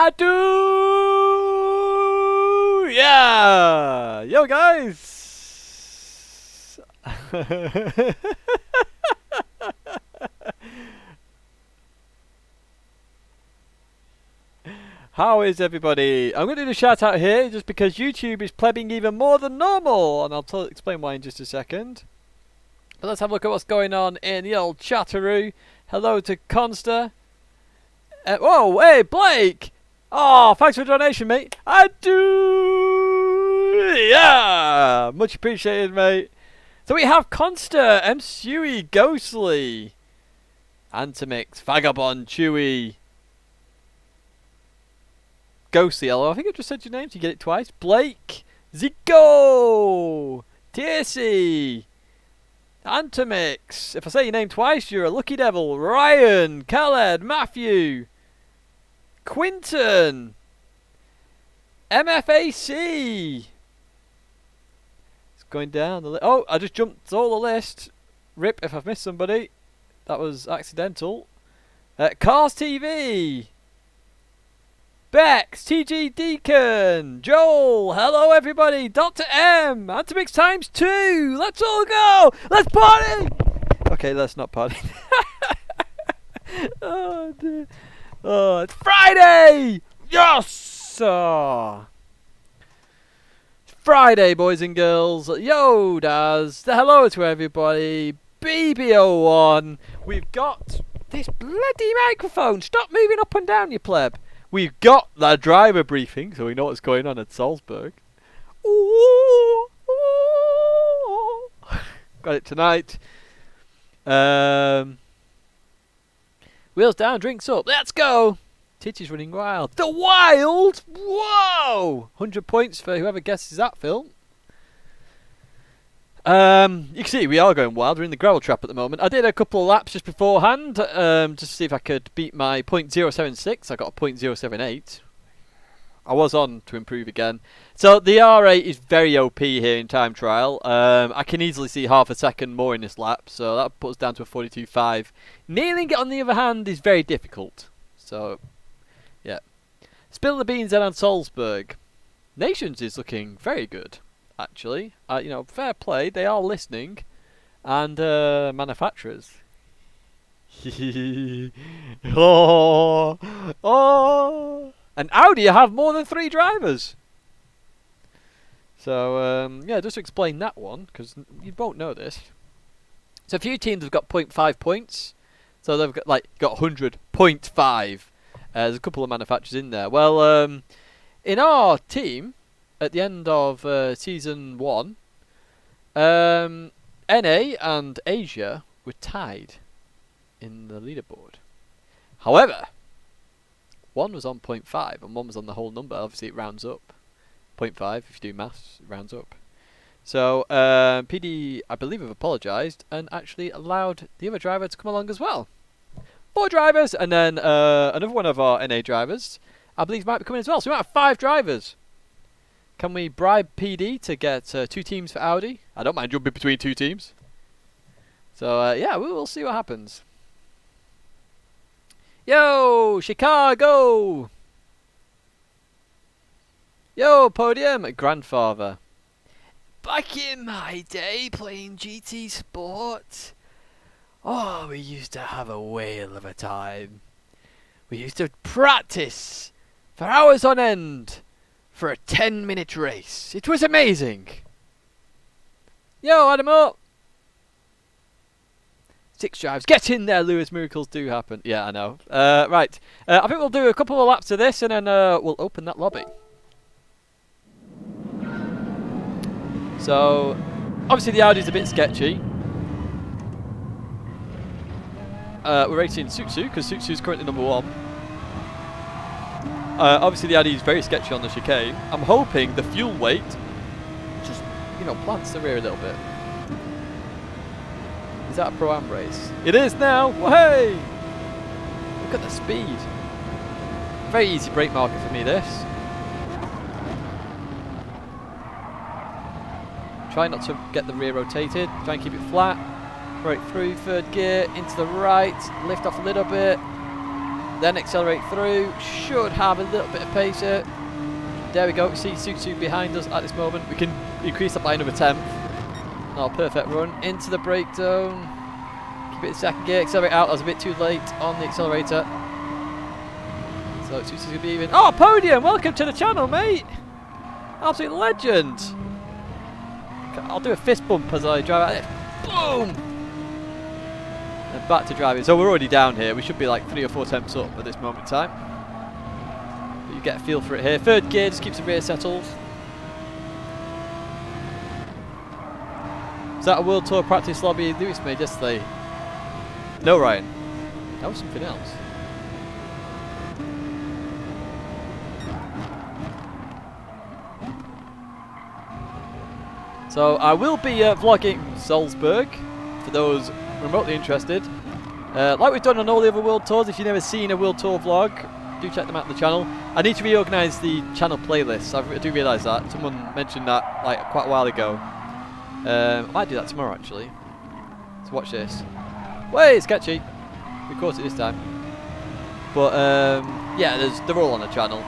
I do! Yeah! Yo, guys! How is everybody? I'm going to do a shout out here just because YouTube is plebbing even more than normal, and I'll explain why in just a second. But let's have a look at what's going on in the old chatteroo. Hello to Consta. Whoa, hey, Blake! Oh, thanks for the donation, mate. I do! Yeah! Much appreciated, mate. So we have Consta, Msui, Ghostly, Antimix, Vagabond, Chewy, Ghostly, hello. I think I just said your name, so you get it twice. Blake, Zico, TSC, Antimix. If I say your name twice, you're a lucky devil. Ryan, Khaled, Matthew, Quinton, MFAC. It's going down the list. Oh, I just jumped all the list. Rip if I've missed somebody. That was accidental. Cars TV. Bex, TG Deacon, Joel, hello everybody, Dr. M, Antimix times 2, let's all go, let's party! Okay, let's not party. Oh dear. Oh, it's Friday! Yes! It's Friday, boys and girls. Yo, Daz, hello to everybody. BB01, we've got this bloody microphone. Stop moving up and down, you pleb. We've got the driver briefing, so we know what's going on at Salzburg. Ooh, ooh. Got it tonight. Wheels down, drinks up. Let's go. Titty's running wild. The Wild? Whoa! 100 points for whoever guesses that film. You can see we are going wild. We're in the gravel trap at the moment. I did a couple of laps just beforehand, just to see if I could beat my .076. I got a .078. I was on to improve again. So the R8 is very OP here in time trial. I can easily see half a second more in this lap, so that puts down to a 42.5. Nailing it on the other hand is very difficult. So, yeah. Spill the beans then on Salzburg. Nations is looking very good. Actually, you know, fair play. They are listening, and manufacturers. Oh, oh, and Audi have more than 3 drivers. So yeah, just to explain that one because you won't know this. So a few teams have got 0.5 points, so they've got got 100.5. There's a couple of manufacturers in there. Well, in our team. At the end of season 1, NA and Asia were tied in the leaderboard. However, one was on 0.5 and one was on the whole number. Obviously, it rounds up. 0.5, if you do maths, it rounds up. So, PD, I believe, have apologised and actually allowed the other driver to come along as well. 4 drivers, and then another one of our NA drivers, I believe, might be coming as well. So we might have 5 drivers. Can we bribe PD to get 2 teams for Audi? I don't mind jumping between 2 teams. So, yeah, we'll see what happens. Yo, Chicago! Yo, Podium, grandfather. Back in my day playing GT Sport, oh, we used to have a whale of a time. We used to practice for hours on end. For a 10-minute race. It was amazing. Yo, add 'em up. 6 drives. Get in there, Lewis. Miracles do happen. Yeah, I know. Right. I think we'll do a couple of laps of this and then we'll open that lobby. So, obviously the Audi's a bit sketchy. We're racing Sutsu because Sutsu is currently number 1. Obviously the Audi is very sketchy on the chicane. I'm hoping the fuel weight just, you know, plants the rear a little bit. Is that a Pro-Am race? It is now! Hey! Look at the speed. Very easy brake marker for me, this. Try not to get the rear rotated. Try and keep it flat. Right through, 3rd gear, into the right. Lift off a little bit. then accelerate through. Should have a little bit of pace here. There we go. We see Suzu behind us at this moment. We can increase that by another 10th. Not a perfect run. Into the brake zone. Keep it in second gear. Accelerate out. I was a bit too late on the accelerator. So Suzu's going to be even. Oh, podium! Welcome to the channel, mate! Absolute legend! I'll do a fist bump as I drive out there. Boom! And back to driving. So we're already down here. We should be like 3 or 4 temps up at this moment in time. But you get a feel for it here. Third gear just keeps the rear settled. Is that a World Tour practice lobby Lewis made yesterday? No, Ryan. That was something else. So I will be vlogging Salzburg for those remotely interested. Like we've done on all the other World Tours, if you've never seen a World Tour vlog, do check them out on the channel. I need to reorganise the channel playlists. I do realise that. Someone mentioned that like quite a while ago. I might do that tomorrow actually. So watch this. Wait, it's catchy. We caught it this time. But yeah, they're all on the channel.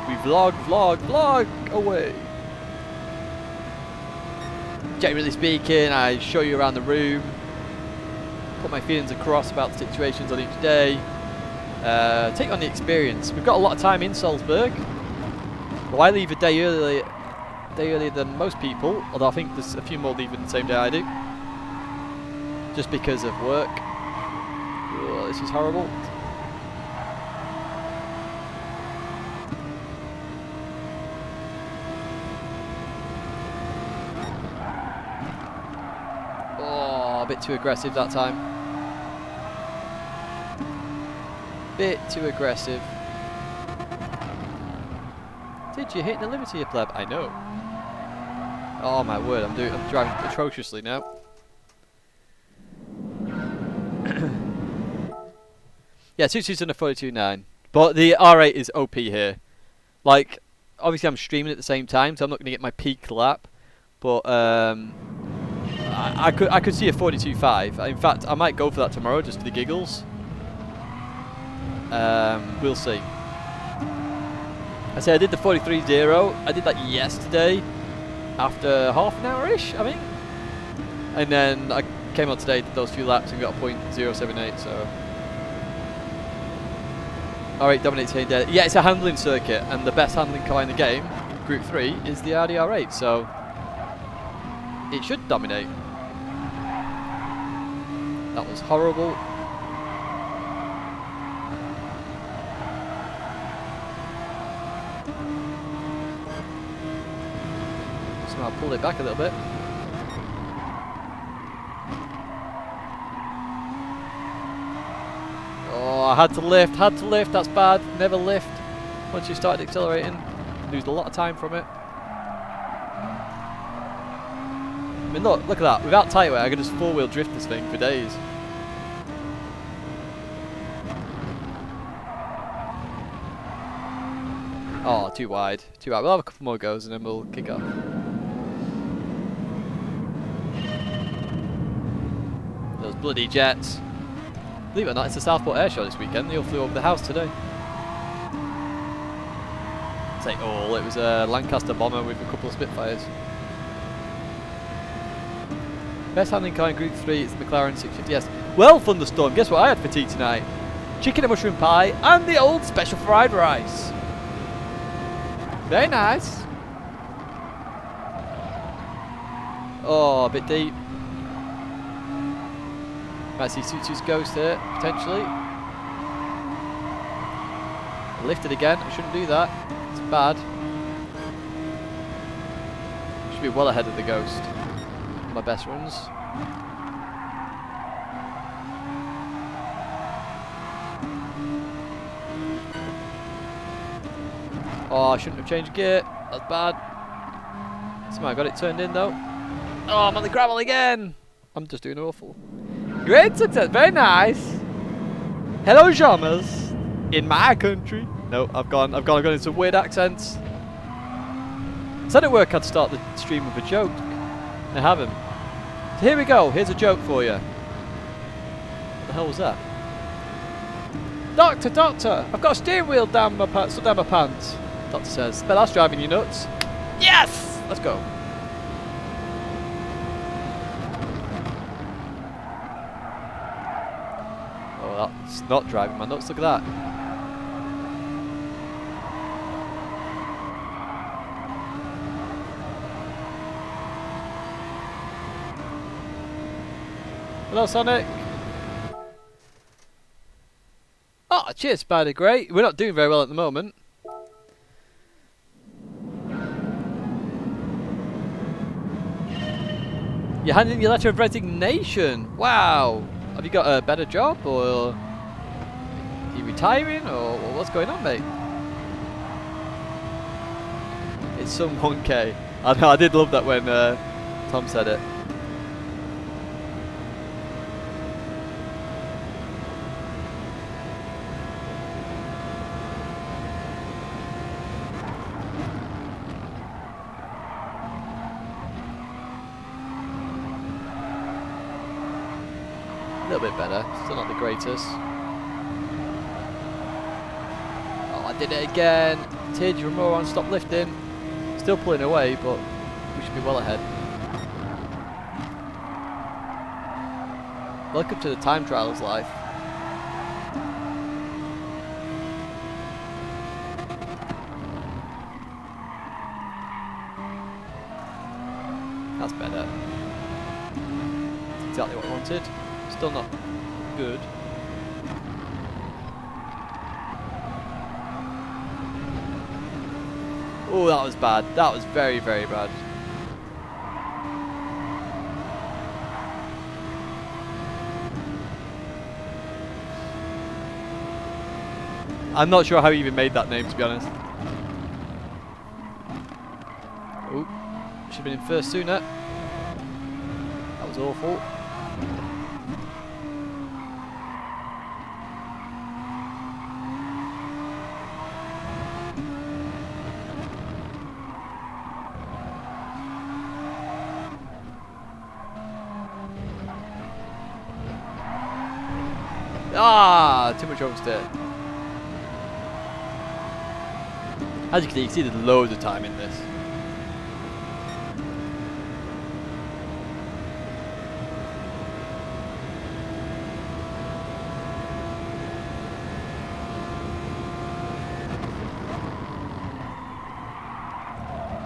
We vlog away. Generally speaking, I show you around the room, put my feelings across about the situations on each day, take on the experience. We've got a lot of time in Salzburg. Well, I leave a day earlier than most people, although I think there's a few more leaving the same day I do, just because of work. Oh, this is horrible. A bit too aggressive that time. Bit too aggressive. Did you hit the limit here, pleb? I know. Oh my word, I'm driving atrociously now. Yeah, Suzu's on a 42.9. But the R8 is OP here. Like, obviously I'm streaming at the same time, so I'm not going to get my peak lap. But I could see a 42.5. In fact, I might go for that tomorrow just for the giggles. We'll see. I say I did the 43.0. I did that yesterday after half an hour-ish, I think. And then I came on today, did those few laps and got a .078. So R8 dominates here. Yeah, it's a handling circuit, and the best handling car in the game, Gr3, is the Audi R8. So it should dominate. That was horrible. Somehow pulled it back a little bit. Oh, I had to lift, that's bad. Never lift once you started accelerating. Lose a lot of time from it. I mean, look at that. Without tyre wear, I could just four-wheel drift this thing for days. Oh, too wide. Too wide. We'll have a couple more goes and then we'll kick off. Those bloody jets. Believe it or not, it's the Southport Air Show this weekend. They all flew over the house today. Say all. It was a Lancaster bomber with a couple of Spitfires. Best handling car in Group 3 is the McLaren 650S. Well, Thunderstorm, guess what I had for tea tonight? Chicken and mushroom pie and the old special fried rice. Very nice. Oh, a bit deep. Might see Suzu's ghost here, potentially. Lifted again, I shouldn't do that. It's bad. Should be well ahead of the ghost. My best runs. Oh, I shouldn't have changed gear. That's bad. Somehow I got it turned in though. Oh, I'm on the gravel again. I'm just doing awful. Great success. Very nice. Hello, Jammers. In my country. No, I've gone into some weird accents. Said at work I'd start the stream with a joke. I haven't. So here we go. Here's a joke for you. What the hell was that? Doctor, doctor, I've got a steering wheel down my pants. Doctor says, but that's driving you nuts. Yes! Let's go. Oh, that's not driving my nuts. Look at that. Hello, Sonic. Oh, cheers, Spider. Great. We're not doing very well at the moment. You're handing your letter of resignation. Wow. Have you got a better job, or are you retiring, or what's going on, mate? It's some 1K. I know. I did love that when Tom said it. A little bit better, still not the greatest. Oh, I did it again. Tidge, you're more on, stop lifting. Still pulling away, but we should be well ahead. Welcome to the time trials life. That's better. That's exactly what I wanted. Still not good. Oh, that was bad. That was very, very bad. I'm not sure how he even made that name, to be honest. Oh, should have been in first sooner. That was awful. Ah, too much oversteer. As you can see, there's loads of time in this.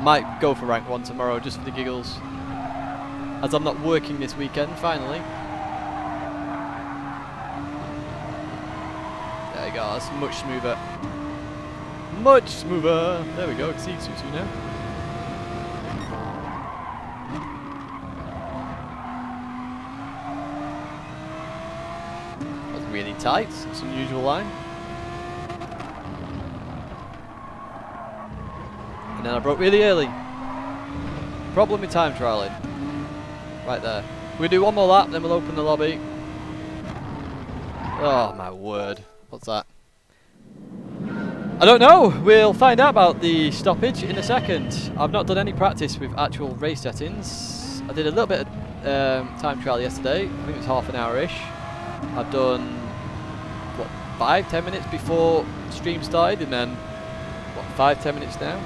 Might go for rank 1 tomorrow just for the giggles, as I'm not working this weekend, finally. There you go, that's much smoother. Much smoother! There we go, I can see it suits you now. That's really tight, it's an unusual line. And then I broke really early. Problem with time trialing. Right there. We'll do one more lap, then we'll open the lobby. Oh my word. What's that? I don't know. We'll find out about the stoppage in a second. I've not done any practice with actual race settings. I did a little bit of time trial yesterday. I think it was half an hour-ish. I've done, what, 5-10 minutes before stream started, and then, what, 5-10 minutes now?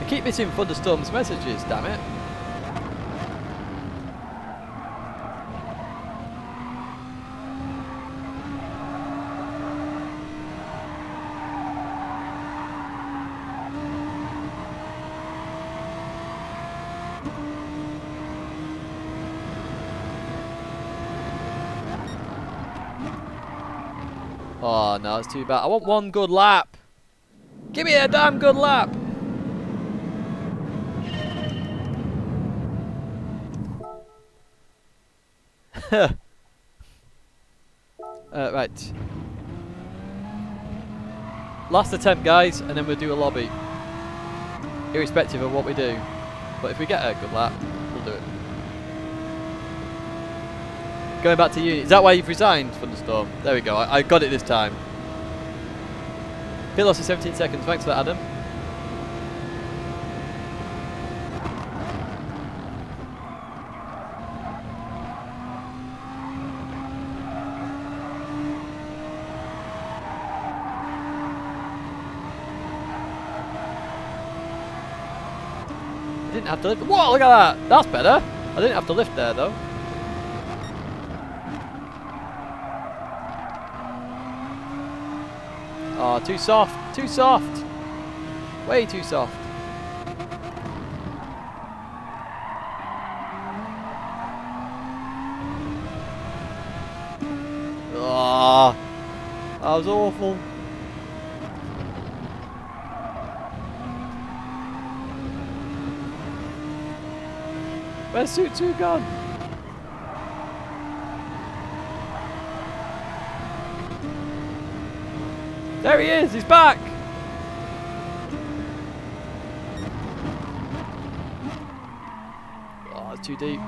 I keep missing Thunderstorm's messages, damn it. Oh no, it's too bad. I want one good lap. Give me a damn good lap. Right. Last attempt, guys, and then we'll do a lobby. Irrespective of what we do. But if we get a good lap, we'll do it. Going back to uni. Is that why you've resigned, Thunderstorm? There we go. I got it this time. Pit loss of 17 seconds. Thanks for that, Adam. I didn't have to lift. Whoa, look at that. That's better. I didn't have to lift there, though. Oh, too soft. Too soft. Way too soft. Oh, that was awful. Where's Suit 2 gone? There he is, he's back! Oh, it's too deep.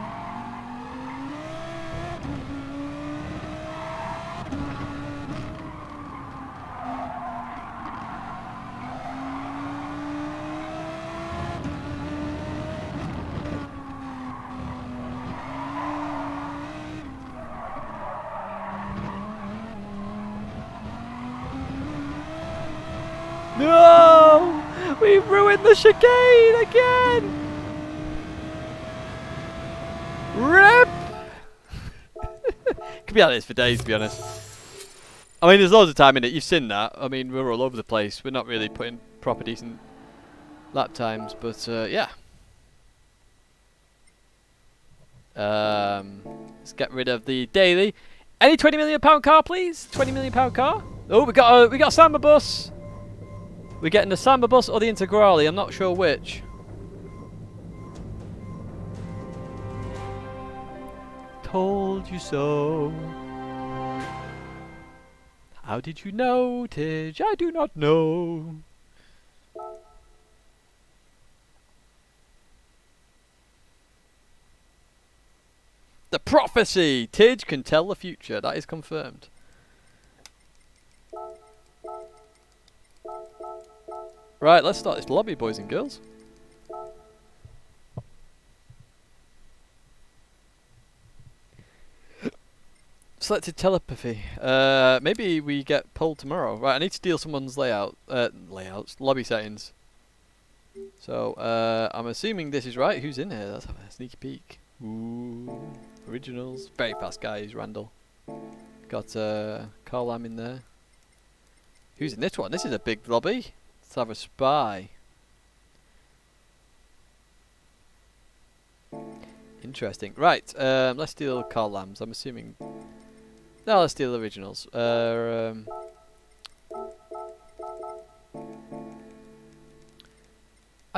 No! We've ruined the chicane again! RIP! Could be at this for days, to be honest. I mean, there's loads of time in it. You've seen that. I mean, we're all over the place. We're not really putting proper decent lap times, but yeah. Let's get rid of the daily. Any £20 million car, please? £20 million car. Oh, we got a Samba bus. We're getting the Samba bus or the Integrale. I'm not sure which. Told you so. How did you know, Tidge? I do not know. The prophecy! Tidge can tell the future. That is confirmed. Right, let's start this lobby, boys and girls. Selected telepathy. Maybe we get polled tomorrow. Right, I need to steal someone's lobby settings. So, I'm assuming this is right. Who's in here? Let's have a sneaky peek. Ooh, originals. Very fast guys, Randall. Got Carl Lam in there. Who's in this one? This is a big lobby. Let's have a spy. Interesting. Right, let's steal Carl Lambs. I'm assuming... No, let's steal originals. I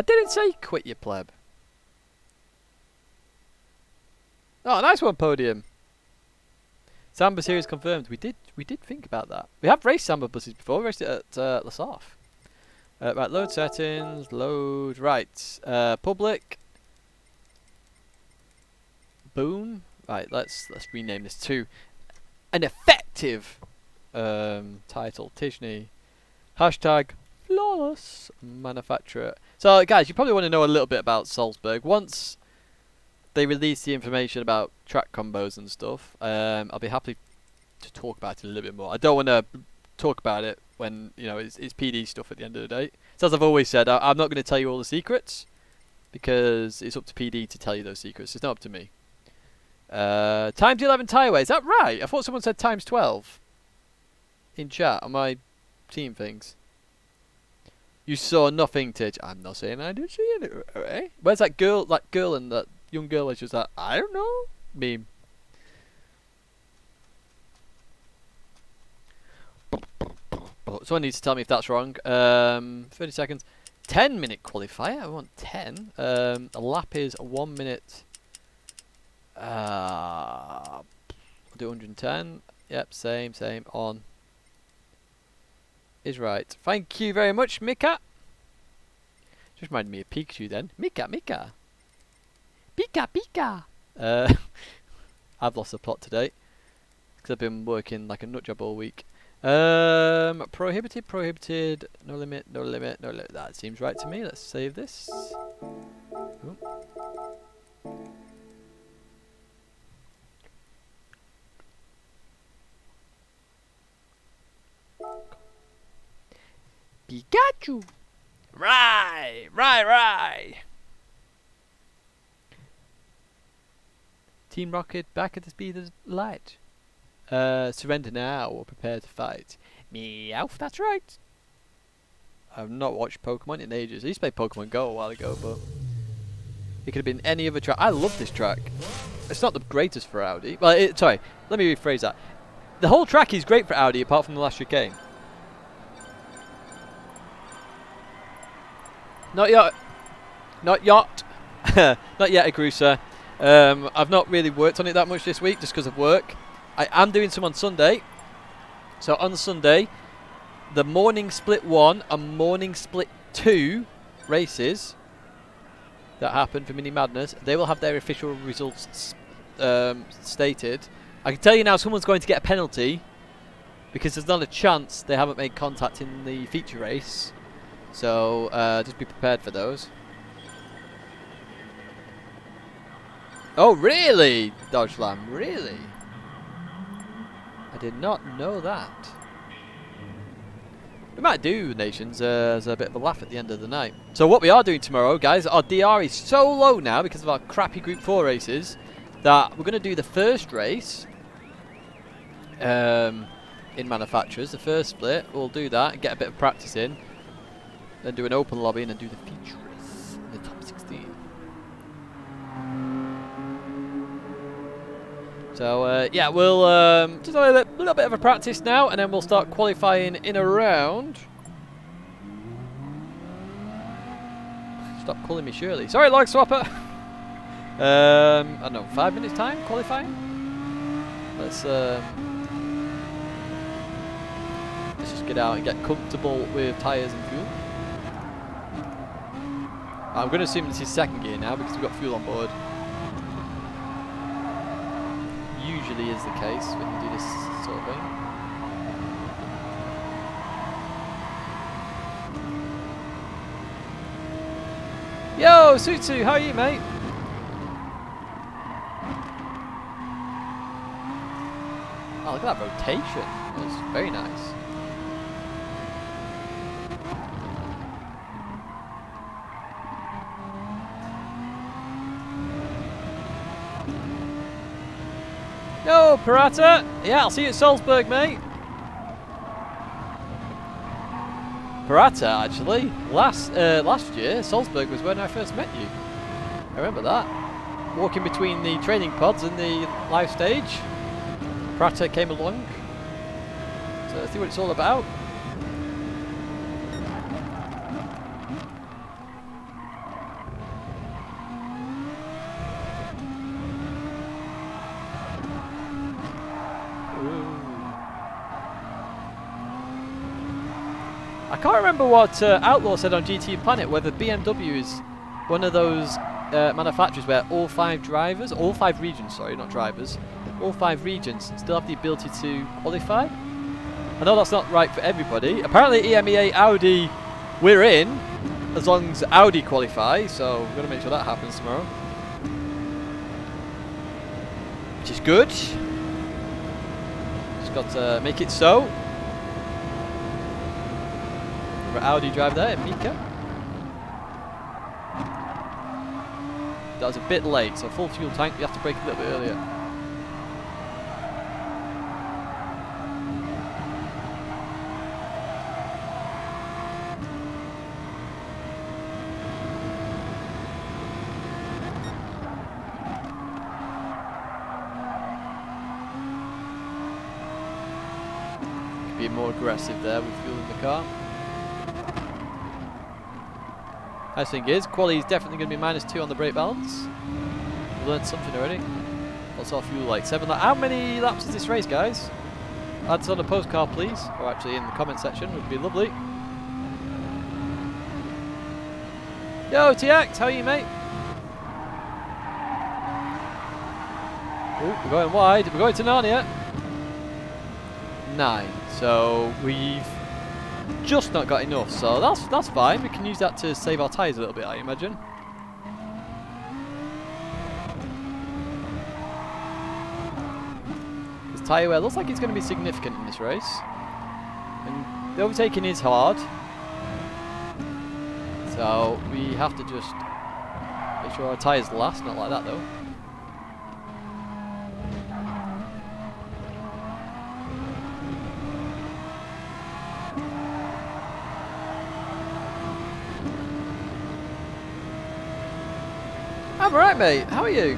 didn't say quit your pleb. Oh, nice one, podium. Samba series confirmed. We did think about that. We have raced Samba buses before. We raced it at La Sarf. Right, load settings, load. Right, public. Boom. Right, let's rename this to an effective title. Tidgney. Hashtag flawless manufacturer. So, guys, you probably want to know a little bit about Salzburg. Once they release the information about track combos and stuff, I'll be happy to talk about it a little bit more. I don't want to talk about it when, you know, it's PD stuff at the end of the day. So as I've always said, I'm not going to tell you all the secrets because it's up to PD to tell you those secrets. It's not up to me. Times 11 Tyres. Is that right? I thought someone said times 12 in chat on my team things. You saw nothing, Tidge. I'm not saying I didn't see it. Eh? Where's that girl and that young girl is just like, I don't know, meme. Someone needs to tell me if that's wrong. 30 seconds. 10-minute qualifier. I want 10. A lap is 1 minute. I'll do 110. Yep, same. On. Is right. Thank you very much, Mika. Just reminded me of Pikachu then. Mika. Pika. I've lost the plot today because I've been working like a nut job all week. Prohibited. No limit. That seems right to me. Let's save this. Ooh. Pikachu. Right. Team Rocket back at the speed of light. Surrender now or prepare to fight. Meowth, that's right. I've not watched Pokemon in ages. I used to play Pokemon Go a while ago, but it could have been any other track. I love this track. It's not the greatest for Audi. Well, sorry, let me rephrase that. The whole track is great for Audi apart from the last chicane. Not yet. Not yet. Not yet, Gr3. I've not really worked on it that much this week just because of work. I am doing some on Sunday. So on Sunday, the morning split 1 and morning split 2 races that happen for Mini Madness, they will have their official results stated. I can tell you now someone's going to get a penalty because there's not a chance they haven't made contact in the feature race. So just be prepared for those. Oh really? Dodge Lamb, really? I did not know that. We might do Nations as a bit of a laugh at the end of the night. So what we are doing tomorrow, guys, our DR is so low now because of our crappy Group 4 races that we're going to do the first race in manufacturers, the first split. We'll do that and get a bit of practice in. Then do an open lobby and then do the feature race in the top 16. So yeah, we'll just a little bit of a practice now, and then we'll start qualifying in around. Stop calling me Shirley. Sorry, Log Swapper. I don't know, 5 minutes time qualifying. Let's just get out and get comfortable with tyres and fuel. I'm going to assume this is second gear now because we've got fuel on board. Usually is the case when you do this sort of thing. Yo, Sutsu, how are you, mate? Oh, look at that rotation. That's very nice. Yo, Pirata! Yeah, I'll see you at Salzburg, mate. Pirata, actually. Last year, Salzburg was when I first met you. I remember that. Walking between the training pods and the live stage. Pirata came along. So let's see what it's all about. I can't remember what Outlaw said on GT Planet, whether BMW is one of those manufacturers where all 5 regions, sorry, not drivers, all 5 regions still have the ability to qualify. I know that's not right for everybody. Apparently EMEA Audi, we're in, as long as Audi qualify, so we're going to make sure that happens tomorrow. Which is good. Just got to make it so. Audi driver there, Mika. That was a bit late, so full fuel tank, you have to brake a little bit earlier. Could be more aggressive there with fuel in the car. Nice thing is, quali is definitely going to be -2 on the brake balance. We learned something already. What's our fuel like? 7 laps. How many laps is this race, guys? Add us on a postcard, please. Or actually in the comment section, would be lovely. Yo, TX, how are you, mate? Ooh, we're going wide. We're going to Narnia. 9. So we've just not got enough, so that's fine. We can use that to save our tyres a little bit, I imagine. This tyre wear looks like it's going to be significant in this race, and the overtaking is hard, so we have to just make sure our tyres last. Not like that though. I'm alright, mate. How are you?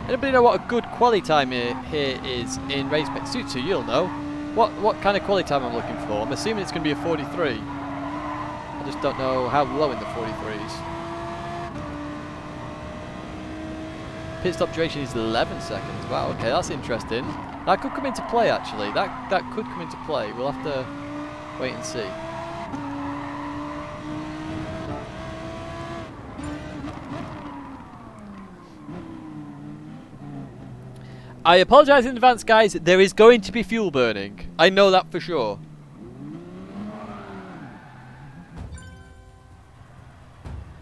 Anybody know what a good quali time here is in race mix? Suitsu, you'll know. What kind of quali time I'm looking for? I'm assuming it's going to be a 43. I just don't know how low in the 43s. Pit stop duration is 11 seconds. Wow, okay, that's interesting. That could come into play, actually. That could come into play. We'll have to wait and see. I apologise in advance, guys. There is going to be fuel burning. I know that for sure.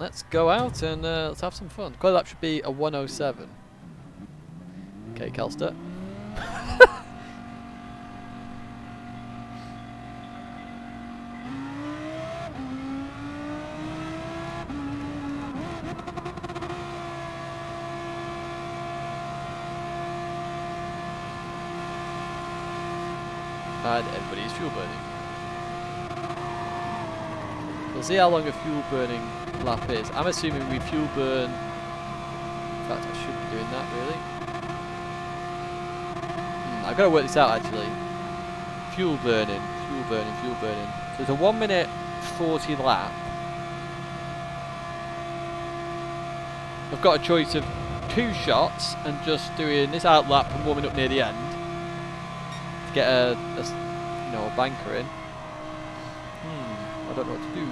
Let's go out and let's have some fun. Quite that should be a 107. Okay, Kelster. And everybody's fuel burning. We'll see how long a fuel burning lap is. I'm assuming we fuel burn. In fact, I should be doing that really. I've got to work this out actually. Fuel burning, fuel burning, fuel burning. So it's a 1 minute 40 lap. I've got a choice of 2 shots and just doing this out lap and warming up near the end to get a you know, a banker in. I don't know what to do.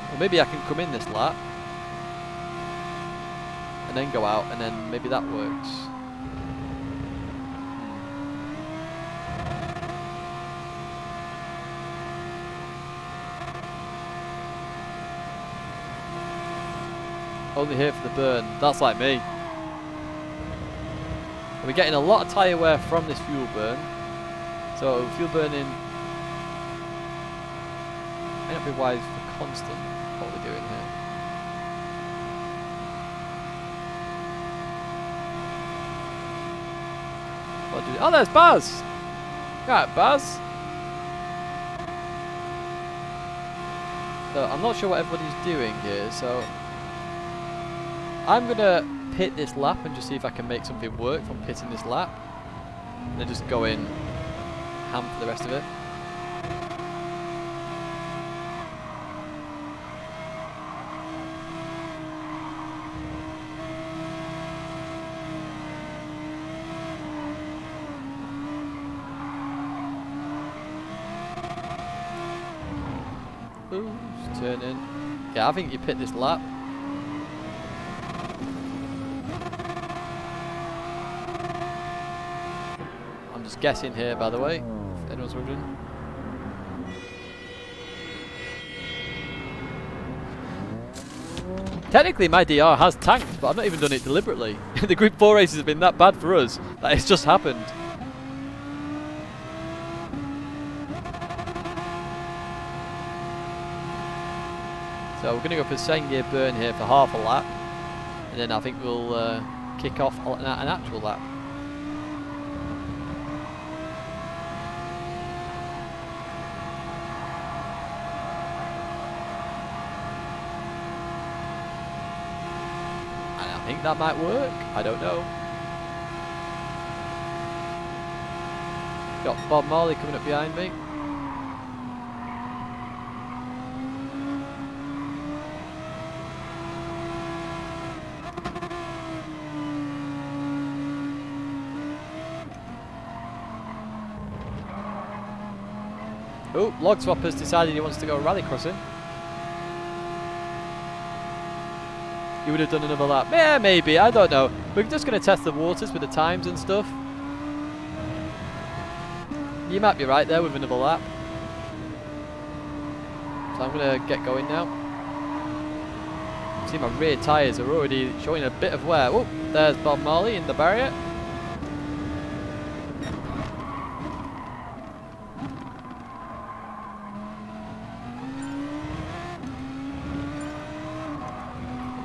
Well, maybe I can come in this lap and then go out, and then maybe that works. Only here for the burn. That's like me. We're getting a lot of tyre wear from this fuel burn. So fuel burning may not be wise for constant what we're doing here. Oh, there's Baz! Right, Baz. So I'm not sure what everybody's doing here, so I'm gonna pit this lap and just see if I can make something work from pitting this lap, and then just go in ham for the rest of it. Ooh, just turn in. Yeah, I think you pit this lap. Just guessing here, by the way, if anyone's wondering. Technically my DR has tanked, but I've not even done it deliberately. The Group 4 races have been that bad for us that it's just happened. So we're going to go for second gear burn here for half a lap, and then I think we'll kick off an actual lap. I think that might work. I don't know. Got Bob Marley coming up behind me. Oh, Log Swapper's decided he wants to go rally crossing. You would have done another lap. Yeah, maybe. I don't know. We're just going to test the waters with the times and stuff. You might be right there with another lap. So I'm going to get going now. See, my rear tyres are already showing a bit of wear. Oh, there's Bob Marley in the barrier.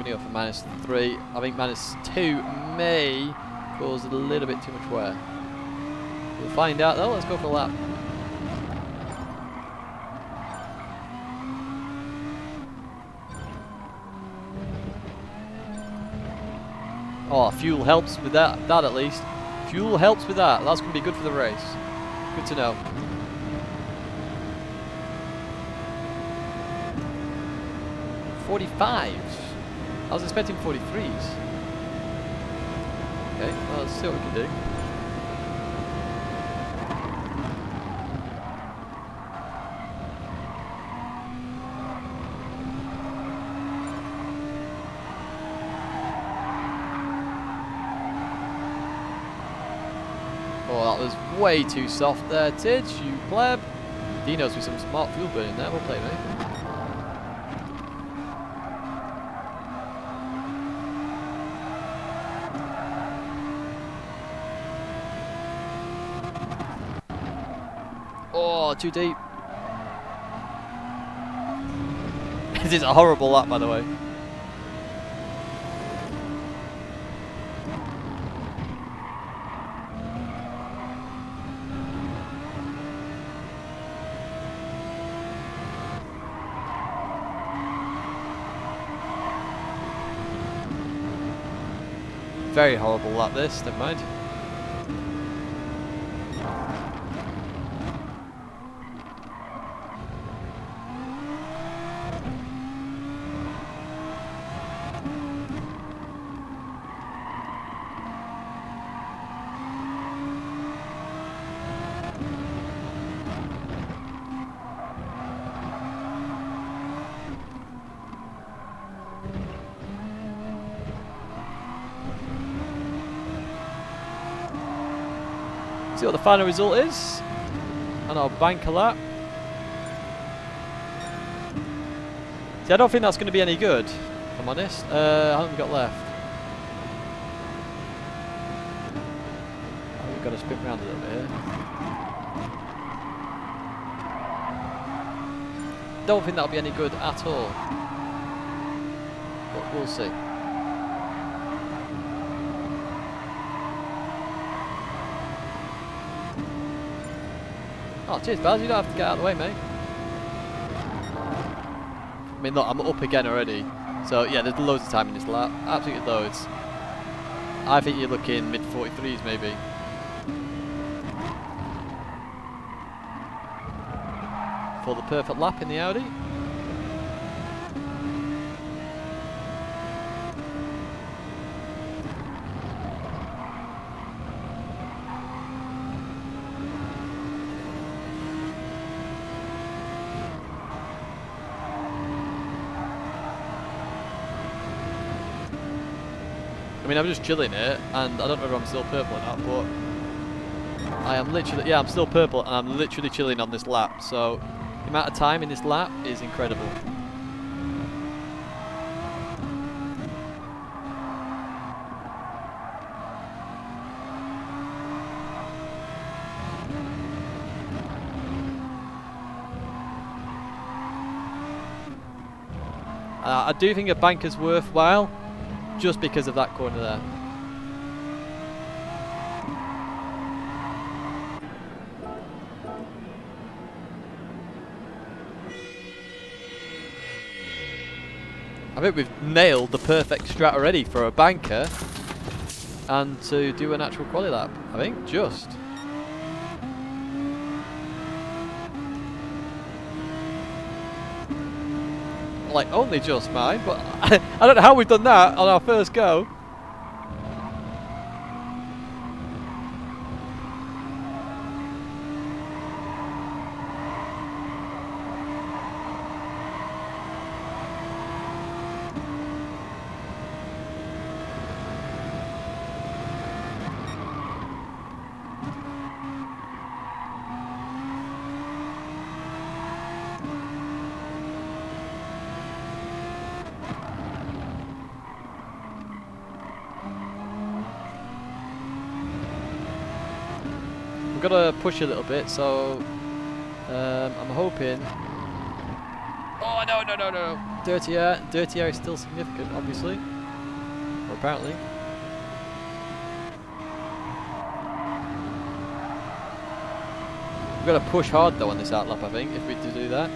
going to go for -3. I think -2 may cause a little bit too much wear. We'll find out though. Let's go for a lap. Oh, fuel helps with that at least. Fuel helps with that. That's going to be good for the race. Good to know. .45. I was expecting 43s. Okay, well, let's see what we can do. Oh, that was way too soft there, Tidge, you pleb. Dino's with some smart fuel burning there. We'll play, mate. Oh, too deep. This is a horrible lap, by the way. Very horrible lap this, never mind. See what the final result is, and I'll bank a lap. See, I don't think that's going to be any good, if I'm honest. How long have we got left? Oh, we've got to spin around a little bit here. Don't think that'll be any good at all, but we'll see. Oh, cheers, Baz. You don't have to get out of the way, mate. I mean, look, I'm up again already. So, yeah, there's loads of time in this lap. Absolutely loads. I think you're looking mid-43s, maybe. For the perfect lap in the Audi. I mean, I'm just chilling here, and I don't know if I'm still purple or not, but I am literally, yeah, I'm still purple, and I'm literally chilling on this lap, so the amount of time in this lap is incredible. I do think a bank is worthwhile, just because of that corner there. I think we've nailed the perfect strat already for a banker and to do an actual quali lap. I think just. Like, only just mine, but I don't know how we've done that on our first go. We've got to push a little bit, so I'm hoping Oh, no, no, no, no. Dirty air. Dirty air is still significant, obviously. Or apparently. We've got to push hard, though, on this outlap, I think, if we do that.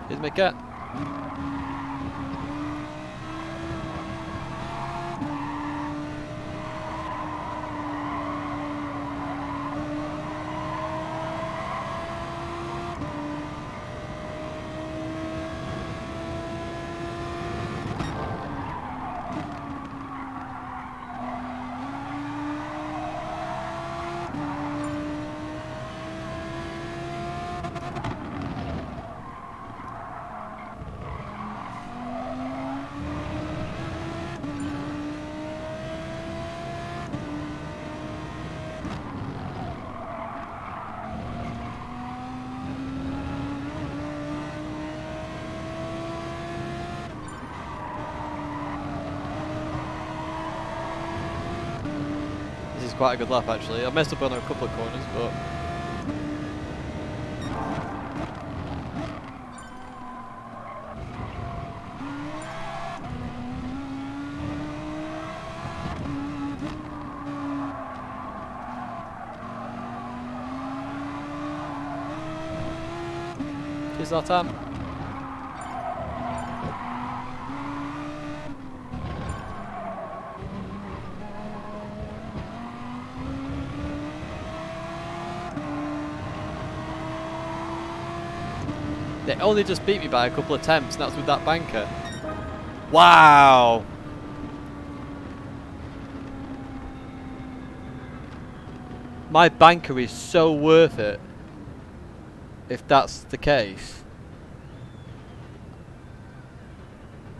Here's my cat. This is quite a good lap, actually. I messed up on a couple of corners, but here's our time. They only just beat me by a couple of attempts, and that's with that banker. Wow! My banker is so worth it, if that's the case.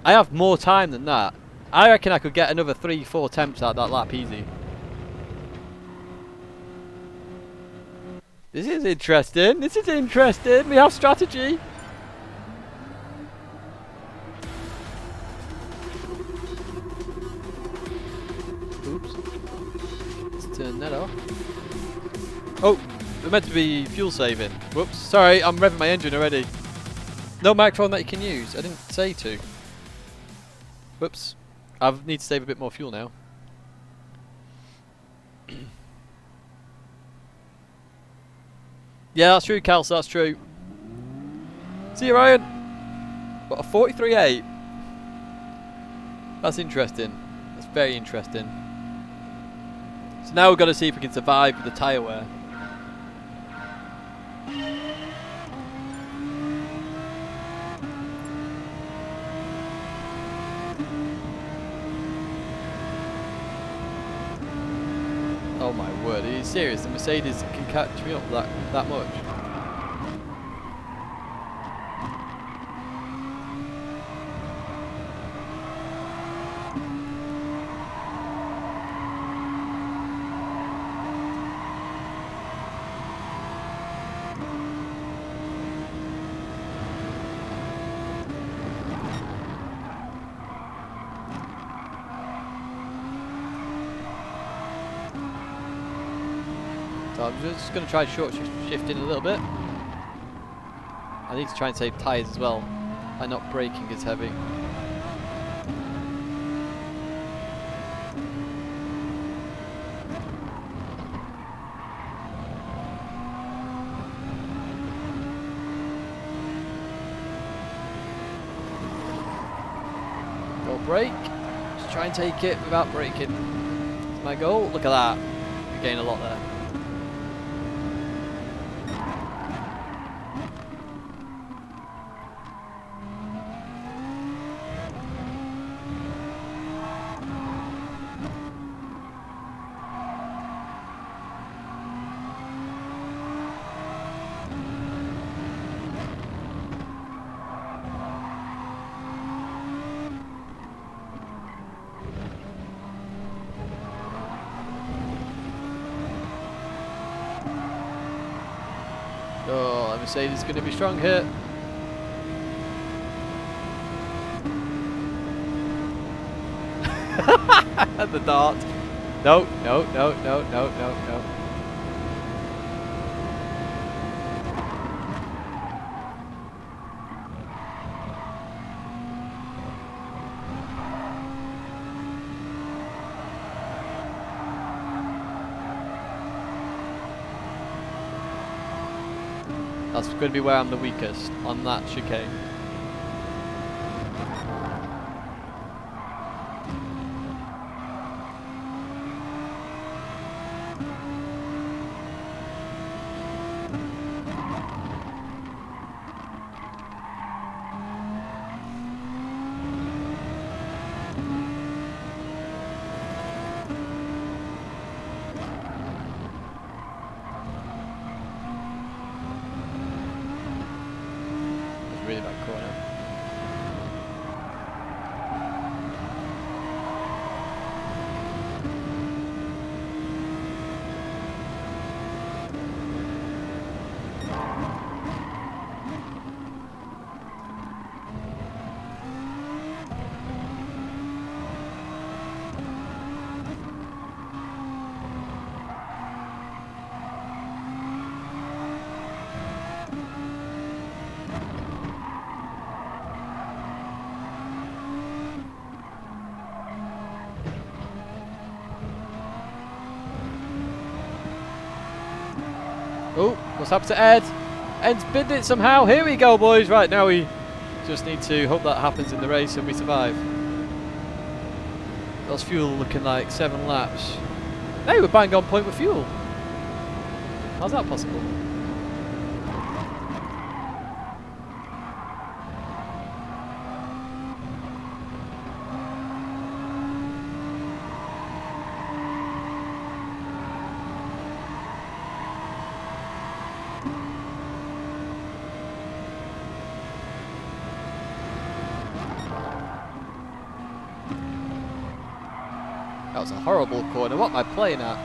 I have more time than that. I reckon I could get another 3-4 attempts out that lap easy. This is interesting. This is interesting. We have strategy. Oops. Let's turn that off. Oh, we're meant to be fuel saving. Whoops. Sorry, I'm revving my engine already. No microphone that you can use. I didn't say to. Whoops. I need to save a bit more fuel now. Yeah, that's true, Kels, that's true. See you, Ryan. What, a 43.8? That's interesting. That's very interesting. So now we've got to see if we can survive with the tyre wear. Oh my word, are you serious? The Mercedes can catch me up that much? So I'm just going to try short shifting a little bit. I need to try and save tyres as well by not braking as heavy. Don't brake. Just try and take it without braking. That's my goal. Look at that. We gain a lot there. Mercedes is going to be strong here. The dart. No, no, no, no, no, no, no. That's going to be where I'm the weakest, on that chicane. Really bad corner. Oh, what's happened to Ed? Ed's binned it somehow. Here we go, boys. Right, now we just need to hope that happens in the race and we survive. That's fuel looking like 7 laps. Hey, we're bang on point with fuel. How's that possible? That was a horrible corner. What am I playing at?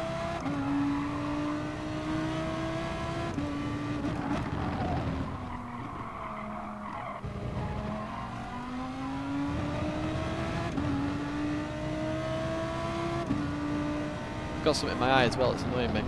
Got something in my eye as well. It's annoying me.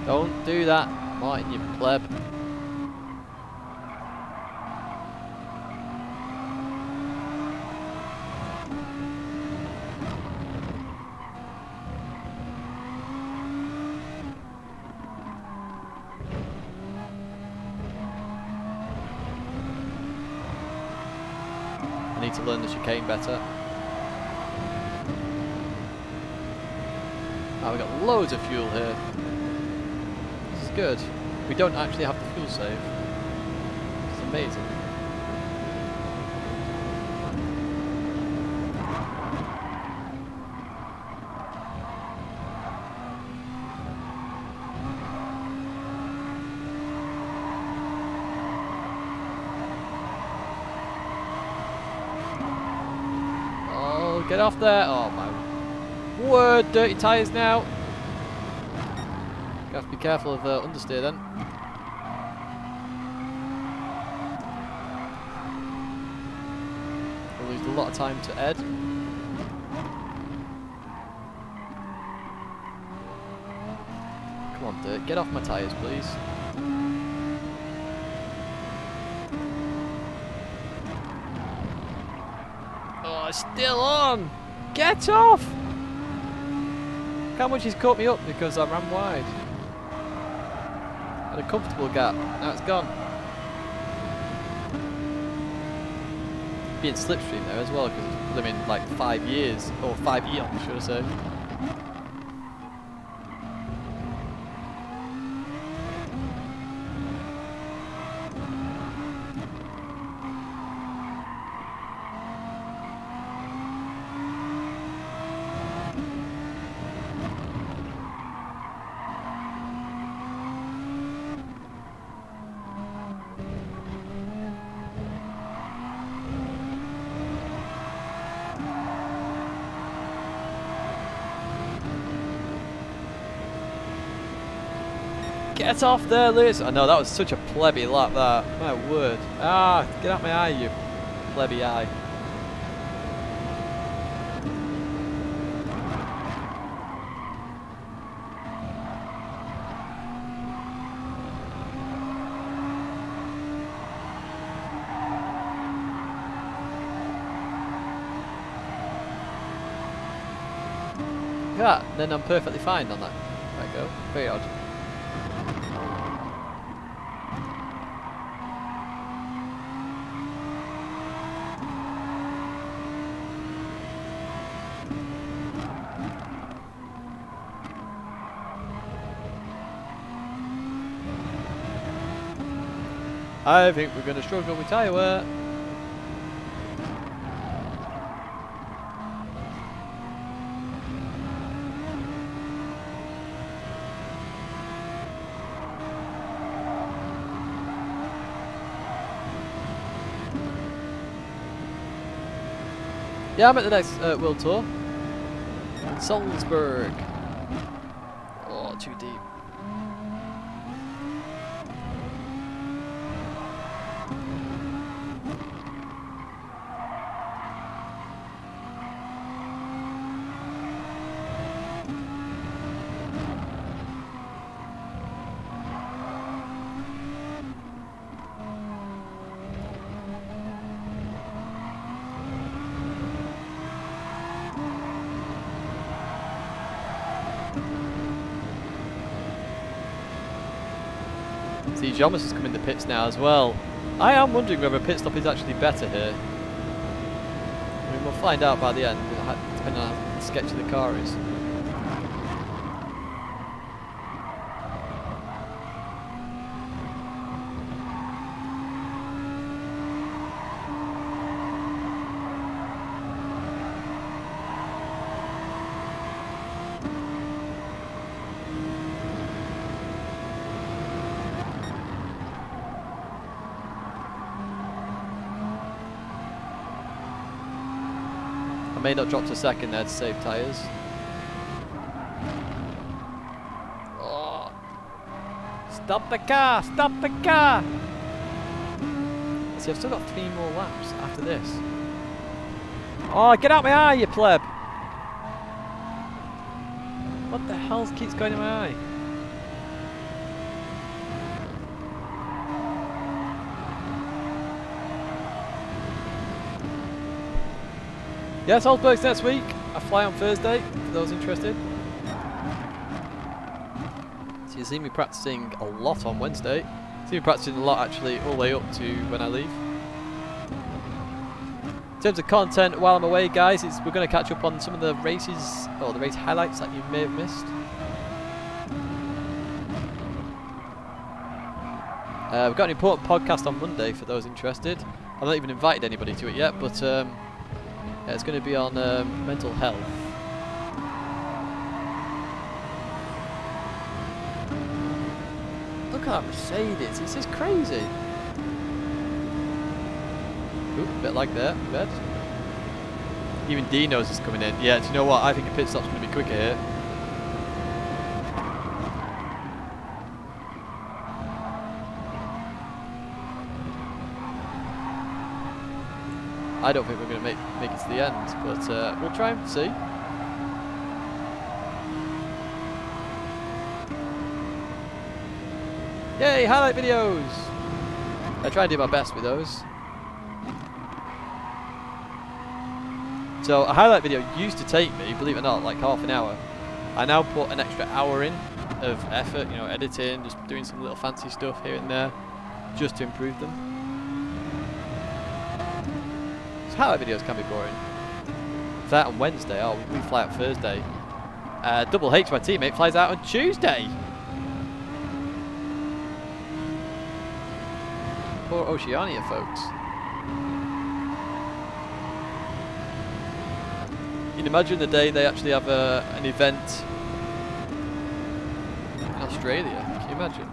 Don't do that, Martin, you pleb. I need to learn the chicane better. Oh, we've got loads of fuel here. Good. We don't actually have the fuel save. It's amazing. Oh, get off there. Oh my word, dirty tyres now. You have to be careful of understeer then. We'll lose a lot of time to Ed. Come on, Dirt, get off my tyres, please. Oh, it's still on! Get off! Look how much he's caught me up because I ran wide. A comfortable gap. Now it's gone. Being slipstream there as well because it's living like 5 years or 5 eons, should I say? Get off there, Liz! I know, that was such a plebby lap, that. My word. Ah, get out my eye, you plebby eye. Yeah, then I'm perfectly fine on that. There we go. Very odd. I think we're going to struggle with tyre wear. Yeah, I'm at the next World Tour. Salzburg. Oh, too deep. See, Jomas has come in the pits now as well. I am wondering whether a pit stop is actually better here. I mean, we'll find out by the end, depending on how sketchy the car is. May not drop to second there to save tyres. Oh. Stop the car! Stop the car! See, I've still got 3 more laps after this. Oh, get out my eye, you pleb! What the hell keeps going in my eye? Yeah, Salzburg's next week. I fly on Thursday, for those interested. So you see me practicing a lot on Wednesday. See me practicing a lot actually all the way up to when I leave. In terms of content while I'm away, guys, we're going to catch up on some of the races, or the race highlights that you may have missed. We've got an important podcast on Monday for those interested. I've not even invited anybody to it yet, but yeah, it's going to be on mental health. Look at that Mercedes, it's just crazy. Ooh, a bit like that, bad. Even Dino's is coming in. Yeah, do you know what? I think a pit stop's going to be quicker here. I don't think we're going to make it to the end, but we'll try and see. Yay, highlight videos! I try and do my best with those. So a highlight video used to take me, believe it or not, like half an hour. I now put an extra hour in of effort, you know, editing, just doing some little fancy stuff here and there, just to improve them. Highlight videos can be boring. That on Wednesday, oh, we fly out Thursday. Double H, my teammate, flies out on Tuesday. Poor Oceania, folks. You can imagine the day they actually have an event in Australia. Can you imagine?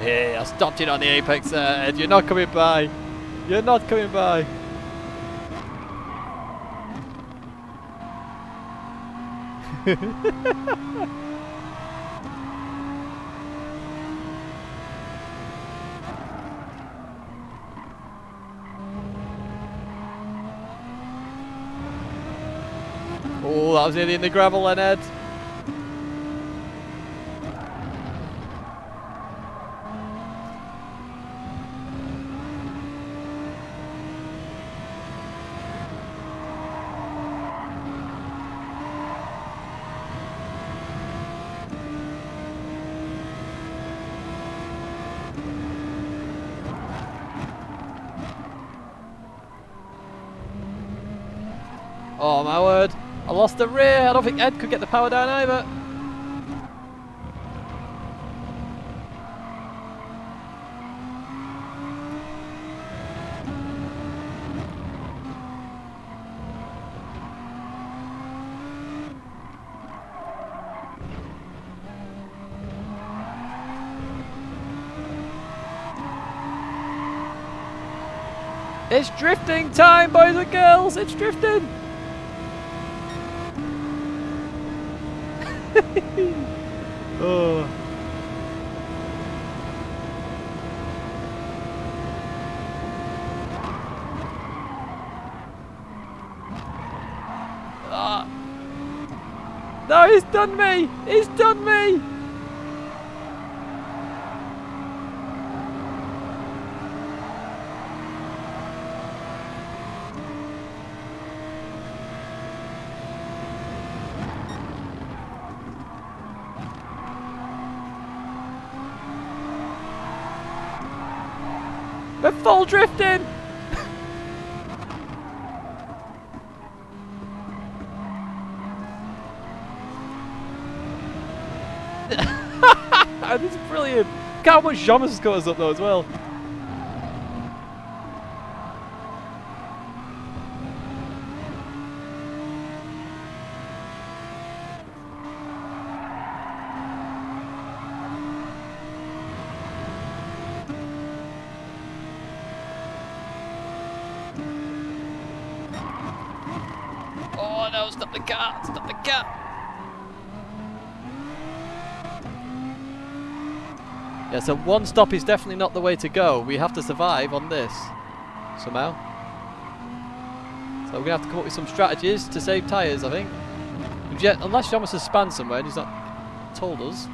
Yeah, I stopped it on the apex there, Ed. You're not coming by. You're not coming by. Oh, that was nearly in the gravel then, Ed. Oh my word. I lost the rear. I don't think Ed could get the power down either. It's drifting time, boys and girls. It's drifting. Oh. Ah. No, he's done me. He's done me. We're full drifting! This is brilliant! Look how much Thomas has got us up though as well. Oh no, stop the car! Stop the car! Yeah, so one stop is definitely not the way to go. We have to survive on this somehow. So we're going to have to come up with some strategies to save tyres, I think. Unless Thomas has spanned somewhere and he's not told us.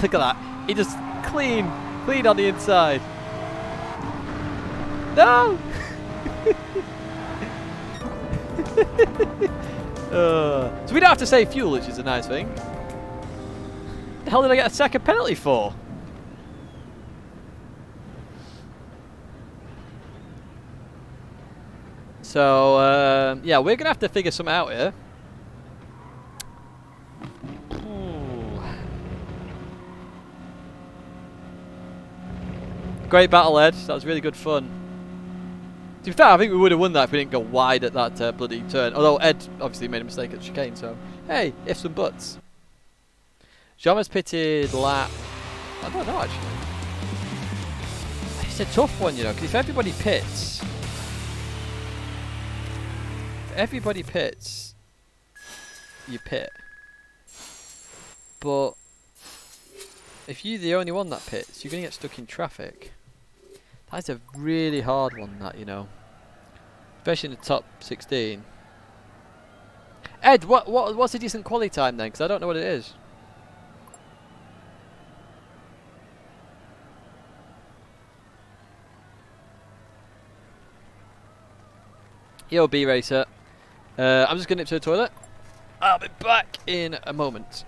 Look at that. He just clean on the inside. No! So we don't have to save fuel, which is a nice thing. What the hell did I get a second penalty for? So, yeah, we're going to have to figure something out here. Great battle, Ed. That was really good fun. To be fair, I think we would have won that if we didn't go wide at that bloody turn. Although Ed obviously made a mistake at the chicane, so hey, ifs and buts. Jama's pitted lap. I don't know actually. It's a tough one, you know, because if everybody pits, you pit. But if you're the only one that pits, you're gonna get stuck in traffic. That's a really hard one, that, you know. Especially in the top 16. Ed, what's a decent quality time then? Because I don't know what it is. Yo, B Racer. I'm just going to nip to the toilet. I'll be back in a moment.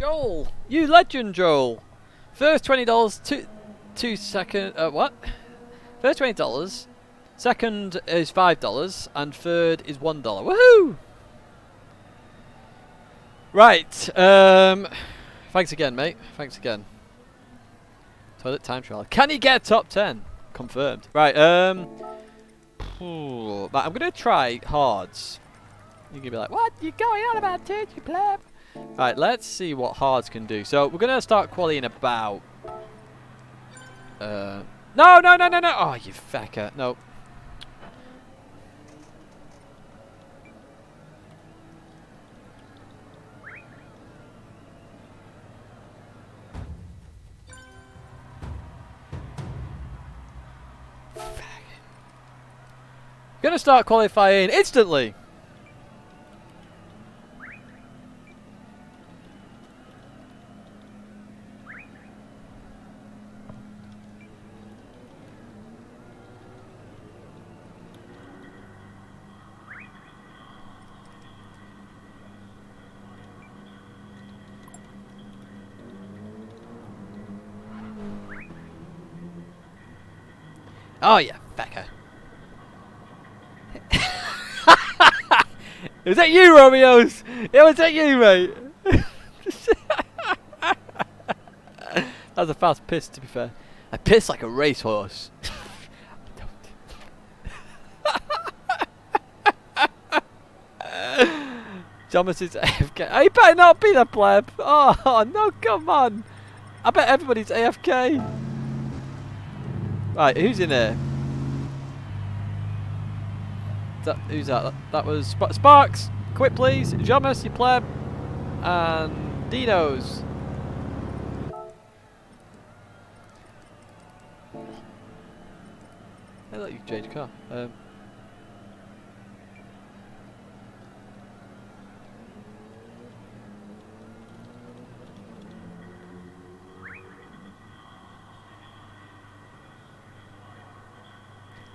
Joel! You legend, Joel! First $20, two second, what? First $20, second is $5, and third is $1. Woohoo! Right, thanks again, mate. Thanks again. Toilet time trial. Can he get top 10? Confirmed. Right, right, I'm gonna try hards. You're gonna be like, what? You going on about, dude, you pleb? Right, let's see what hards can do. So we're gonna start qualying about. No! Oh, you fecker! No. Gonna start qualifying instantly. Oh, yeah, fecker. Was that you, Romeos? Yeah, was that you, mate? That was a fast piss, to be fair. I piss like a racehorse. Thomas is AFK. Oh, you better not be the pleb. Oh, no, come on. I bet everybody's AFK. Right, who's in there? Who's that? That was Sparks. Quit, please. Jomus, you pleb. And Dino's. I thought you could change car.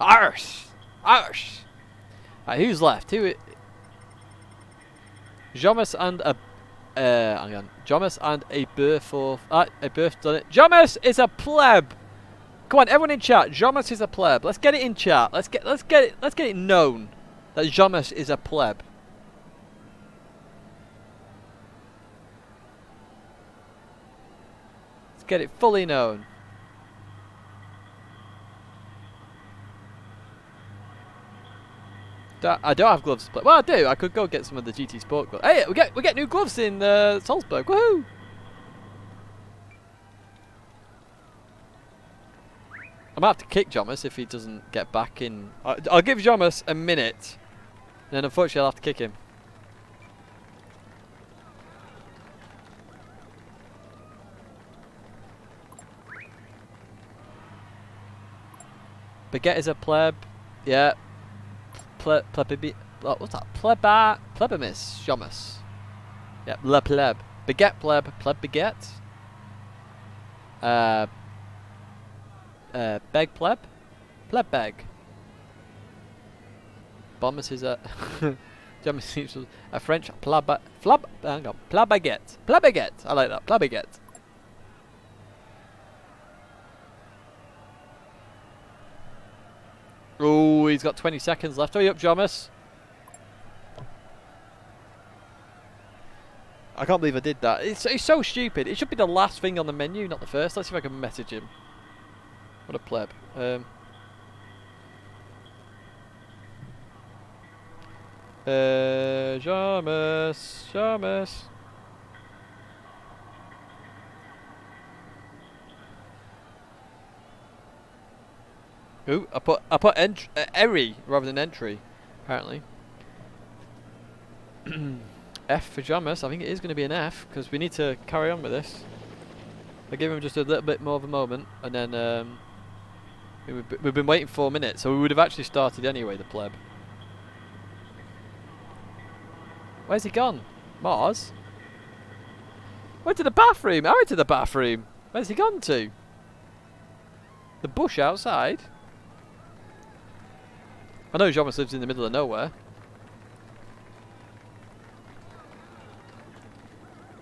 Arse! Arse! Right, who's left? Jomus and a hang on. Jomus and a birth done it. Jomus is a pleb! Come on, everyone in chat. Jomus is a pleb. Let's get it in chat. Let's get it known that Jomus is a pleb. Let's get it fully known. I don't have gloves to play. Well, I do. I could go get some of the GT Sport gloves. Hey, we get new gloves in Salzburg. Woohoo! I might have to kick Jomus if he doesn't get back in. I'll give Jomus a minute, and then unfortunately I'll have to kick him. Baguette is a pleb. Yeah. What's that? Plebimus. Jomus. Yeah, le pleb. Baguette pleb. Pleb baguette. Beg pleb. Pleb beg. Bombus is a Jomus seems a French hang on. Plabaguette. Plabaguette. I like that. Plabaguette. Oh, he's got 20 seconds left. Hurry up, Jomus. I can't believe I did that. It's so stupid. It should be the last thing on the menu, not the first. Let's see if I can message him. What a pleb. Jomus. Ooh, I put Eri rather than entry, apparently. F for Jomus. I think it is going to be an F because we need to carry on with this. I give him just a little bit more of a moment, and then we've been waiting 4 minutes, so we would have actually started anyway. The pleb. Where's he gone? Mars? Went to the bathroom. I went to the bathroom. Where's he gone to? The bush outside. I know Jomus lives in the middle of nowhere.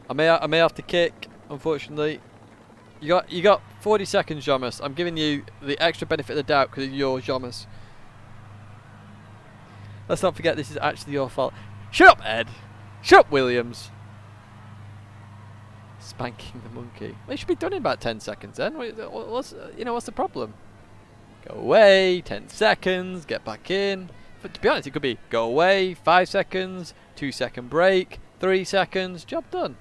I may have to kick, unfortunately. You got 40 seconds, Jomas. I'm giving you the extra benefit of the doubt because you're Jomas. Let's not forget this is actually your fault. Shut up, Ed. Shut up, Williams. Spanking the monkey. Well, it should be done in about 10 seconds then. What's the problem? Go away, 10 seconds, get back in. But to be honest, it could be go away, 5 seconds, 2-second break, 3 seconds, job done.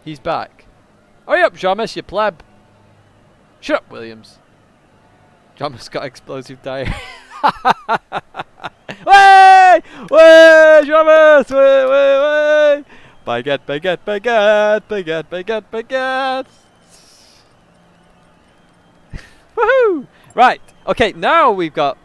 He's back. Hurry up, Jomas, you pleb. Shut up, Williams. Jomas got explosive diarrhea. Way! Way, Jomas! Way! Baguette. Woohoo! Right, okay, now we've got...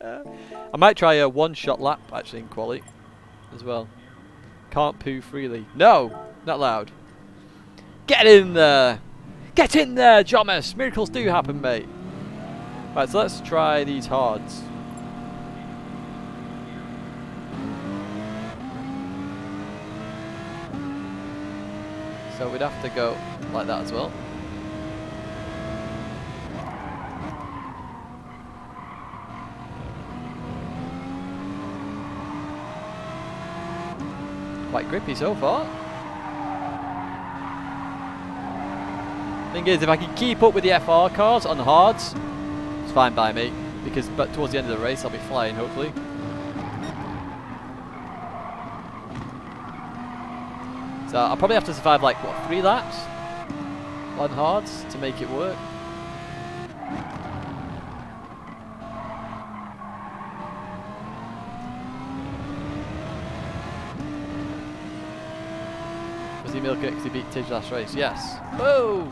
I might try a one-shot lap, actually, in quali as well. Can't poo freely. No! Not allowed. Get in there! Get in there, Jomas! Miracles do happen, mate. Right, so let's try these hards. So we'd have to go like that as well. Quite grippy so far. Thing is, if I can keep up with the FR cars on the hards, it's fine by me. Because towards the end of the race, I'll be flying, hopefully. So I'll probably have to survive like, what, 3 laps on hards to make it work. Was he milk it because he beat Tidge last race? Yes. Whoa!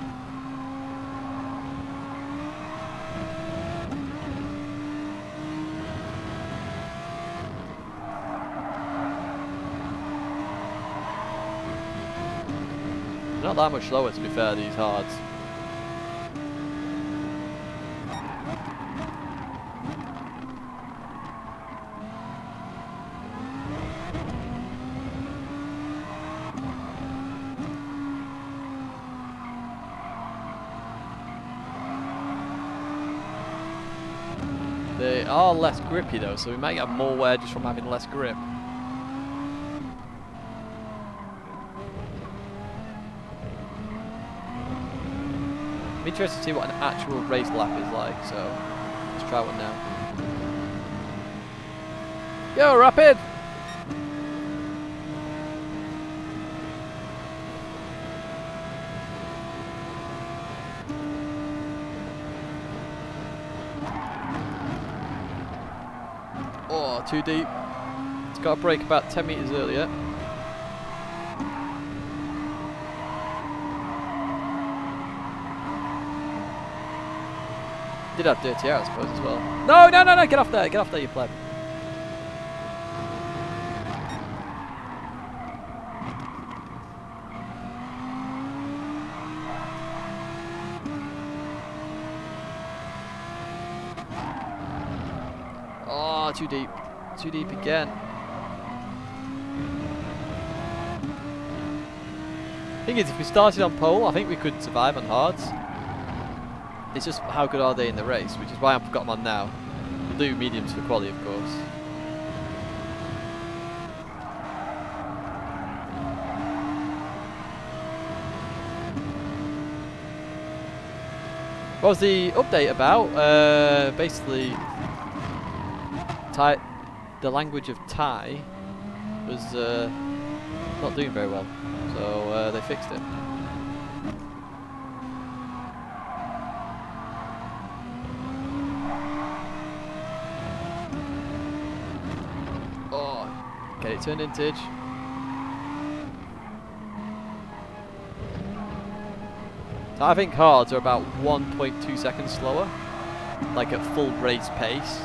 Not that much slower, to be fair, these hards. They are less grippy though, so we might get more wear just from having less grip. I'm interested to see what an actual race lap is like, so let's try one now. Yo, Rapid! Oh, too deep. It's got a break about 10 meters earlier. Did have dirty air, I suppose, as well. No, get off there, you pleb. Oh, too deep again. Thing is, if we started on pole, I think we could survive on hards. It's just how good are they in the race, which is why I've got them on now. We'll do mediums for quality, of course. What was the update about? Basically, the language of Thai was not doing very well, so they fixed it. Get it turned in, Tidge. So I think hards are about 1.2 seconds slower, like at full race pace.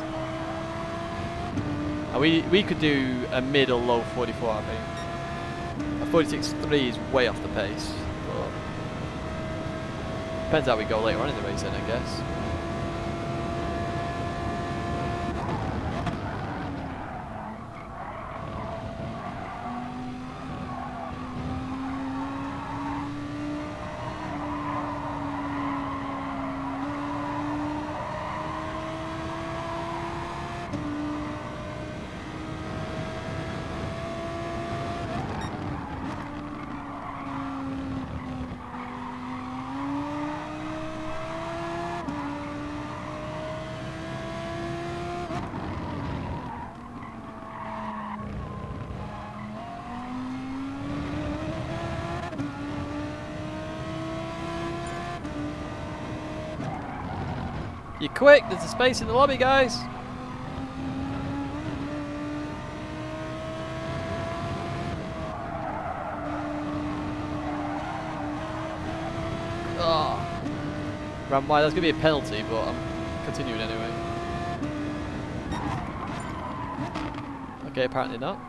And we could do a mid or low 44, I think. A 46.3 is way off the pace. But depends how we go later on in the race then, I guess. Be quick, there's a space in the lobby, guys. Oh. Ran wide, that's going to be a penalty, but I'm continuing anyway. Okay, apparently not.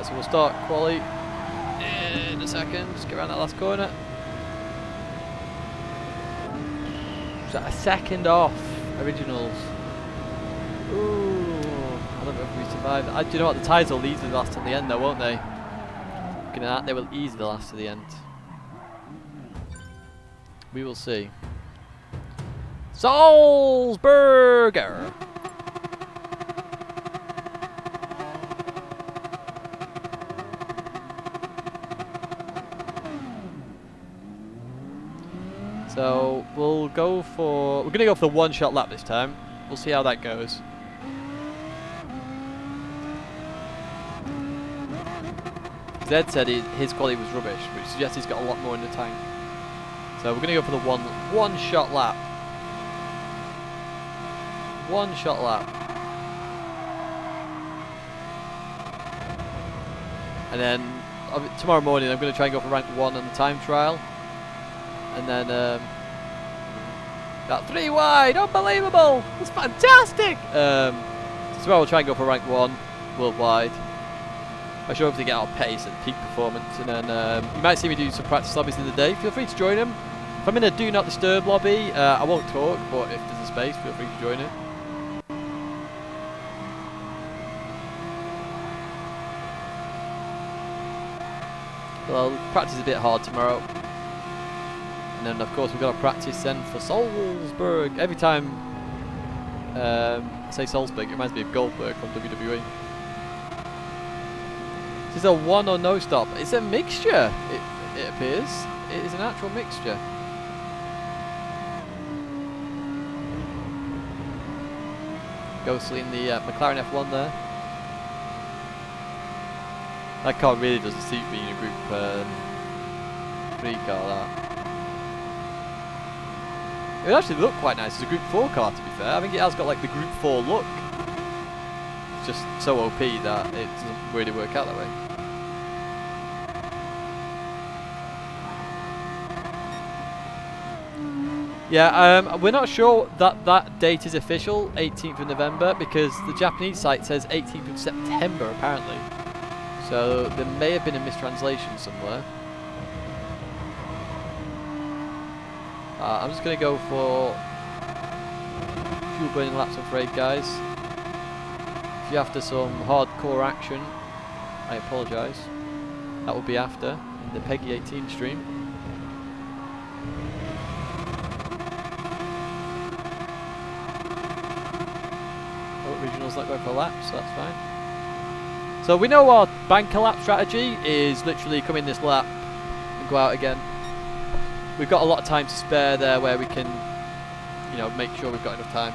So we'll start quali in a second. Just get around that last corner. Is that a second off originals? Ooh, I don't know if we survived. Do you know what? The Tyres will easily last till the end, though, won't they? Looking at that, they will easily last to the end. We will see. Salzburger. So we're going to go for the one-shot lap this time. We'll see how that goes. Zed said his quality was rubbish, which suggests he's got a lot more in the tank. So we're going to go for the one-shot lap. One-shot lap. And then tomorrow morning I'm going to try and go for rank 1 on the time trial. And then got 3 wide, unbelievable! It's fantastic! So tomorrow we'll try and go for rank 1 worldwide. I should hopefully get our pace and peak performance. And then you might see me do some practice lobbies in the day. Feel free to join them. If I'm in a do not disturb lobby, I won't talk, but if there's a space, feel free to join it. Well, I'll practice a bit hard tomorrow. And then of course we've got to practice then for Salzburg. Every time I say Salzburg, it reminds me of Goldberg from WWE. This is a one or no stop. It's a mixture, it appears. It is an actual mixture. Ghostly in the McLaren F1 there. That car really doesn't suit me in a Group 3 car, that. It would actually look quite nice as a Group 4 car, to be fair. I think it has got like the Group 4 look. It's just so OP that it doesn't really work out that way. Yeah, we're not sure that that date is official, 18th of November, because the Japanese site says 18th of September, apparently. So there may have been a mistranslation somewhere. I'm just going to go for fuel burning laps, I'm afraid, guys. If you're after some hardcore action, I apologise. That will be after, in the Peggy 18 stream. Original's not going for laps, so that's fine. So we know our banker lap strategy is literally come in this lap and go out again. We've got a lot of time to spare there where we can, you know, make sure we've got enough time.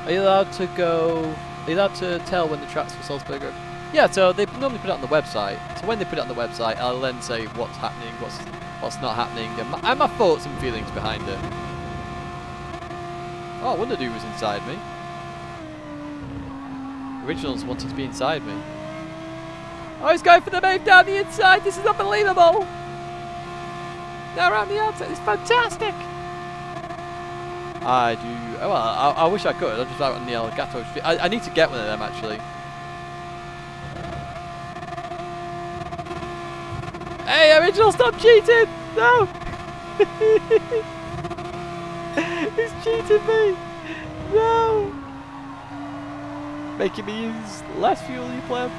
Are you allowed to go? Are you allowed to tell when the track's for Salzburger? Yeah, so they normally put it on the website. So when they put it on the website, I'll then say what's happening, what's not happening, and my thoughts and feelings behind it. Oh, I wondered who was inside me. Originals wanted to be inside me. Oh, he's going for the move down the inside. This is unbelievable. Now around the outside. It's fantastic. I do. Oh, well, I wish I could. I'm just out on the Elgato Street. I need to get one of them, actually. Hey, Original, stop cheating. No. He's cheating me! No! Making me use less fuel, you pleb.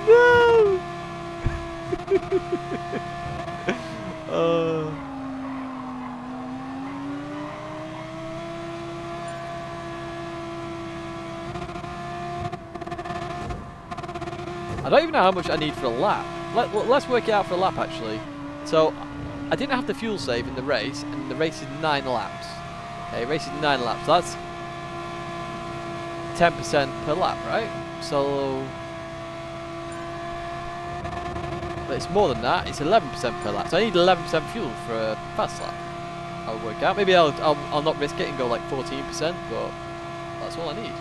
No! I don't even know how much I need for a lap. Let's work it out for a lap actually. So I didn't have the fuel save in the race, and the race is 9 laps. Okay, race is 9 laps. So that's 10% per lap, right? So, but it's more than that. It's 11% per lap. So I need 11% fuel for a fast lap. I'll work out. Maybe I'll not risk it and go like 14%, but that's all I need.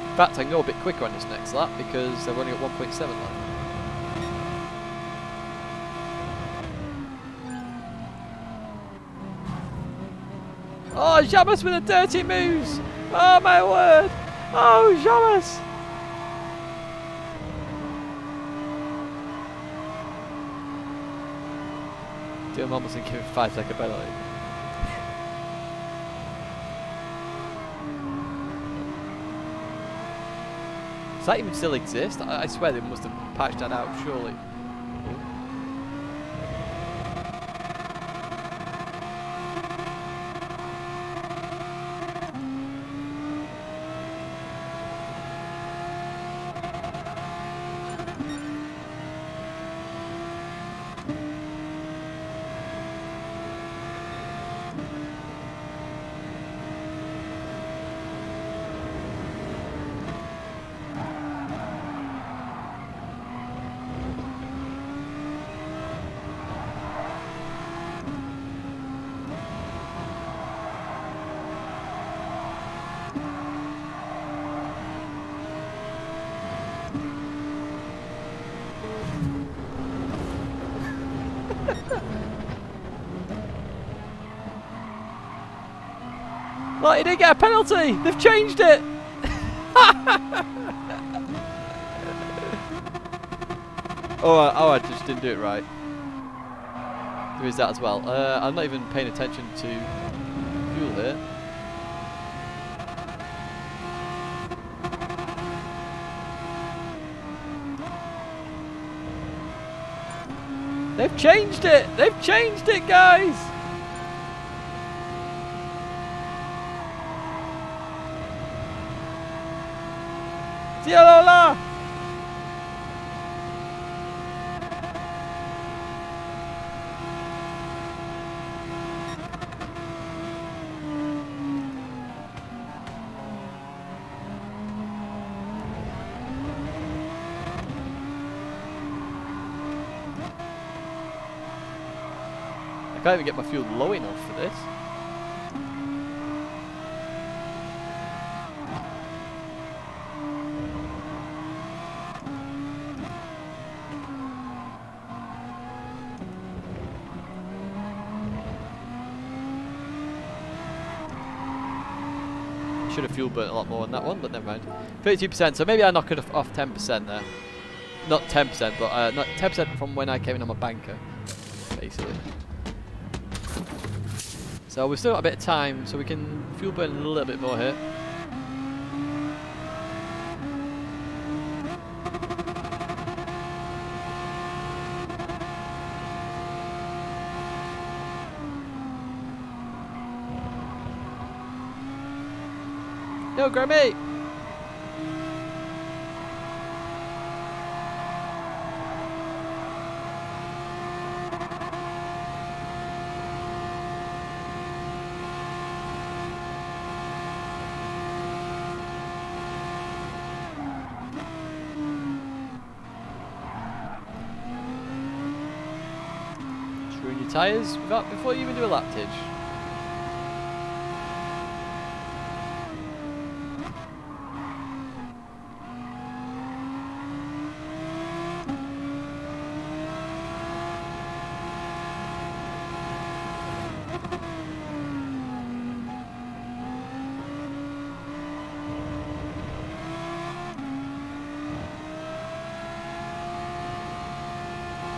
In fact, I can go a bit quicker on this next lap because I've only got 1.7 left. Oh, Jamas with the dirty moves! Oh my word! Oh, Jamas! Doing almost and give him 5-second penalty. Does that even still exist? I swear they must have patched that out, surely. Well, he didn't get a penalty! They've changed it! Oh, I just didn't do it right. There is that as well. I'm not even paying attention to fuel here. They've changed it! They've changed it, guys! Lola! I can't even get my fuel low enough for this. Should have fuel burnt a lot more on that one, but never mind. 32%, so maybe I knock it off 10% there. Not 10%, but not 10% from when I came in on my banker, basically. So we've still got a bit of time, so we can fuel burn a little bit more here. No, Gr3. Screwing your tyres before you even do a lap tidge.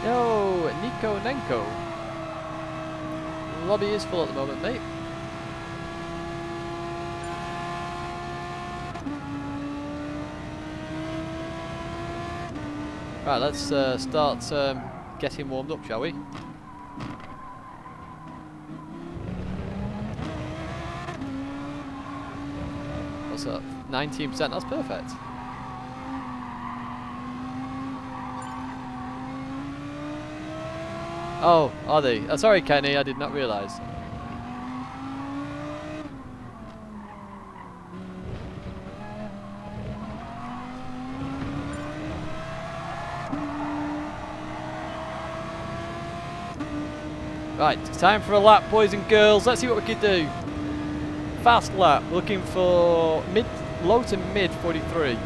Yo, Nico Nenko. The lobby is full at the moment, mate. Right, let's start getting warmed up, shall we? What's up? 19%, that's perfect. Oh, are they? Sorry, Kenny, I did not realise. Right, it's time for a lap, boys and girls. Let's see what we can do. Fast lap. We're looking for low to mid 43.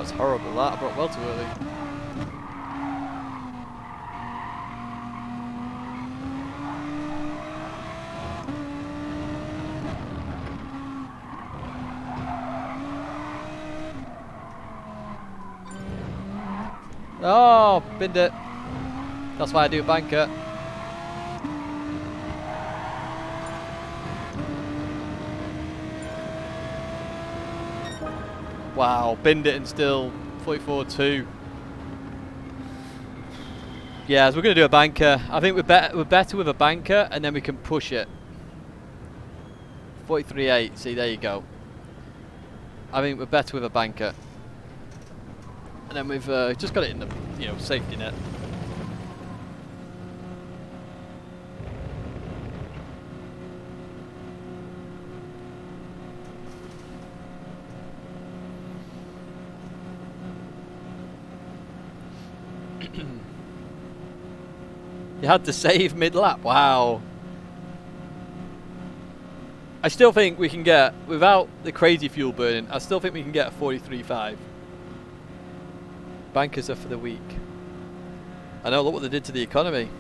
That was horrible, that. I brought well too early. Oh, binned it. That's why I do banker. Wow, binned it and still 44.2. Yeah, so we're going to do a banker. I think we're better with a banker, and then we can push it. 43.8. See, there you go. I think we're better with a banker, and then we've just got it in the safety net. You had to save mid-lap. Wow. I still think we can get, without the crazy fuel burning, I still think we can get a 43.5. Bankers are for the weak. I know, look what they did to the economy.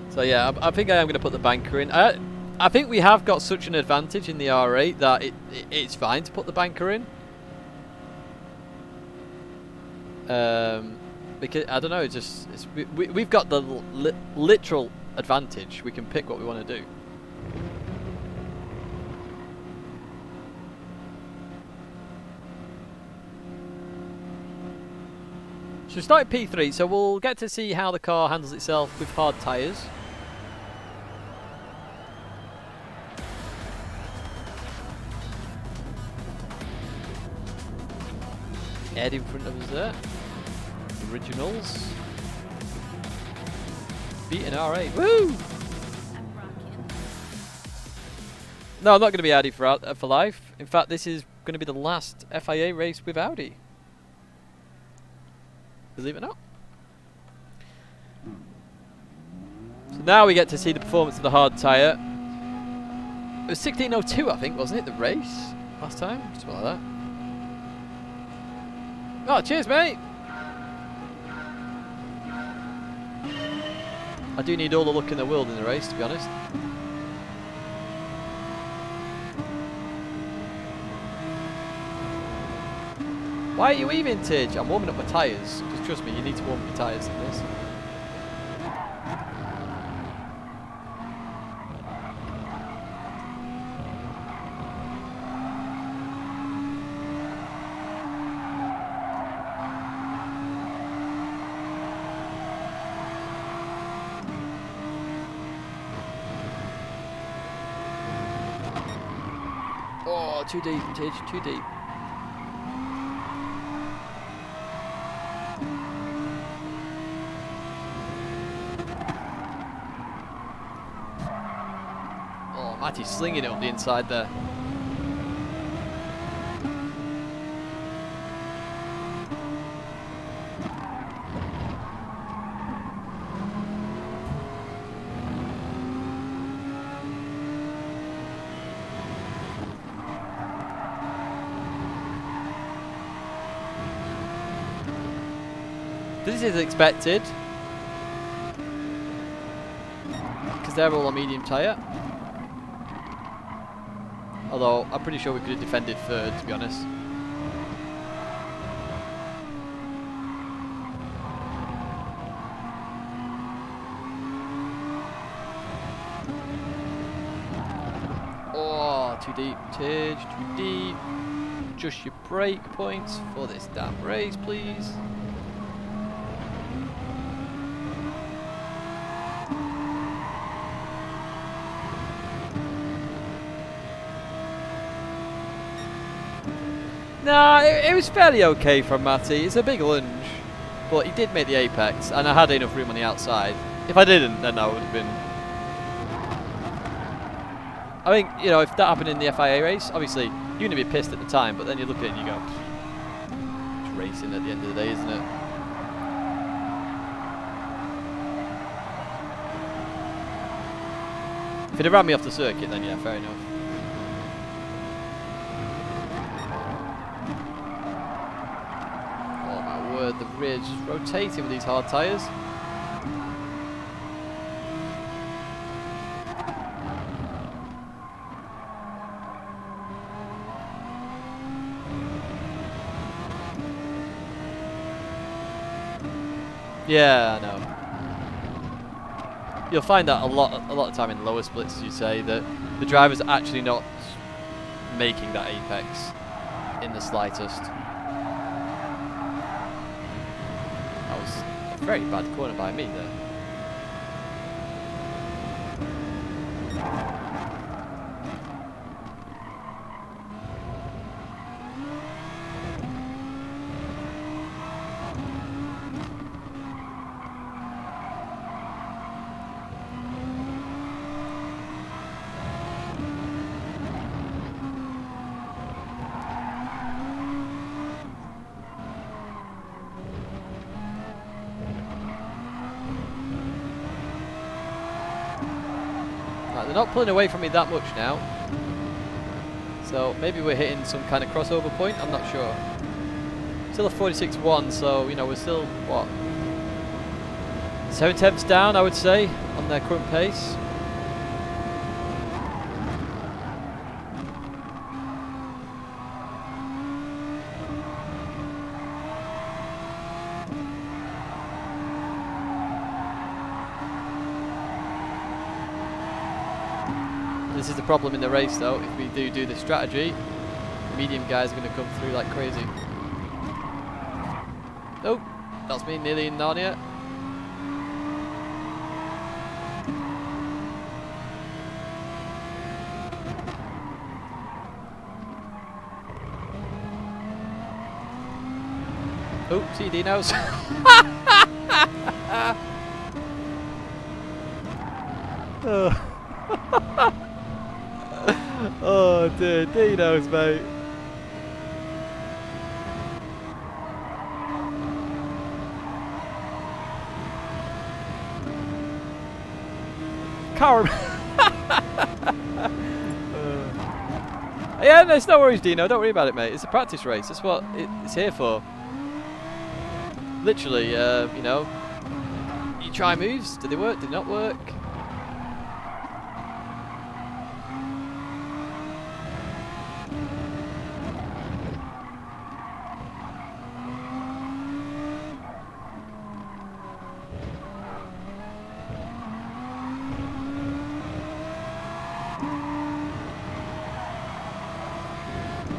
So yeah, I think I am going to put the banker in. I think we have got such an advantage in the R8 that it's fine to put the banker in. Because I don't know, we've got the literal advantage. We can pick what we want to do. So we started P3, so we'll get to see how the car handles itself with hard tyres. Ed in front of us there. Originals. Beating R8. Woo! No, I'm not going to be Audi for life. In fact, this is going to be the last FIA race with Audi. Believe it or not. So now we get to see the performance of the hard tyre. It was 16:02, I think, wasn't it? The race last time? Something like that. Oh, cheers, mate! I do need all the luck in the world in the race, to be honest. Why are you e-vintage? I'm warming up my tyres. Because trust me, you need to warm up your tyres in this. Oh, too deep, vintage, too deep. Matty slinging it up the inside there. This is expected, because they're all on medium tyre. Although, I'm pretty sure we could have defended third, to be honest. Oh, too deep, Tidge, too deep. Just your brake points for this damn race, please. Nah, it was fairly okay from Matty. It's a big lunge, but he did make the apex, and I had enough room on the outside. If I didn't, then I would have been... I think, you know, if that happened in the FIA race, obviously, you're going to be pissed at the time, but then you look at it and you go, it's racing at the end of the day, isn't it? If he'd have ran me off the circuit, then yeah, fair enough. The rear just rotating with these hard tyres. Yeah, I know. You'll find that a lot of time in lower splits, as you say, that the driver's actually not making that apex in the slightest. Very bad corner by me there. They're not pulling away from me that much now. So maybe we're hitting some kind of crossover point, I'm not sure. Still a 46.1, so you know we're still, what, 7 tenths down I would say on their current pace. This is the problem in the race though, if we do this strategy, medium guys are going to come through like crazy. Oh, that's me nearly in Narnia. Oh, see Dino's. Oh. Oh dear, Dino's, mate. Can't yeah, no, it's no worries, Dino. Don't worry about it, mate. It's a practice race. That's what it's here for. Literally, you know, you try moves. Did they work? Did they not work?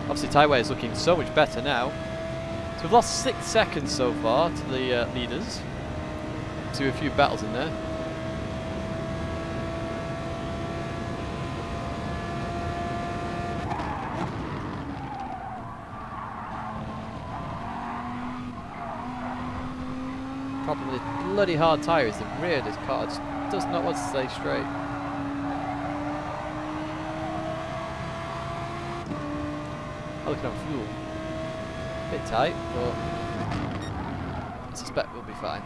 Obviously, Tyre is looking so much better now. So we've lost 6 seconds so far to the leaders. See a few battles in there. Problem with this bloody hard tyre is the rear of this car just does not want to stay straight. Oh, we can have fuel. Bit tight, but I suspect we'll be fine.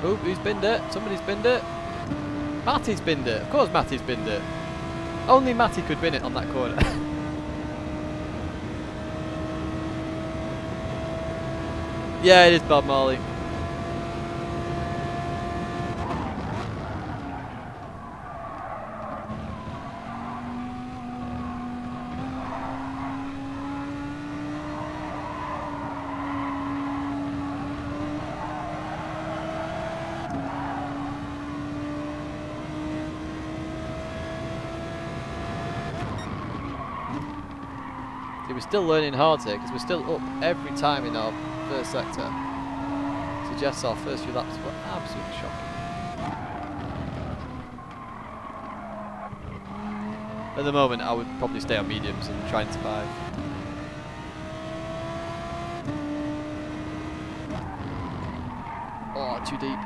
Oh, who's binned it? Somebody's binned it. Matty's binned it. Of course Matty's binned it. Only Matty could bin it on that corner. Yeah, it is Bob Marley. We're still learning hard here because we're still up every time in our first sector. Suggests our first few laps were absolutely shocking. At the moment, I would probably stay on mediums and try and survive. Oh, too deep.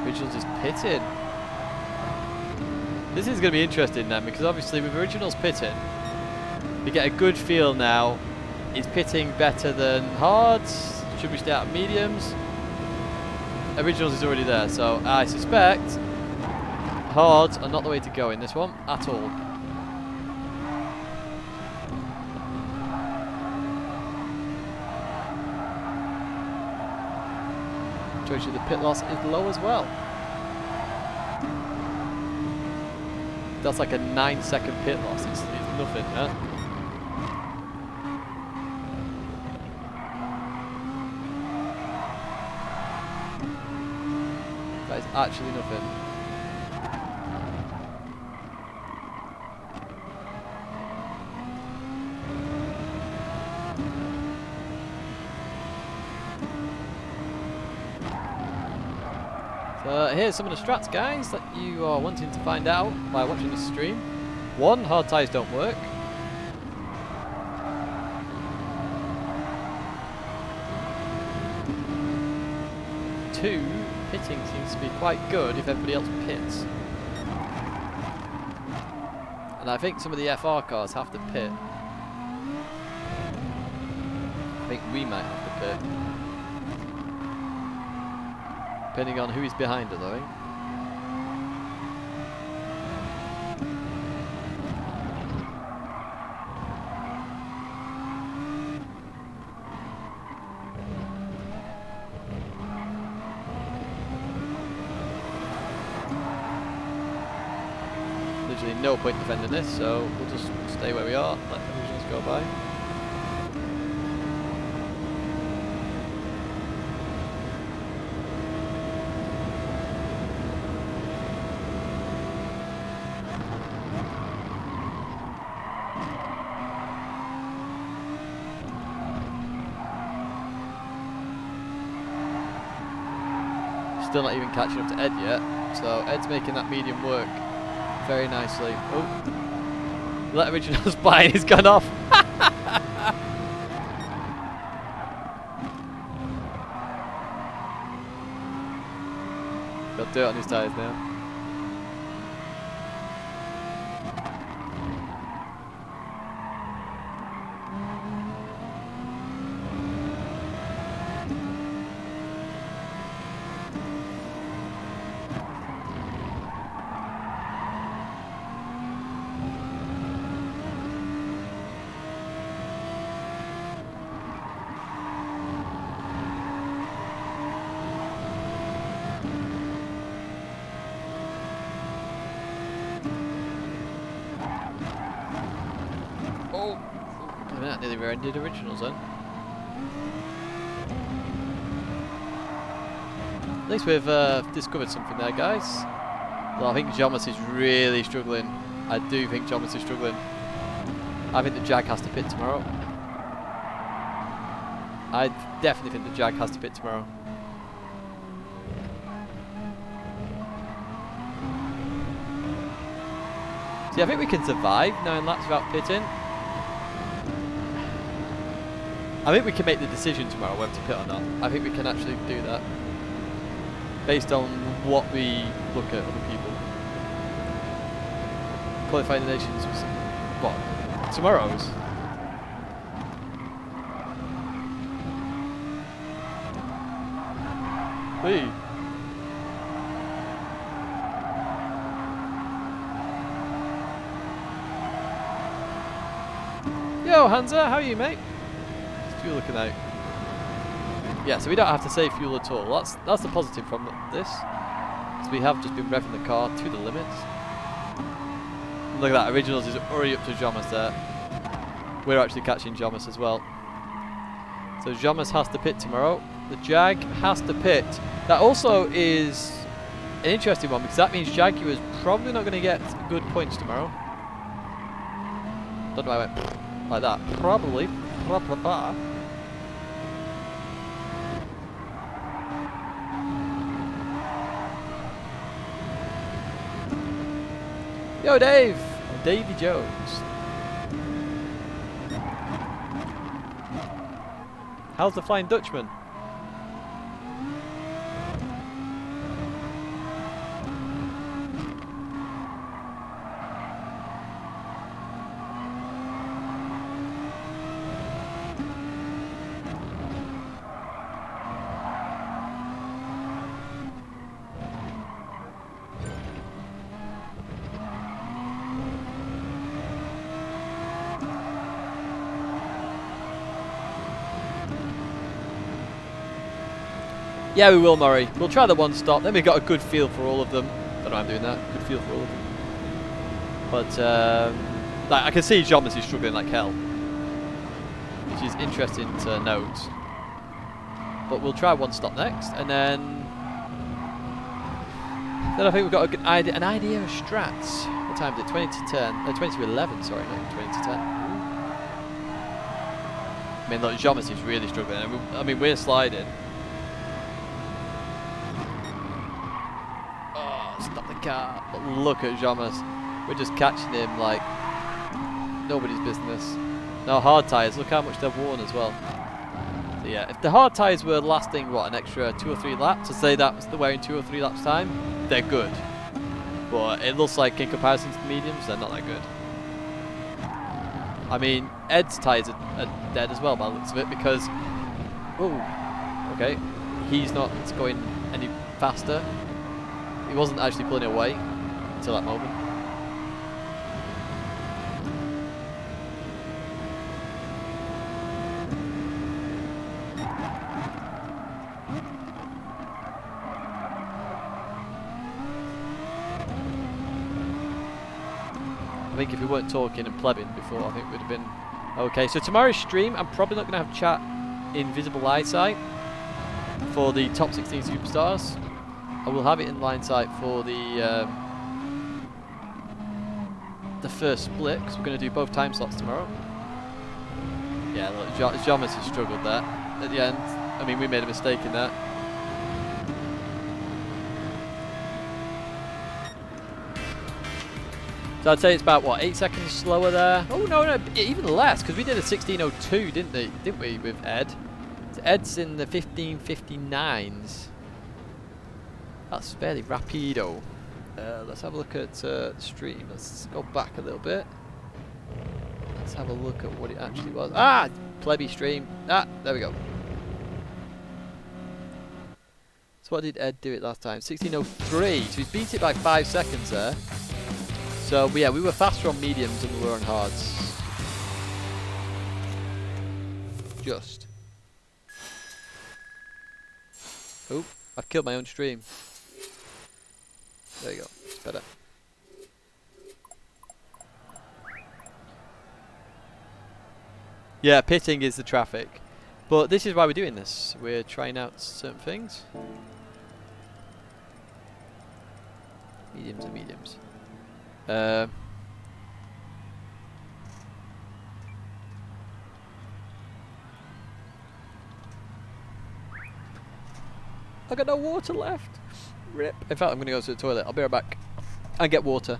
Originals is pitting. This is going to be interesting then, because obviously with Originals pitting, we get a good feel now. Is pitting better than hards? Should we stay out of mediums? Originals is already there, so I suspect hards are not the way to go in this one at all. Shows you the pit loss is low as well. That's like a 9-second pit loss. It's nothing, huh? That is actually nothing. So here's some of the strats, guys, that you are wanting to find out by watching this stream. 1, hard tyres don't work. 2, pitting seems to be quite good if everybody else pits. And I think some of the FR cars have to pit. I think we might have to pit. Depending on who is behind it, though. Literally no point defending this, so we'll just stay where we are, let the Originals go by. still not even catching up to Ed yet. So Ed's making that medium work very nicely. Oh, let Originals by and he's gone off. Got dirt on his tyres now. Oh, that nearly rear-ended Originals then. At least we've discovered something there, guys. Well, I think Jomas is really struggling. I do think Jomas is struggling. I think the Jag has to pit tomorrow. I definitely think the Jag has to pit tomorrow. See, I think we can survive 9 laps without pitting. I think we can make the decision tomorrow whether to pit or not. I think we can actually do that. Based on what we look at other people. Qualifying the nations was what? Tomorrow's? Wee. Yo Hansa, how are you, mate? What's fuel looking out? Yeah, so we don't have to save fuel at all. That's the positive from this. So we have just been revving the car to the limits. Look at that, Originals is already up to Jomas there. We're actually catching Jomas as well. So Jomas has to pit tomorrow. The Jag has to pit. That also is an interesting one because that means Jaguar is probably not going to get good points tomorrow. Don't know why I went like that. Probably. Yo, Dave! Davy Jones. How's the Flying Dutchman? Yeah, we will, Murray. We'll try the one stop. Then we've got a good feel for all of them. Don't know why I'm doing that. Good feel for all of them. But like, I can see Jomas is struggling like hell, which is interesting to note. But we'll try one stop next, and then I think we've got a good idea, an idea of strats. What time is it? 20 to 10. 20 to 11. Sorry, not 20 to 10. I mean, look, Jomas is really struggling. I mean, we're sliding. Stop the car. But look at Jomas. We're just catching him like nobody's business. Now hard tyres, look how much they've worn as well. So yeah, if the hard tyres were lasting what, an extra 2 or 3 laps, to say that they're wearing 2 or 3 laps time, they're good. But it looks like in comparison to the mediums, they're not that good. I mean, Ed's tyres are dead as well by the looks of it because, oh, okay, he's not going any faster. He wasn't actually pulling away until that moment. I think if we weren't talking and plebbing before, I think we'd have been okay. So tomorrow's stream, I'm probably not going to have chat in visible eyesight for the top 16 superstars. I will have it in line sight for the first split, because we're going to do both time slots tomorrow. Yeah, look, Jomas has struggled there at the end. I mean, we made a mistake in that. So I'd say it's about, what, 8 seconds slower there? Oh, no, even less, because we did a 16:02, didn't we, with Ed? So Ed's in the 15:59s. That's fairly rapido. Let's have a look at stream. Let's go back a little bit. Let's have a look at what it actually was. Ah! Plebby stream. Ah, there we go. So what did Ed do it last time? 16:03. So he's beat it by 5 seconds there. So yeah, we were faster on mediums than we were on hards. Just. Oh, I've killed my own stream. There you go. It's better. Yeah, pitting is the traffic. But this is why we're doing this. We're trying out certain things. Mediums and mediums. I got no water left. Rip. In fact, I'm going to go to the toilet. I'll be right back. And get water.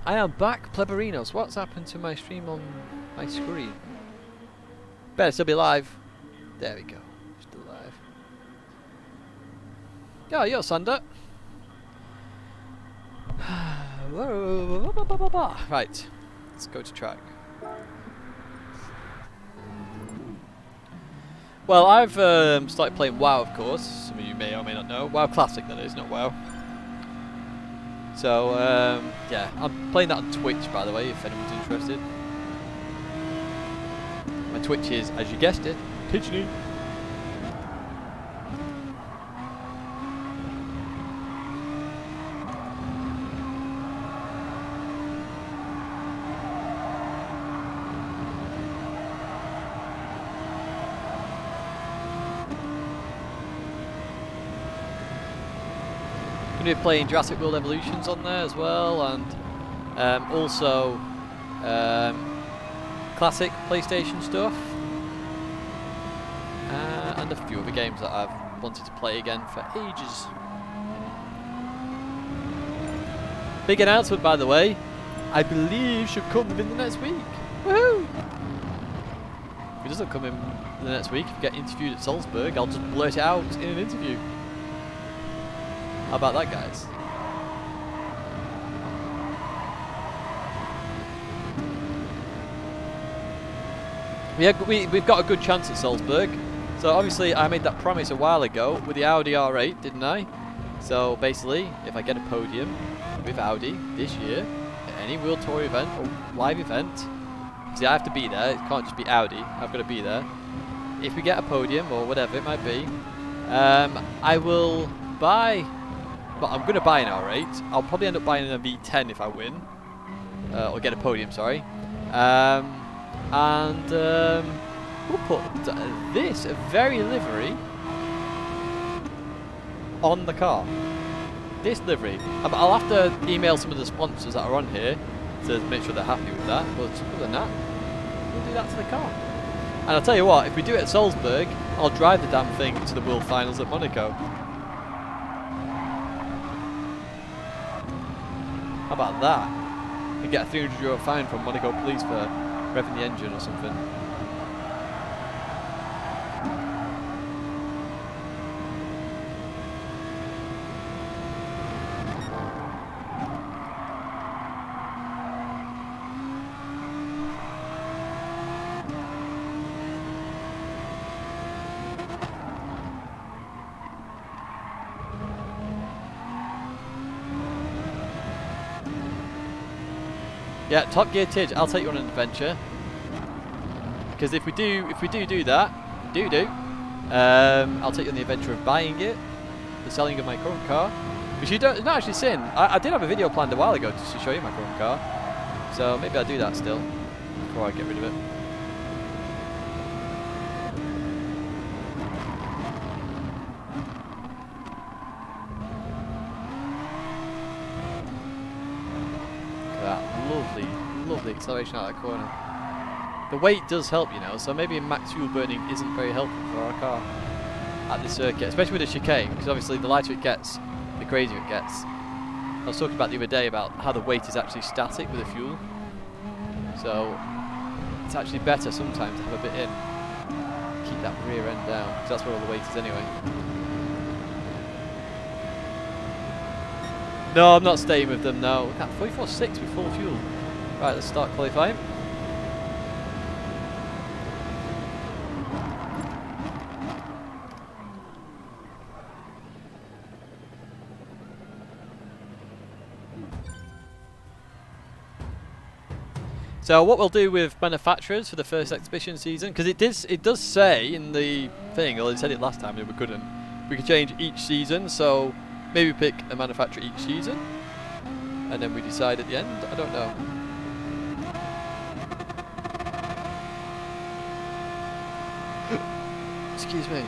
I am back, pleberinos. What's happened to my stream on my screen? Better still be live. There we go. Still live. Oh, you're Sander. Right. Let's go to track. Well, I've started playing WoW, of course. Some of you may or may not know. WoW Classic, that is, not WoW. So, yeah, I'm playing that on Twitch, by the way, if anyone's interested. My Twitch is, as you guessed it, Tidgney. Going to be playing Jurassic World Evolutions on there as well, and also classic PlayStation stuff, and a few other games that I've wanted to play again for ages. Big announcement, by the way, I believe should come within the next week. Woohoo! If it doesn't come in the next week, if you get interviewed at Salzburg, I'll just blurt it out in an interview. How about that, guys? We've got a good chance at Salzburg. So obviously I made that promise a while ago with the Audi R8, didn't I? So basically, if I get a podium with Audi this year, any World Tour event or live event. See, I have to be there. It can't just be Audi. I've got to be there. If we get a podium or whatever it might be, I will buy. Well, I'm going to buy an R8. I'll probably end up buying a V10 if I win, or get a podium. Sorry. We'll put this very livery on the car. This livery. I'll have to email some of the sponsors that are on here to make sure they're happy with that. But other than that, we'll do that to the car. And I'll tell you what, if we do it at Salzburg, I'll drive the damn thing to the World Finals at Monaco. How about that? And get a €300 fine from Monaco police for revving the engine or something. Yeah, Top Gear Tidge, I'll take you on an adventure. Because if we do that, I'll take you on the adventure of buying it, the selling of my current car. Which you don't, not actually sin. I did have a video planned a while ago just to show you my current car. So maybe I'll do that still, before I get rid of it. Lovely acceleration out of that corner. The weight does help, you know, so maybe max fuel burning isn't very helpful for our car at this circuit, especially with the chicane, because obviously the lighter it gets, the crazier it gets. I was talking about the other day about how the weight is actually static with the fuel, so it's actually better sometimes to have a bit in, keep that rear end down, because that's where all the weight is anyway. No, I'm not staying with them now. Look at 44.6 with full fuel. Right, let's start qualifying. So what we'll do with manufacturers for the first exhibition season, because it does say in the thing, or it said it last time and we couldn't, we could change each season, so maybe pick a manufacturer each season, and then we decide at the end. I don't know. Excuse me.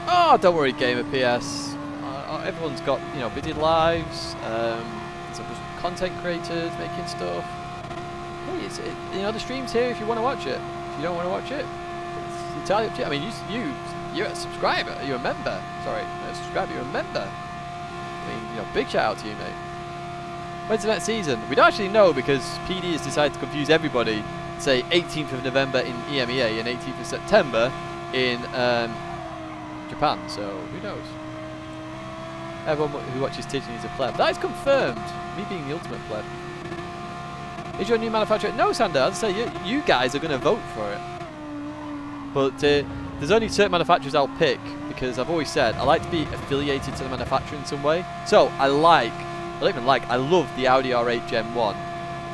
Oh, don't worry, Gamer PS. Everyone's got, you know, busy lives. Some content creators making stuff. Hey, you know, the stream's here if you want to watch it. If you don't want to watch it, it's entirely up to you. I mean, you're a subscriber. You're a member. Sorry, not a subscriber. You're a member. I mean, you know, big shout out to you, mate. When's the next season? We don't actually know because PD has decided to confuse everybody. Say 18th of November in EMEA and 18th of September in Japan, so who knows? Everyone who watches Tidgney is a pleb. That is confirmed, me being the ultimate pleb. Is your new manufacturer? No, Sander, as I say, you guys are going to vote for it. But there's only certain manufacturers I'll pick, because I've always said I like to be affiliated to the manufacturer in some way. So I love the Audi R8 Gen 1.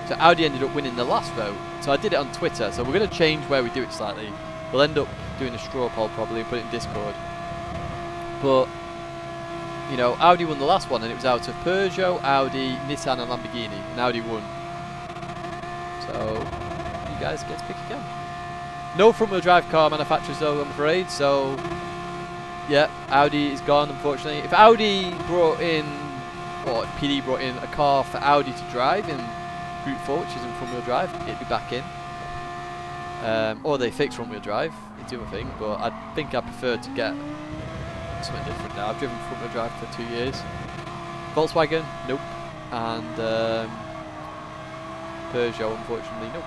So Audi ended up winning the last vote. So I did it on Twitter. So we're going to change where we do it slightly. We'll end up doing a straw poll probably and put it in Discord. But, you know, Audi won the last one and it was out of Peugeot, Audi, Nissan and Lamborghini. And Audi won. So you guys get to pick again. No front wheel drive car manufacturers though, I'm afraid. So, yeah, Audi is gone unfortunately. If Audi brought in, or PD brought in a car for Audi to drive in Group 4, which is in front wheel drive, it'd be back in. Or they fix front wheel drive, it's the other thing, but I think I prefer to get something different now. I've driven front wheel drive for 2 years. Volkswagen, nope. And Peugeot, unfortunately, nope.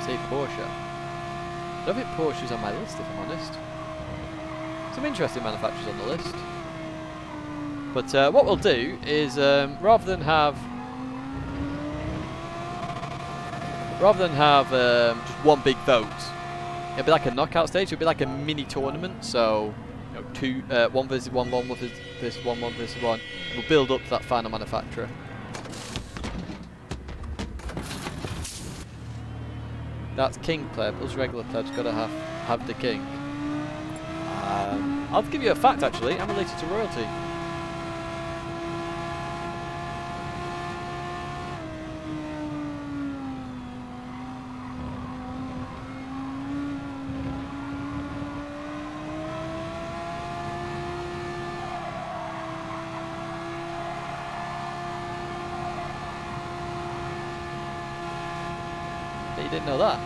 Say Porsche. I don't think Porsche's on my list, if I'm honest. Some interesting manufacturers on the list. But what we'll do is, rather than have just one big vote, it'll be like a knockout stage. It'll be like a mini tournament. So 1 versus 1, 1 versus 1, 1 versus 1. We'll build up to that final manufacturer. That's king player plus regular player's got to have the king. I'll give you a fact actually. I'm related to royalty. You didn't know that.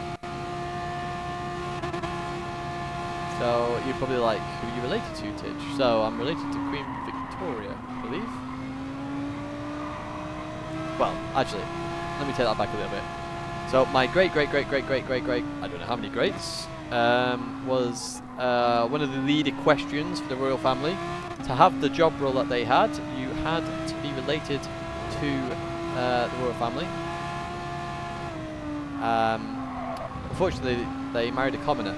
So you're probably like, who are you related to, Tidge? So I'm related to Queen Victoria, I believe. Well, actually, let me take that back a little bit. So my great, I don't know how many greats, was one of the lead equestrians for the royal family. To have the job role that they had, you had to be related to the royal family. Unfortunately, they married a commoner,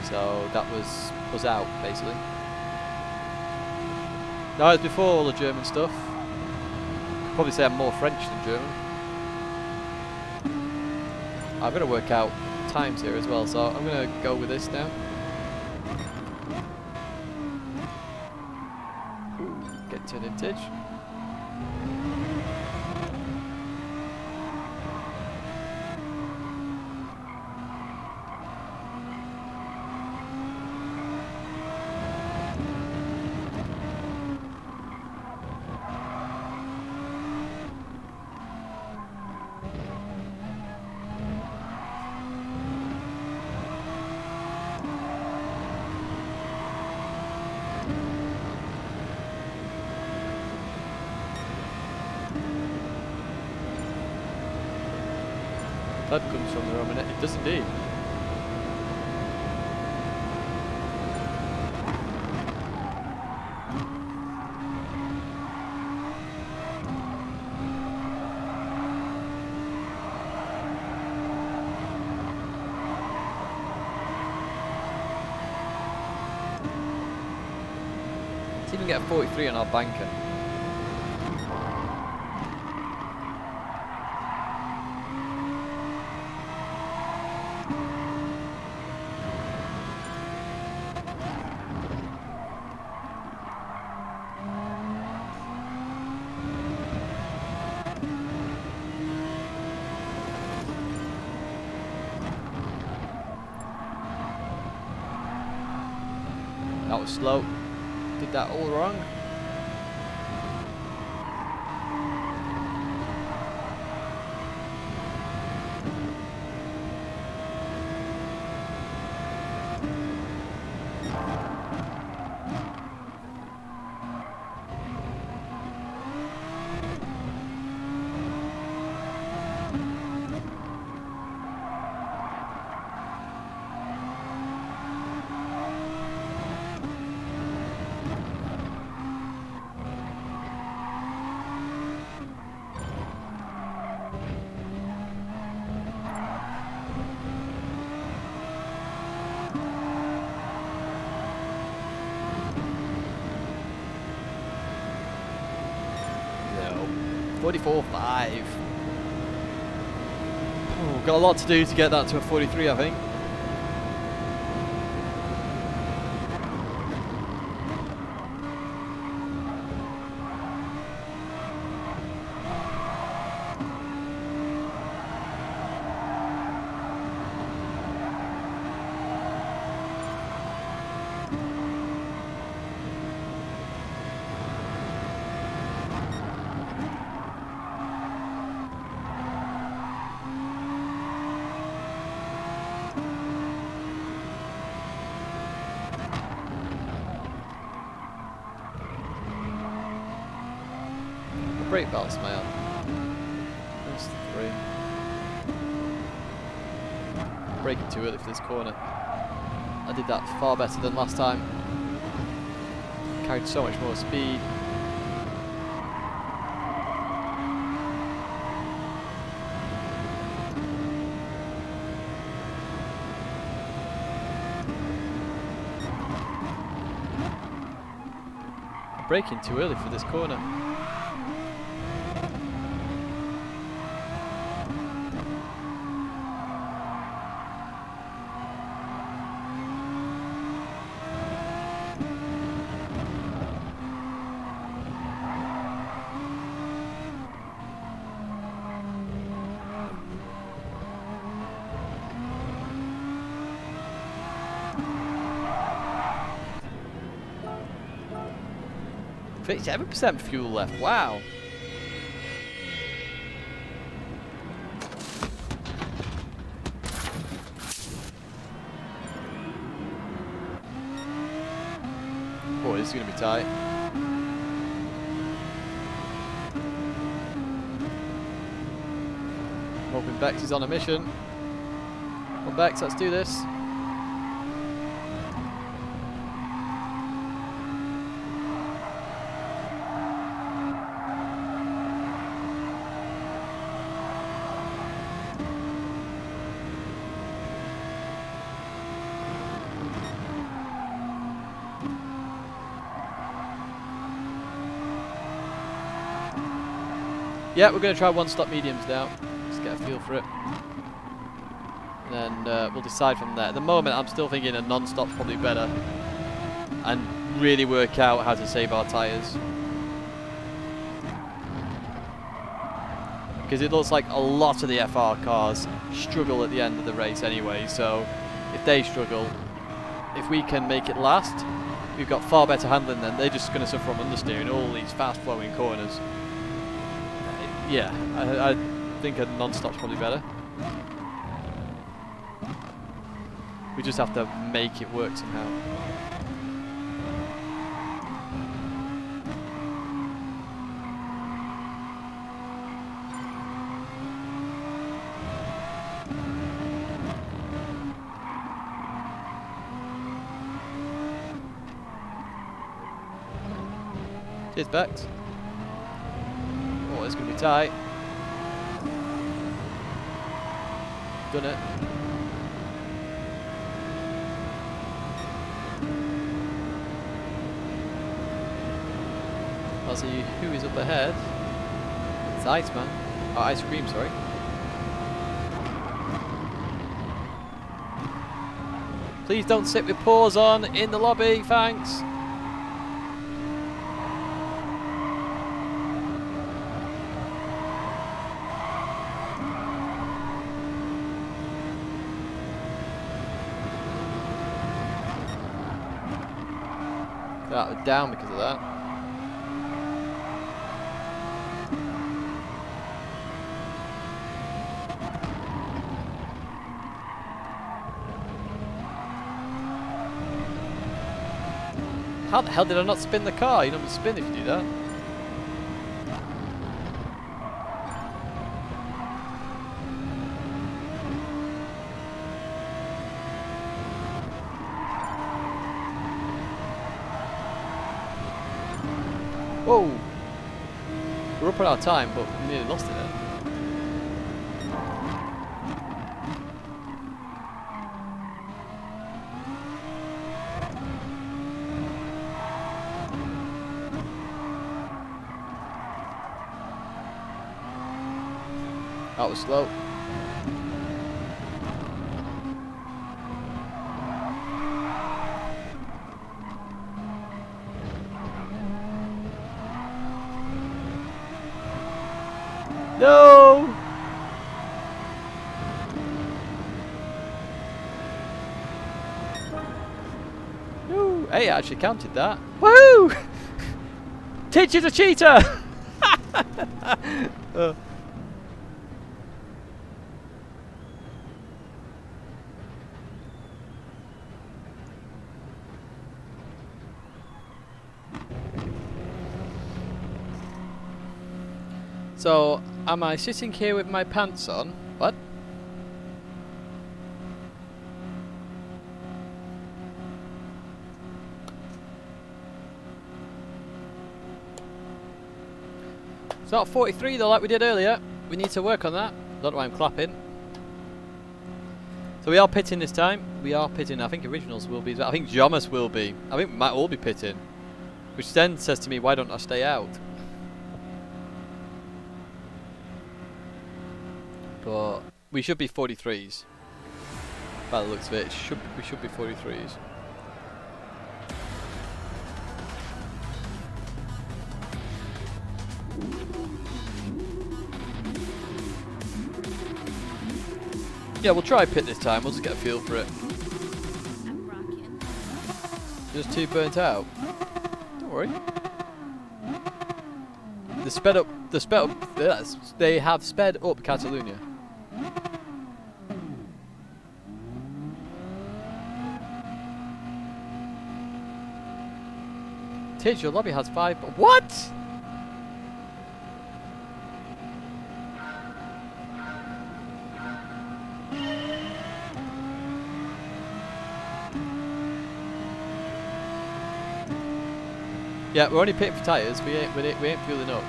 so that was out basically. No, it's before all the German stuff. Could probably say I'm more French than German. I've got to work out times here as well, so I'm going to go with this now. Get to vintage. That comes from the Roman. It does indeed. Let's even get a 43 on our banker. That was slow. Did that all wrong. No. 44.5. Oh, got a lot to do to get that to a 43, I think. Brake belts, man. There's 3. Braking too early for this corner. I did that far better than last time. Carried so much more speed. braking too early for this corner. %, fuel left. Wow. Oh, this is going to be tight. I'm hoping Bex is on a mission. Come on, Bex, let's do this. Yeah, we're going to try one-stop mediums now. Just get a feel for it. And then we'll decide from there. At the moment, I'm still thinking a non-stop's probably better. And really work out how to save our tyres. Because it looks like a lot of the FR cars struggle at the end of the race anyway. So if they struggle, if we can make it last, we've got far better handling than they're just going to suffer from understeering all these fast-flowing corners. Yeah, I think a non-stop's probably better. We just have to make it work somehow. Cheers, Bex. Oh, it's going to be tight. Done it. I'll see who is up ahead. It's Iceman. Oh, Ice Cream, sorry. Please don't sit with paws on in the lobby, thanks. Down because of that. How the hell did I not spin the car? You don't spin if you do that. Whoa! We're up on our time, but we nearly lost it there. That was slow. No! No! Hey, I actually counted that. Woohoo! Teacher's a cheater! So, am I sitting here with my pants on? What? It's not 43 though, like we did earlier. We need to work on that. Don't know why I'm clapping. So we are pitting this time. We are pitting. I think Originals will be as well. I think Jomas will be. I think we might all be pitting. Which then says to me, why don't I stay out? But we should be 43s. By the looks of it, we should be 43s. Yeah, we'll try pit this time. We'll just get a feel for it. Just too burnt out. Don't worry. They have sped up Catalunya. Tidge, your lobby has 5. What? Yeah, we're only pitting for tyres. We ain't fueling up.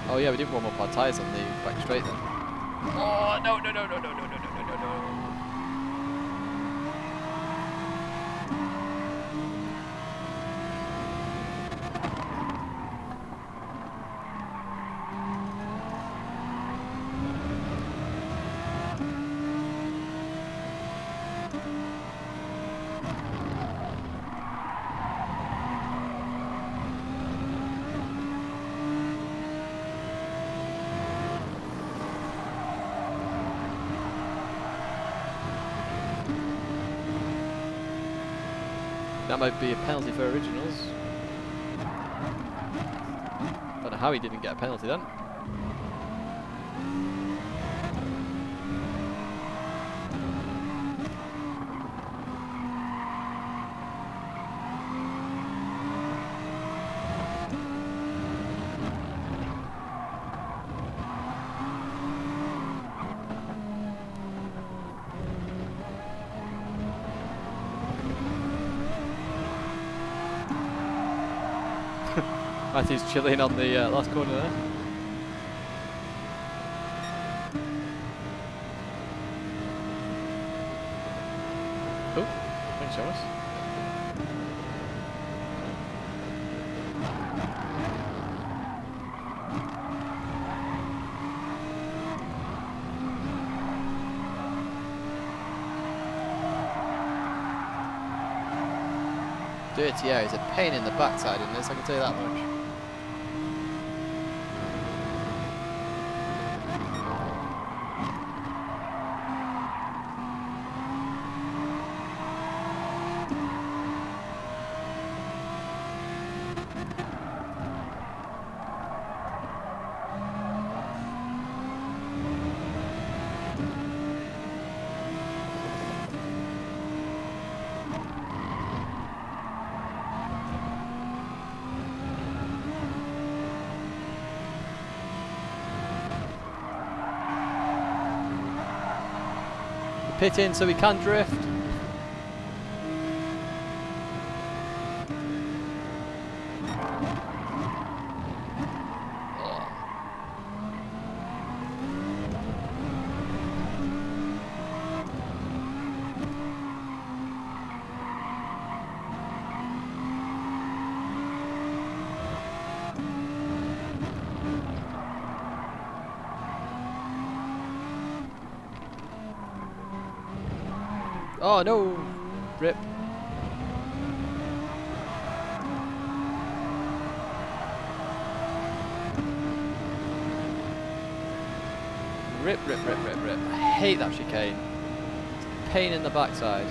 Oh yeah, we didn't warm up our tyres on the back straight then. Oh no no no no no no no no no no. That might be a penalty for originals. Don't know how he didn't get a penalty then. Matthew's chilling on the last corner there. Oh, thanks, Jonas. Dirty air is a pain in the backside in this, I can tell you that much. Pit in so we can drift. Oh no! Rip. Rip, rip, rip, rip, rip. I hate that chicane. It's a pain in the backside.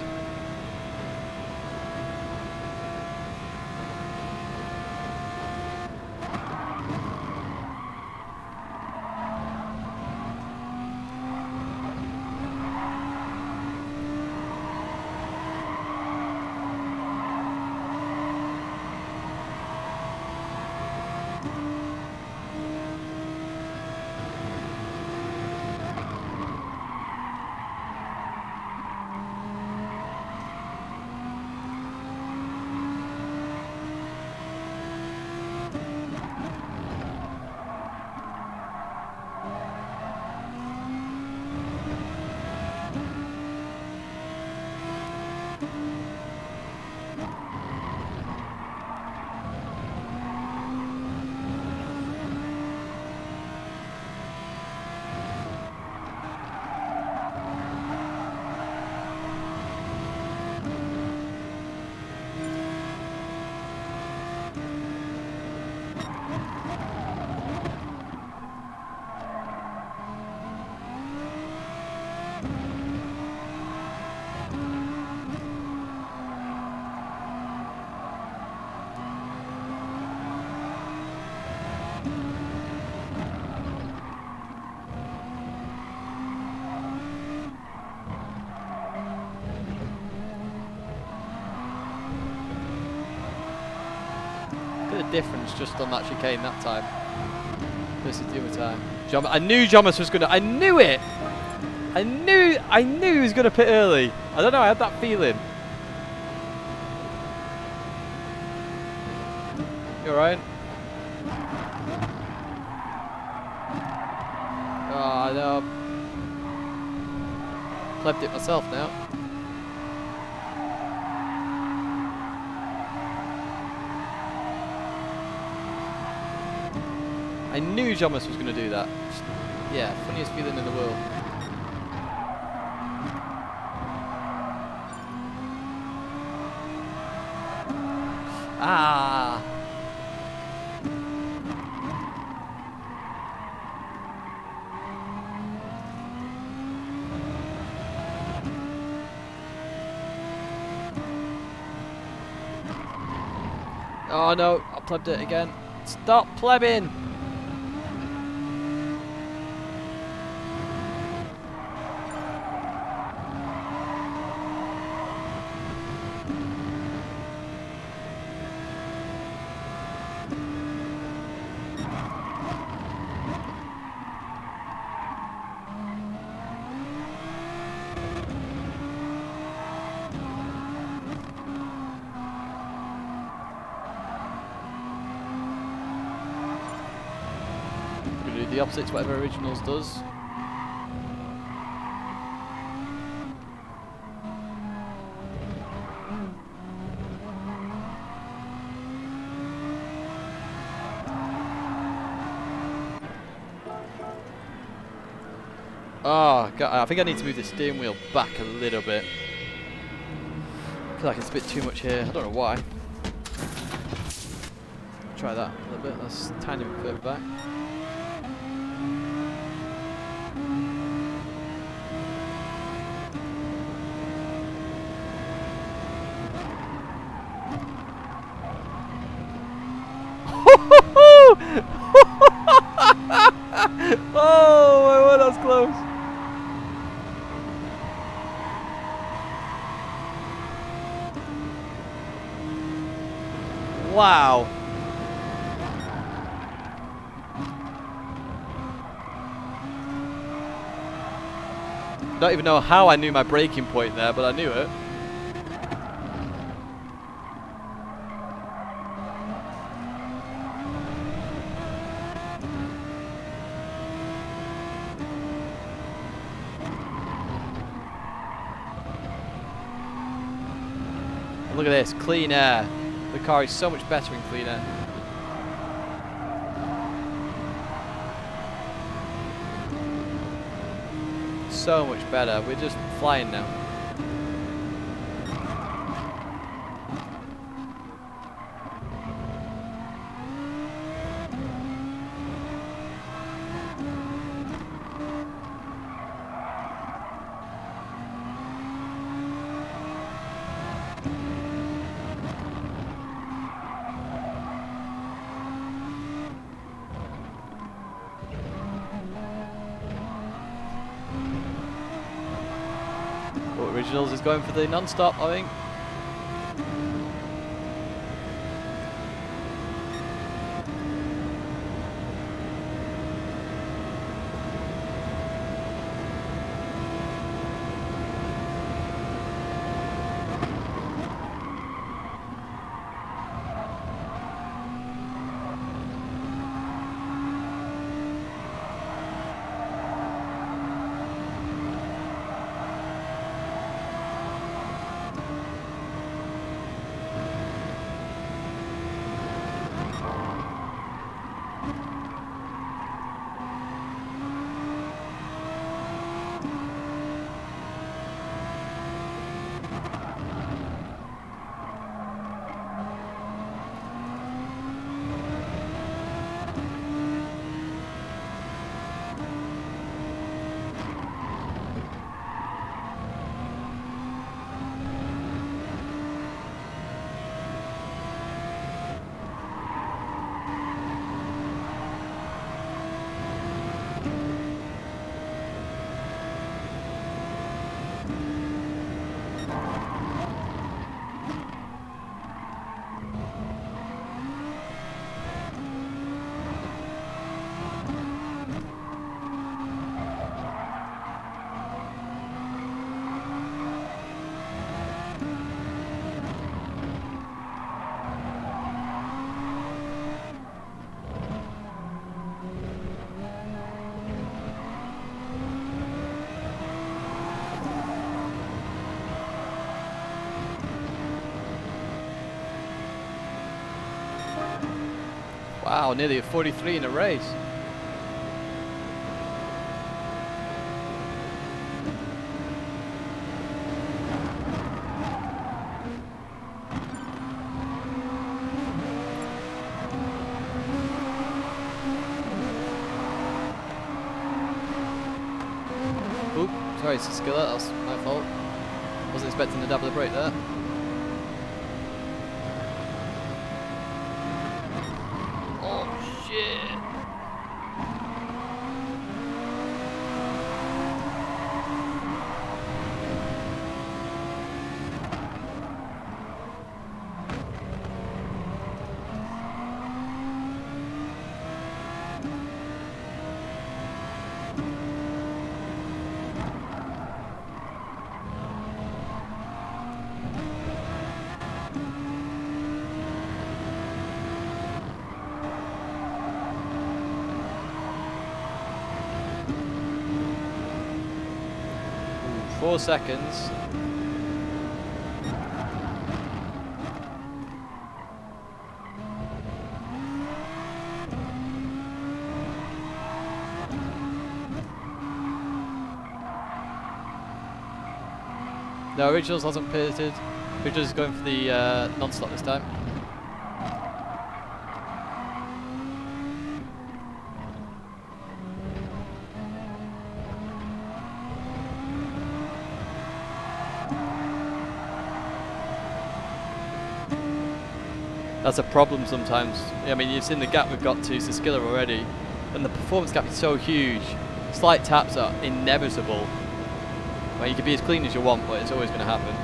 difference just on that chicane that time versus the other time. I knew Jomas was gonna. I knew it. I knew he was gonna pit early. I don't know. I had that feeling. You alright? Oh, I know. Flipped it myself now. I knew Jomas was going to do that. Just, yeah, funniest feeling in the world. Ah! Oh no, I plebbed it again. Stop plebbing! The opposite to whatever Originals does. Oh God, I think I need to move the steering wheel back a little bit. I feel like it's a bit too much here. I don't know why. Try that a little bit. That's a tiny bit further back. Oh my word, that was close. Wow. Don't even know how I knew my braking point there, but I knew it. Look at this, clean air. The car is so much better in clean air. So much better. We're just flying now. Originals is going for the non-stop, I think. Wow, nearly a 43 in a race. Oop, sorry, Skiller, that was my fault. Wasn't expecting to dab of the brake there. Oh shit! Ooh, 4 seconds. No, Originals hasn't pitted. Originals is going for the non-stop this time. That's a problem sometimes. I mean, you've seen the gap we've got to Skiller already, and the performance gap is so huge. Slight taps are inevitable. Well, you can be as clean as you want, but it's always going to happen.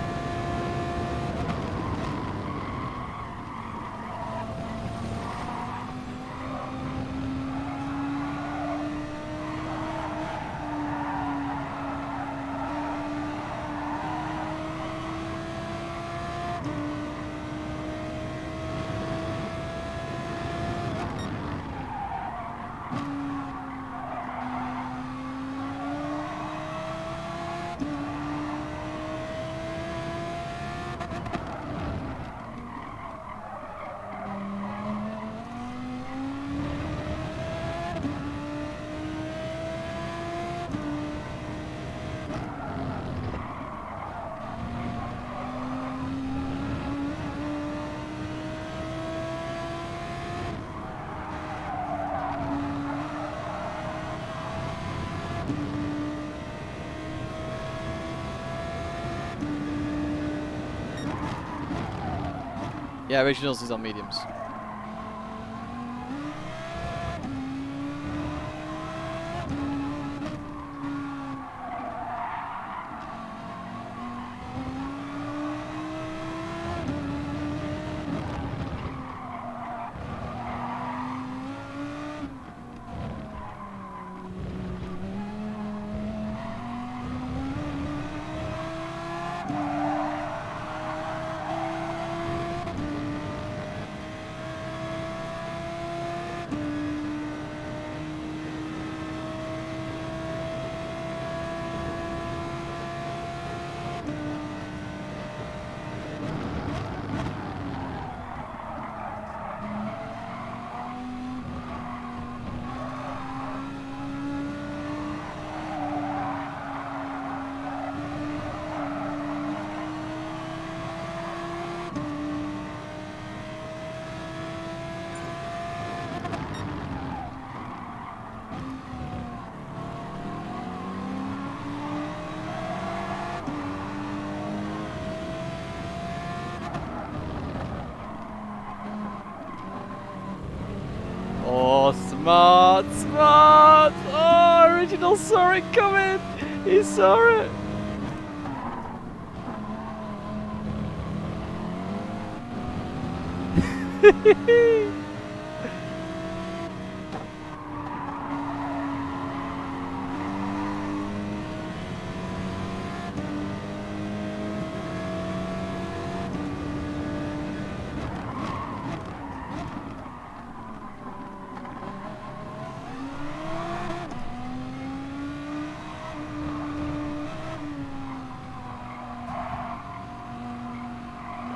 Yeah, Originals is on mediums. Oh, smart, smart! Oh, Original saw it coming! He saw it!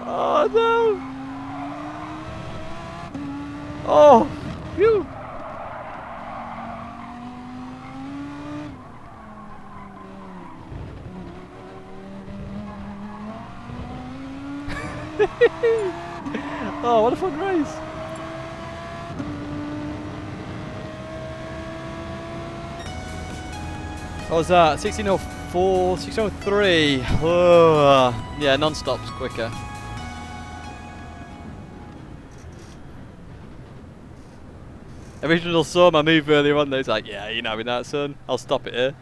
Oh no! Oh! Oh, what a fun race. What was that? 1604, 1603. Oh, yeah, non-stop's quicker. Original saw my move earlier on. He's like, yeah, you're not having that, son. I'll stop it here.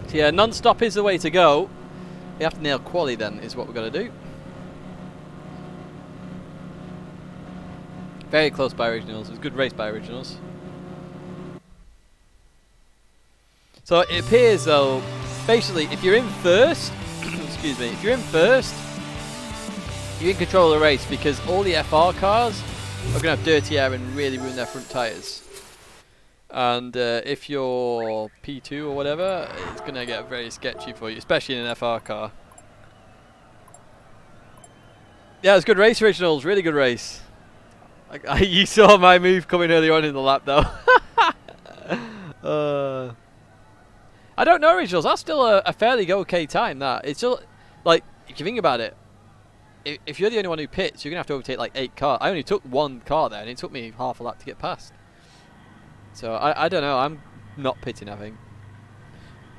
So yeah, non-stop is the way to go. You have to nail quali then, is what we're going to do. Very close by originals. It was a good race by originals. So it appears though, basically, if you're in first, excuse me, if you're in first, you're in control of the race because all the FR cars are going to have dirty air and really ruin their front tyres. And if you're P2 or whatever, it's going to get very sketchy for you, especially in an FR car. Yeah, it was a good race, originals. Really good race. You saw my move coming early on in the lap, though. I don't know, originals. That's still a fairly okay time. That it's still like if you think about it, if you're the only one who pits, you're gonna have to overtake like 8 cars. I only took 1 car there, and it took me half a lap to get past. So I don't know. I'm not pitting, I think.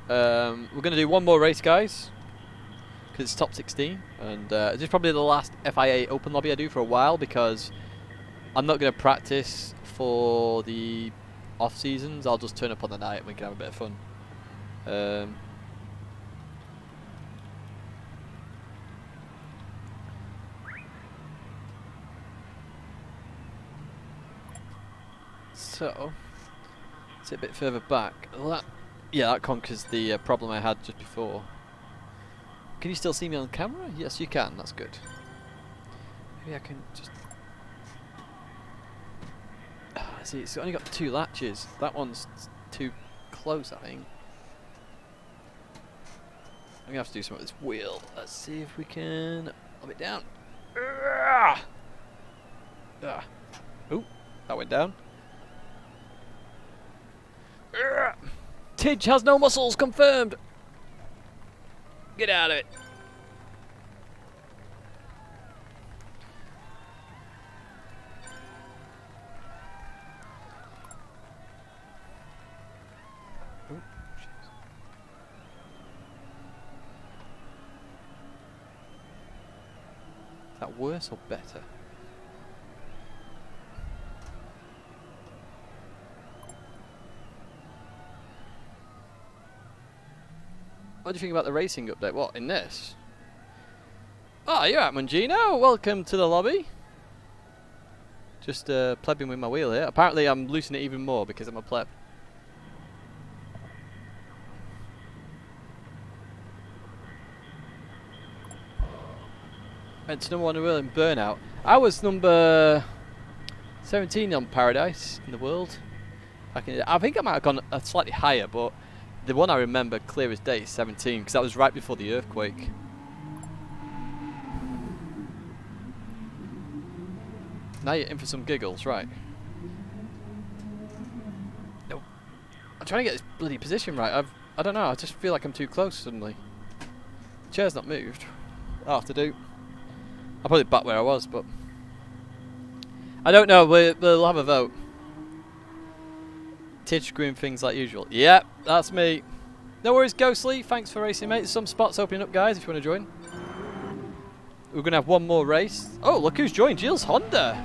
We're gonna do one more race, guys, because it's top 16, and this is probably the last FIA Open lobby I do for a while because I'm not going to practice for the off seasons. I'll just turn up on the night and we can have a bit of fun. So, sit a bit further back. Yeah, that conquers the problem I had just before. Can you still see me on camera? Yes, you can. That's good. Maybe I can just... See, it's only got 2 latches. That one's too close, I think. I'm gonna have to do something with this wheel. Let's see if we can lob it down. Ooh, that went down. Tidge has no muscles, confirmed. Get out of it. Is that worse or better? What do you think about the racing update? What, in this? Oh, you're at Mungino. Welcome to the lobby. Just plebbing with my wheel here. Apparently I'm loosening it even more because I'm a pleb. Went to number 1 in the world in Burnout. I was number 17 on Paradise in the world. I think I might have gone slightly higher, but the one I remember clear as day is 17 because that was right before the earthquake. Now you're in for some giggles, right? No, I'm trying to get this bloody position right. I don't know. I just feel like I'm too close suddenly. Chair's not moved. I'll have to do. I'll probably back where I was, but I don't know. We'll have a vote. Tidge screwing things like usual. Yep, that's me. No worries, Ghostly. Thanks for racing, mate. There's some spots opening up, guys, if you want to join. We're going to have one more race. Oh, look who's joined. Gilles Honda.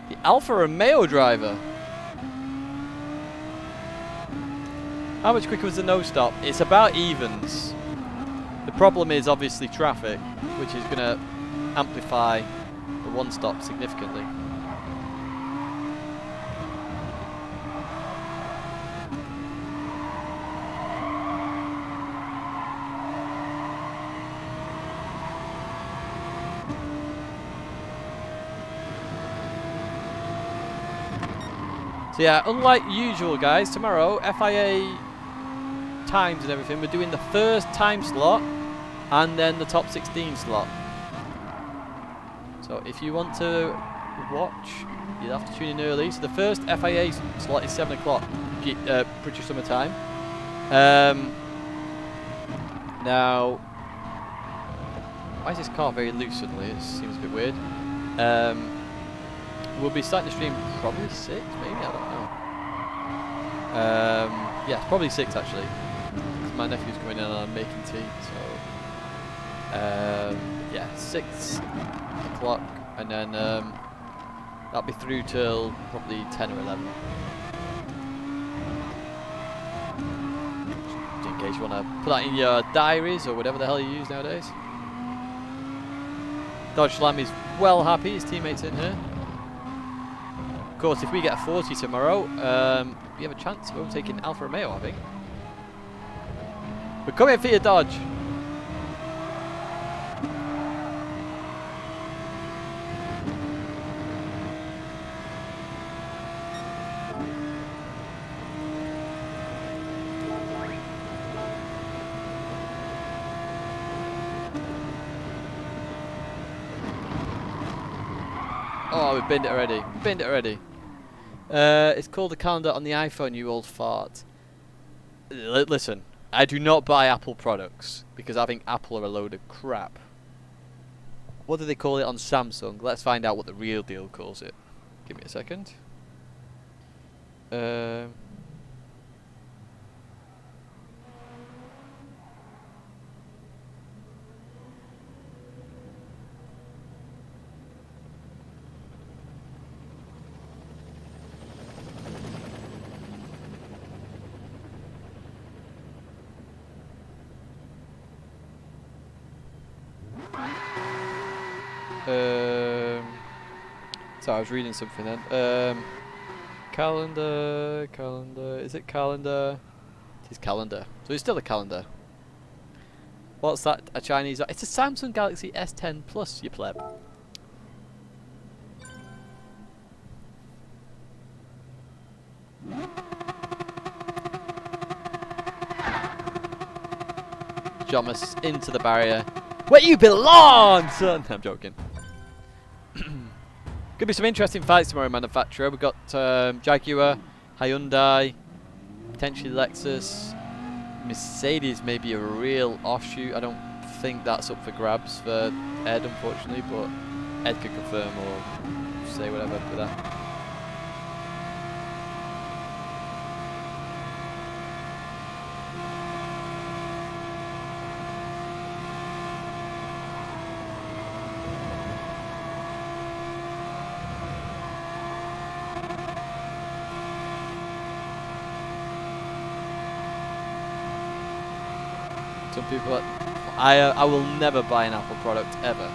The Alfa Romeo driver. How much quicker was the no stop? It's about evens. The problem is obviously traffic, which is going to amplify the one stop significantly. So yeah, unlike usual, guys, tomorrow FIA times and everything, we're doing the first time slot and then the top 16 slot. So if you want to watch, you'll have to tune in early. So the first FIA slot is 7 o'clock British summer time. Now, why is this car very loose suddenly? It seems a bit weird. We'll be starting the stream probably 6, maybe, I don't know. Yeah, probably 6 actually. Because my nephew's coming in and I'm making tea, so... yeah, 6 o'clock, and then that'll be through till probably 10 or 11. Just in case you want to put that in your diaries or whatever the hell you use nowadays. Dodge Slam is well happy, his teammates in here. Of course, if we get a 40 tomorrow, we have a chance of overtaking Alfa Romeo, I think. We're coming for you, Dodge. Oh, we've binned it already. Binned it already. It's called the calendar on the iPhone, you old fart. Listen, I do not buy Apple products because I think Apple are a load of crap. What do they call it on Samsung? Let's find out what the real deal calls it. Give me a second. So I was reading something then. Calendar. Is it calendar? It is calendar. So it's still a calendar. What's that? A Chinese? It's a Samsung Galaxy S10 Plus, you pleb. Jomas into the barrier. Where you belong, son! I'm joking. Could be some interesting fights tomorrow, manufacturer. We've got Jaguar, Hyundai, potentially Lexus. Mercedes may be a real offshoot. I don't think that's up for grabs for Ed, unfortunately, but Ed could confirm or say whatever with that. Some people, I will never buy an Apple product ever.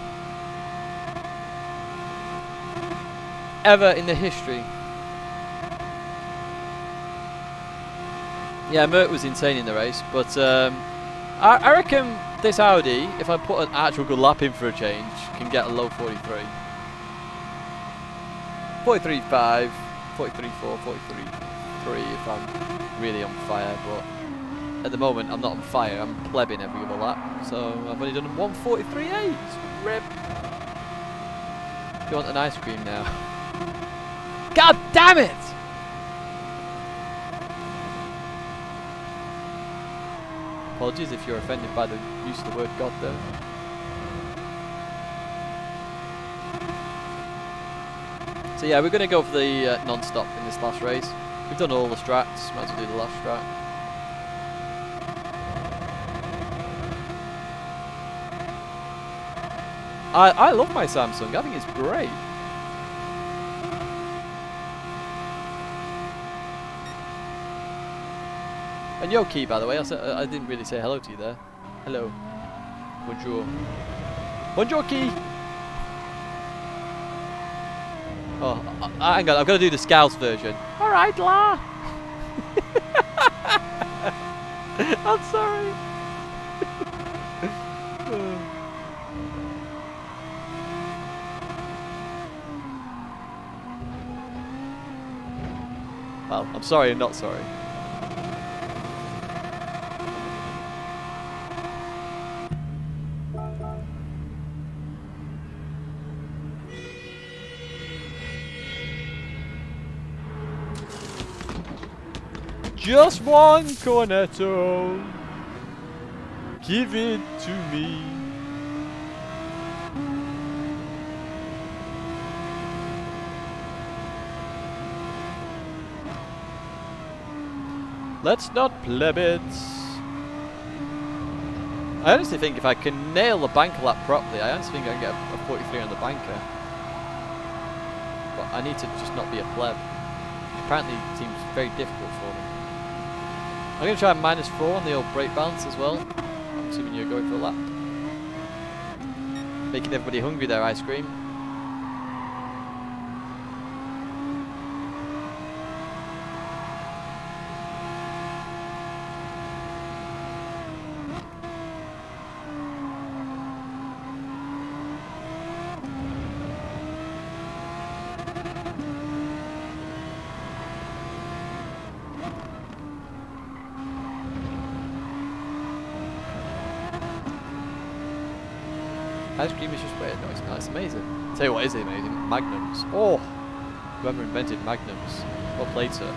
Ever in the history. Yeah, Mert was insane in the race, but I reckon this Audi, if I put an actual good lap in for a change, can get a low 43. 43.5, 43.4, 43.3 if I'm really on fire, but at the moment, I'm not on fire. I'm plebbing every other lap, so I've only done 1:43.8. Rip. Do you want an ice cream now? God damn it! Apologies if you're offended by the use of the word God there. So yeah, we're going to go for the non-stop in this last race. We've done all the strats. Might as well do the last strat. I love my Samsung. I think it's great. And Yoki, by the way, I didn't really say hello to you there. Hello. Bonjour. Bonjour, Key. Oh, hang on. I've got to do the Scouts version. All right, La. I'm sorry. Well, I'm sorry and not sorry. Just one cornetto. Give it to me. Let's not pleb it. I honestly think if I can nail the banker lap properly, I honestly think I can get a 43 on the banker. But I need to just not be a pleb. Apparently it seems very difficult for me. I'm going to try -4 on the old brake balance as well. I'm assuming you're going for a lap. Making everybody hungry there, ice cream. Ice cream is just weird. No, it's not. It's amazing. I'll tell you what is amazing. Magnums. Oh! Whoever invented Magnums. Well played, sir.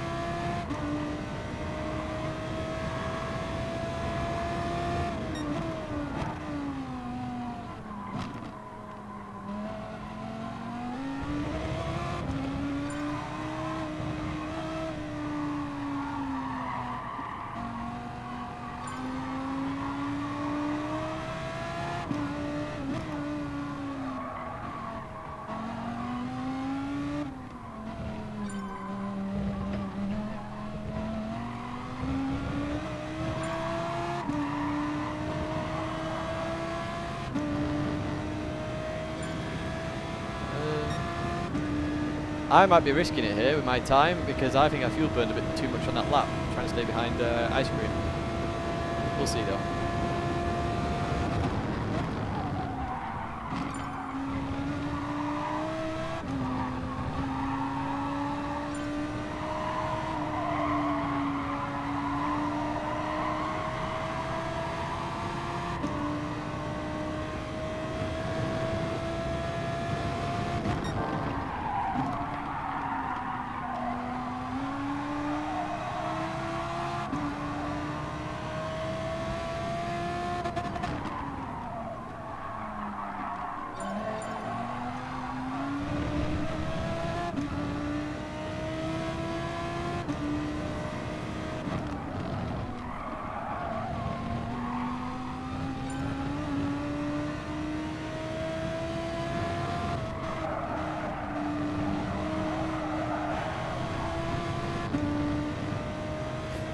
I might be risking it here with my time because I think I fuel burned a bit too much on that lap, trying to stay behind ice cream. We'll see though.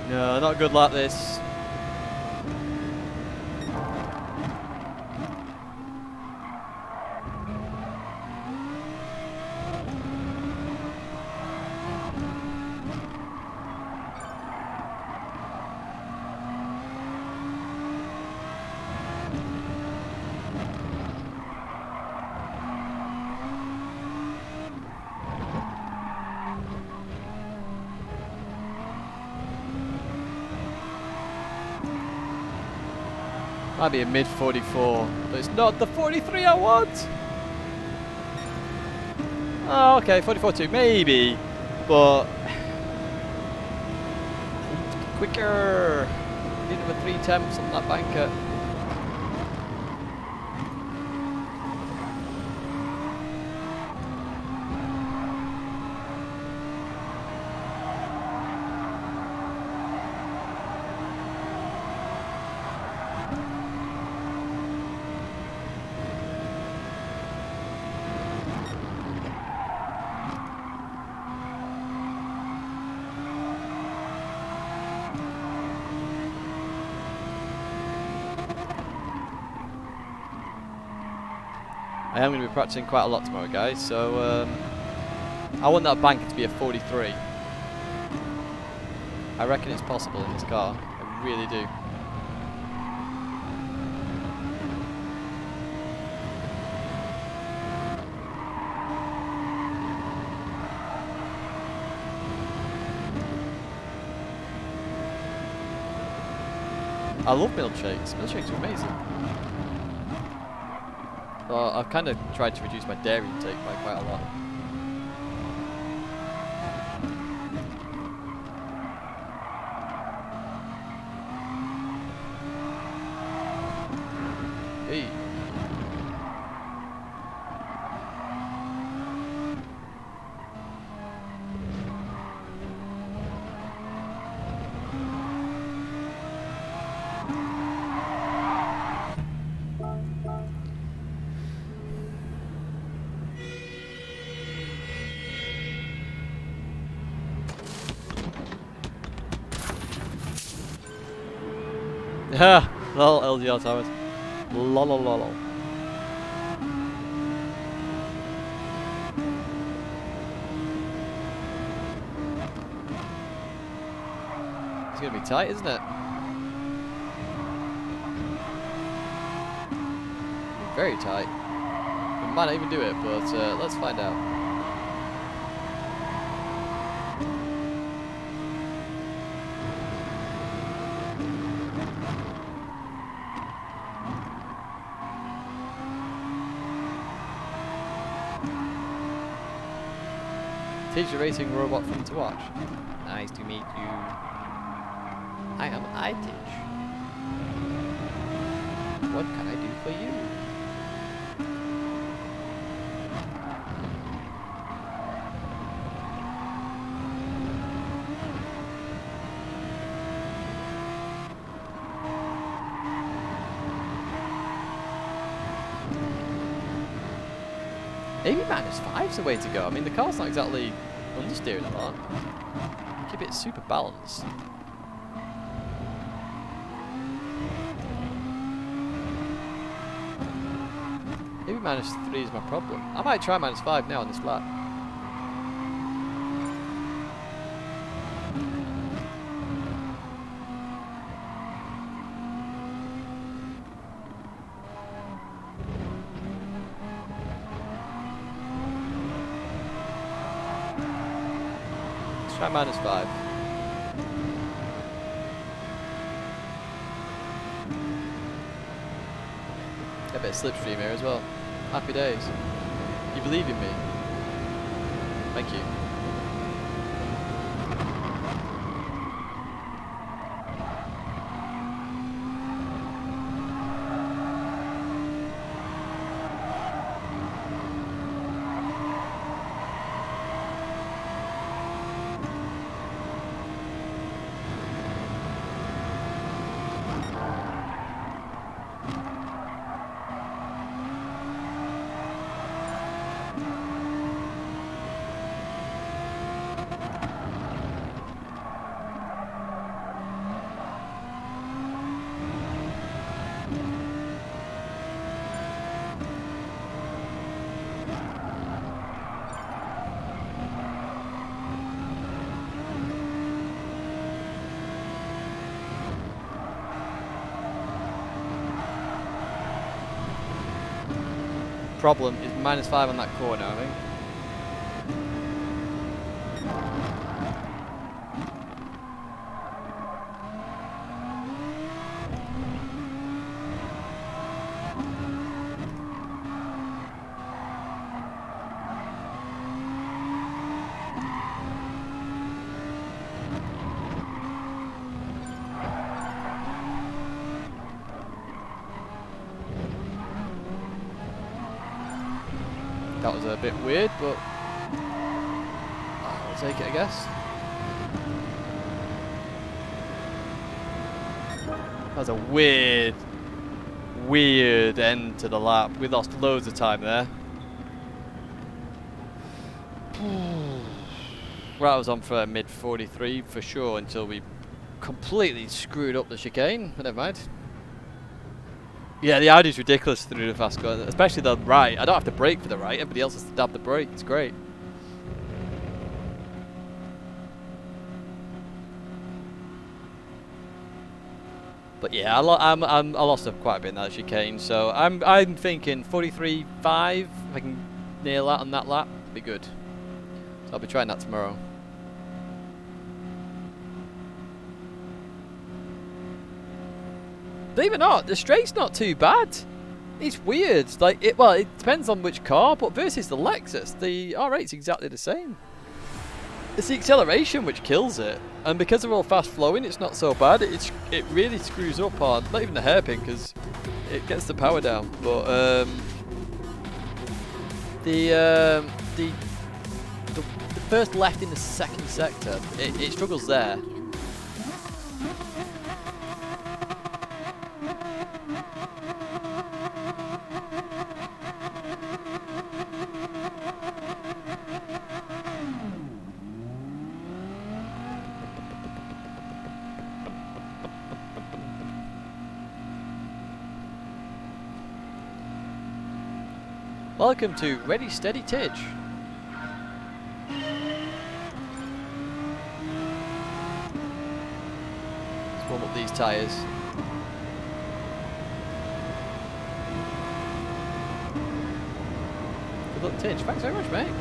No, not good like this. Might be a mid 44, but it's not the 43 I want. Oh, okay, 44.2 maybe, but quicker. Need another 3 temps on that banker. I am going to be practicing quite a lot tomorrow, guys, so I want that banker to be a 43. I reckon it's possible in this car. I really do. I love milkshakes. Milkshakes are amazing. Well, I've kind of tried to reduce my dairy intake by quite a lot. Ha! Lol, LGR Tyres. Lol, lol, lol, lol. It's gonna be tight, isn't it? Very tight. We might not even do it, but let's find out. Teach a racing robot fun to watch. Nice to meet you. I am iTeach. What can I do for you? Maybe -5's the way to go. I mean, the car's not exactly understeering a lot. Keep it super balanced. Maybe -3 is my problem. I might try -5 now on this lap. Try -5. A bit of slipstream here as well. Happy days. You believe in me? Thank you. Problem is -5 on that corner, I think. That was a bit weird, but I'll take it, I guess. That was a weird end to the lap. We lost loads of time there. Well, I was on for mid 43 for sure until we completely screwed up the chicane, but never mind. Yeah, the Audi's ridiculous through the fast corner, especially the right. I don't have to brake for the right, everybody else has to dab the brake, it's great. But yeah, I lost quite a bit in that chicane, so I'm thinking 43.5, if I can nail that on that lap, be good. So I'll be trying that tomorrow. Believe it or not, the straight's not too bad. It's weird. Like it depends on which car, but versus the Lexus, the R8's exactly the same. It's the acceleration which kills it, and because they're all fast flowing, it's not so bad. It really screws up on not even the hairpin because it gets the power down. But the first left in the second sector, it struggles there. Welcome to Ready Steady Tidge. Let's warm up these tyres. Good luck, Tidge. Thanks very much, mate.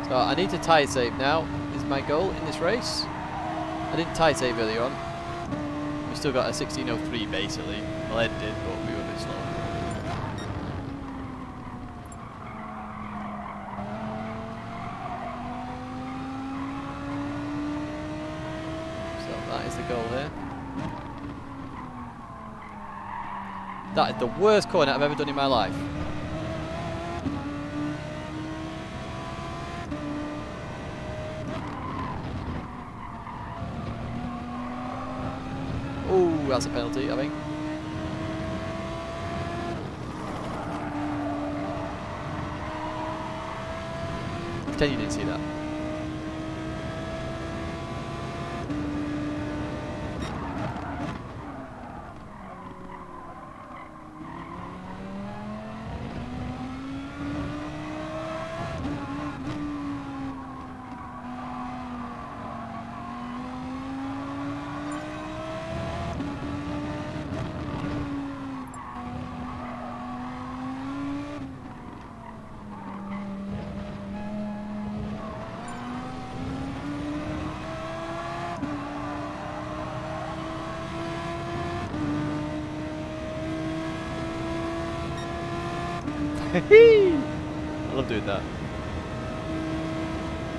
So I need to tyre save now. Is my goal in this race. I didn't tyre save earlier on. We still got a 16:03 basically. Well, Ed did, but we were a bit slow. So that is the goal here. That is the worst corner I've ever done in my life. Ooh, that's a penalty, I think. Pretend you didn't see that. I love doing that.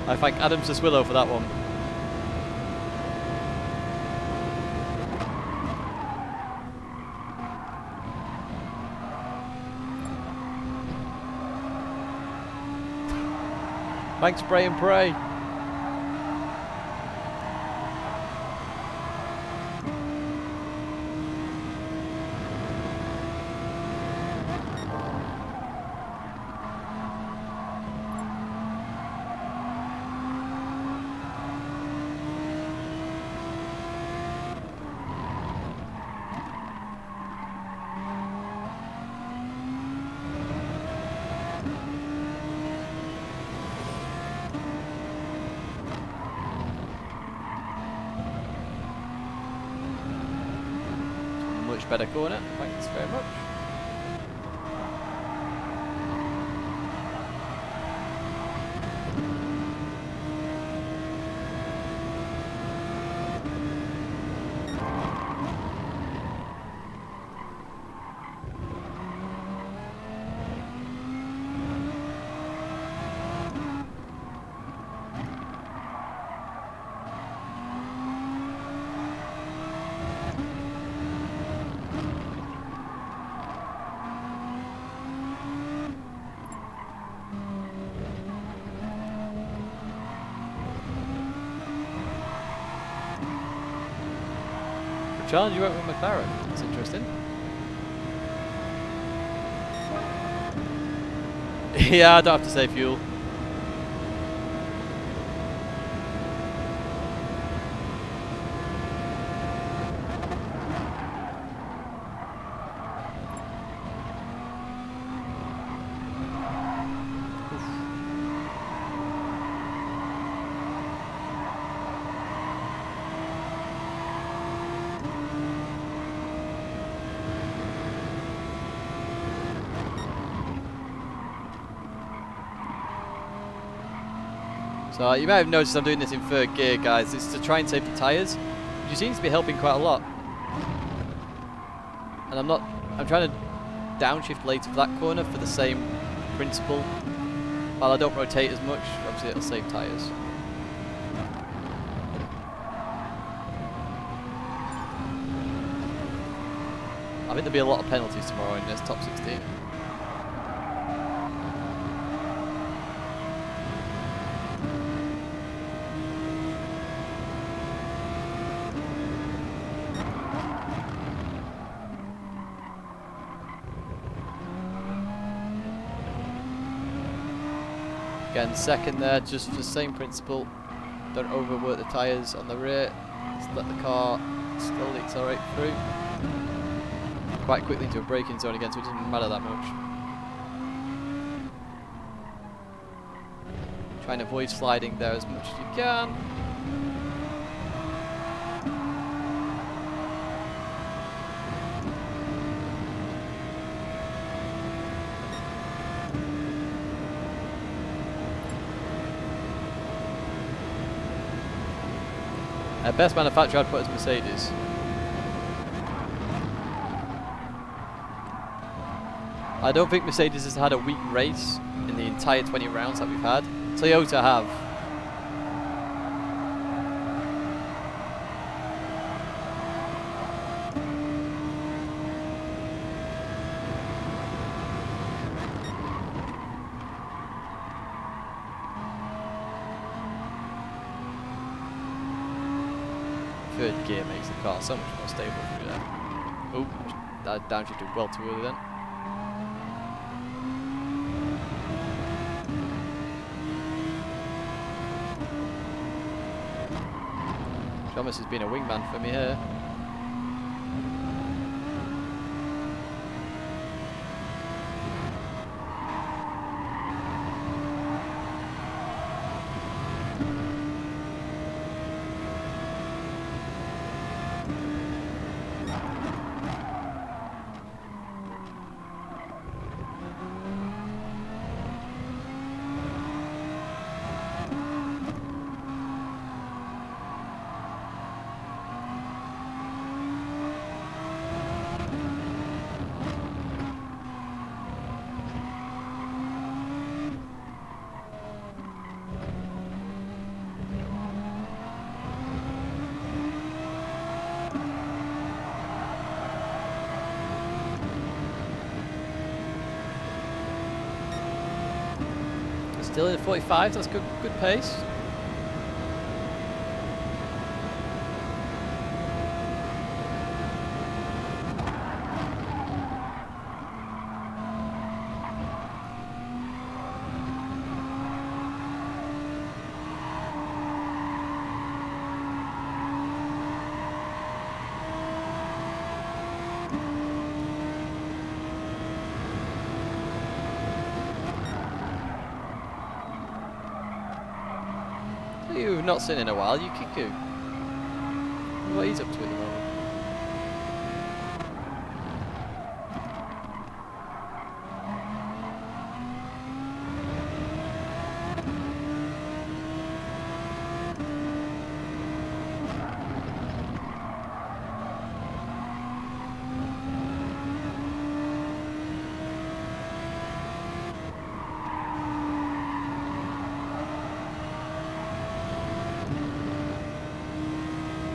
I thank Adam Siswillow for that one. Thanks, Pray and Pray. Much better corner, thanks very much. Challenge you went with McLaren. That's interesting. Yeah, I don't have to save fuel. So you may have noticed I'm doing this in third gear, guys. It's to try and save the tyres, which seems to be helping quite a lot. And I'm trying to downshift later for that corner for the same principle. While I don't rotate as much, obviously it'll save tyres. I think there'll be a lot of penalties tomorrow in this top 16. Again, second there, just for the same principle. Don't overwork the tyres on the rear. Just let the car slowly accelerate through. Quite quickly into a braking zone again, so it doesn't matter that much. Try and avoid sliding there as much as you can. Best manufacturer I'd put as Mercedes. I don't think Mercedes has had a weak race in the entire 20 rounds that we've had. Toyota have. Third gear makes the car so much more stable through there. Oh, that downshifted well too early then. Thomas has been a wingman for me here. Still in 45, that's good pace. You've not seen in a while, Yukiku. What he's up to at the moment.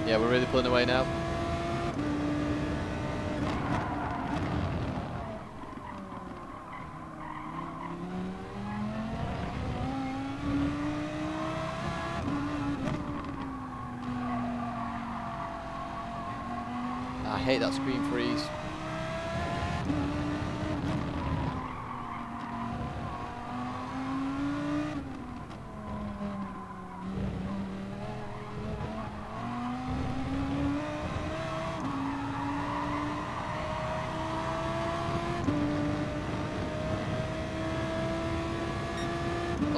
Yeah, we're really pulling away now. I hate that screen freeze.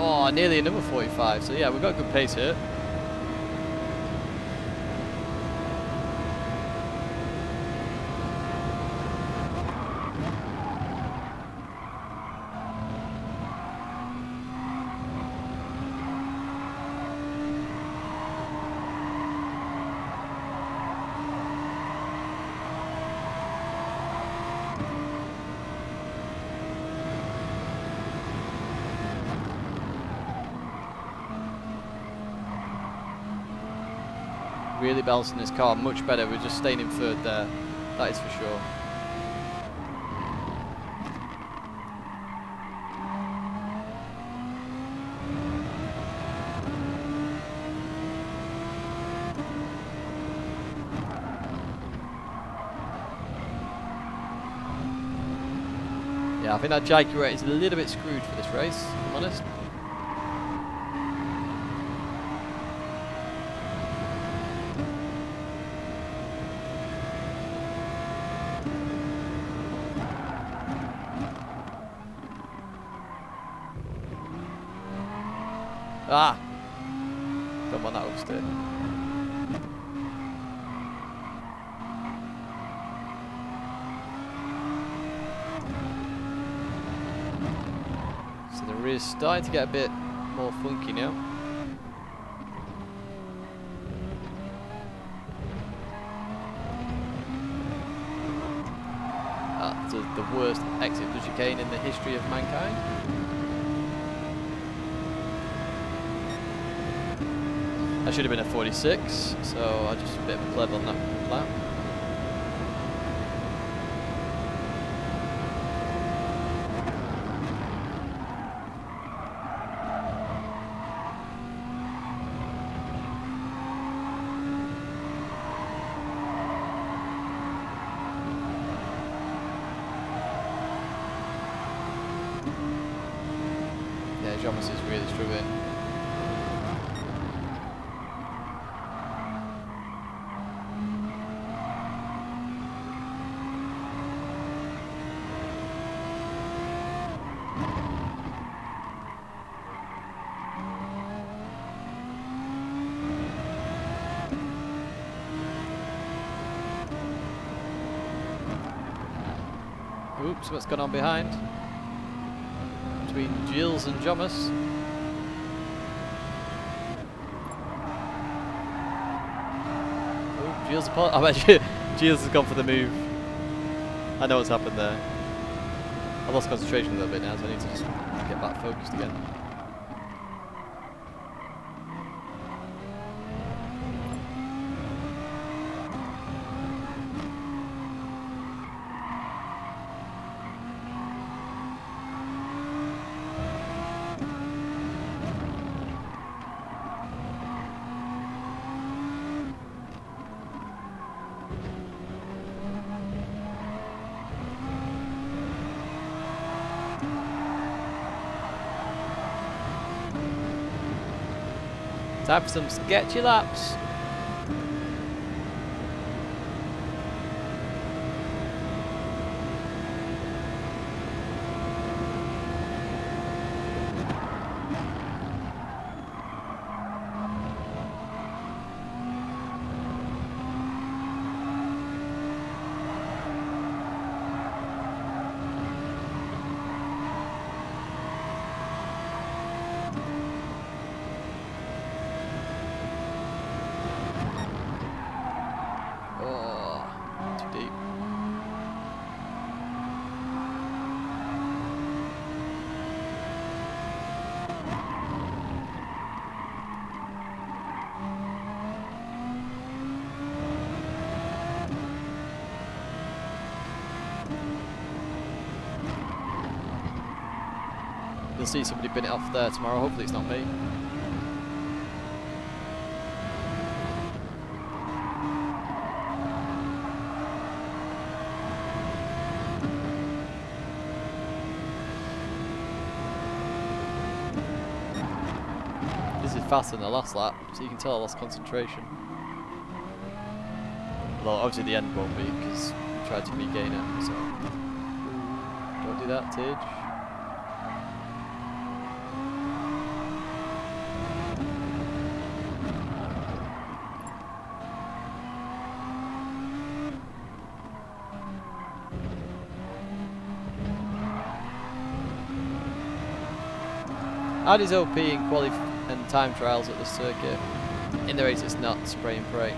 Oh, nearly another 45. So yeah, we've got good pace here. Really balancing this car much better. We're just staying in third there. That is for sure. Yeah, I think that Jaguar is a little bit screwed for this race, if I'm honest. Ah! Don't want that oversteer. So the rear's starting to get a bit more funky now. That's the worst exit of the chicane in the history of mankind. I should have been a 46, so I just a bit of a pleb on that lap. Yeah, Thomas is really struggling. Oops, what's going on behind? Between Gilles and Thomas. Oh, Gilles apart. I bet Gilles has gone for the move. I know what's happened there. I lost concentration a little bit now, so I need to just get back focused again. Time for some sketchy laps. You'll see somebody bin it off there tomorrow. Hopefully it's not me. This is faster than the last lap, so you can tell I lost concentration. Although obviously the end won't be because I tried to regain it. So don't do that, Tidge. Addis OP in quali and time trials at the circuit. In the race it's not spray and pray.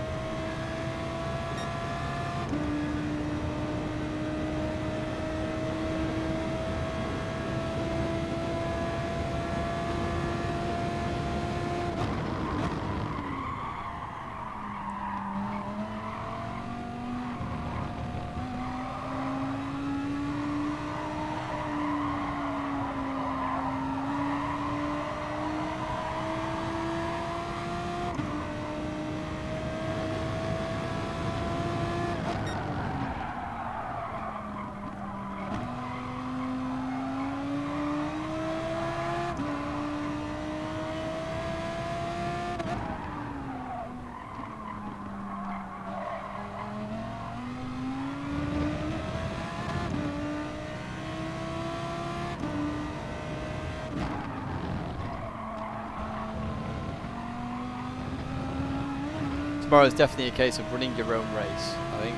Tomorrow is definitely a case of running your own race, I think.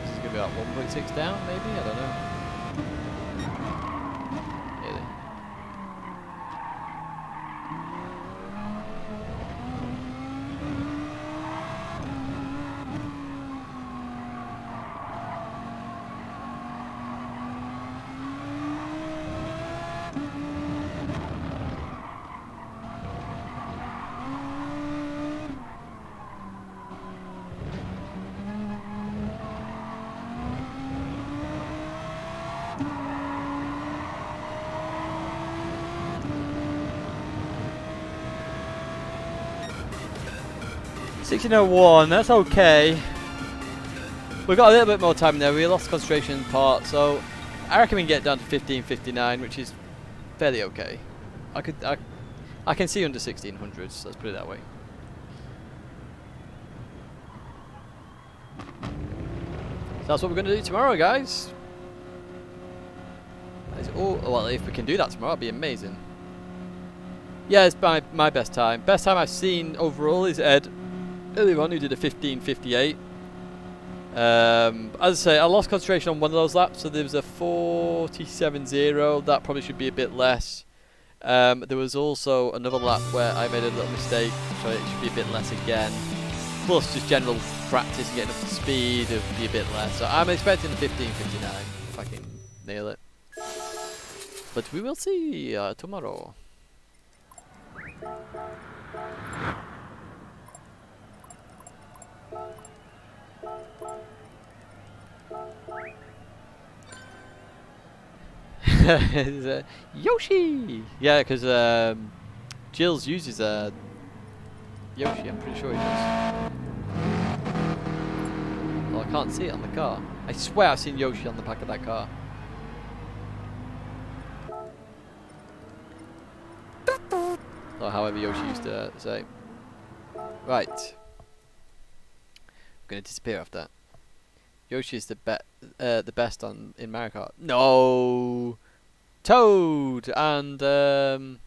This is going to be about 1.6 down, maybe? I don't know. Really? 16:01, that's okay. We've got a little bit more time there. We lost concentration in part, so I reckon we can get down to 15:59, which is fairly okay. I can see under 1600s. Let's put it that way. So that's what we're going to do tomorrow, guys. Well, if we can do that tomorrow, that'd be amazing. Yeah, it's my best time. Best time I've seen overall is Ed earlier on, who did a 15:58. As I say, I lost concentration on one of those laps, so there was a 47.0. That probably should be a bit less. There was also another lap where I made a little mistake, so it should be a bit less again. Plus, just general practice and getting up to speed, it would be a bit less. So I'm expecting the 15:59 if I can nail it. But we will see tomorrow. Yoshi! Yeah, because Jills uses Yoshi, I'm pretty sure he does. Well, I can't see it on the car. I swear I've seen Yoshi on the back of that car. Or however Yoshi used to say. Right. I'm going to disappear after that. Yoshi is the best in Mario Kart. No! Toad! And, oh,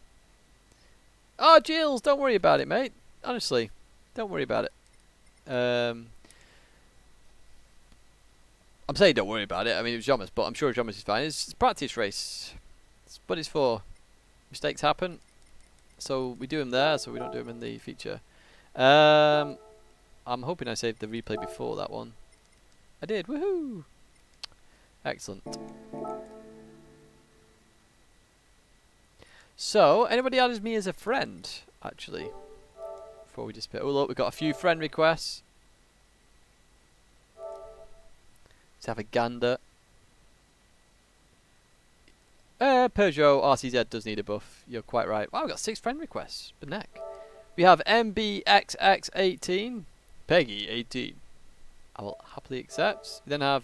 Jills, don't worry about it, mate. Honestly, don't worry about it. I'm saying don't worry about it. I mean, it was Jomas, but I'm sure Jomas is fine. It's a practice race. It's what it's for. Mistakes happen. So we do them there, so we don't do them in the feature. I'm hoping I saved the replay before that one. I did, woohoo! Excellent. So, anybody added me as a friend, actually? Before we disappear. Oh look, we've got a few friend requests. Let's have a gander. Peugeot RCZ does need a buff. You're quite right. Wow, we've got 6 friend requests. The neck. We have MBXX18. Peggy 18. I will happily accept. We then have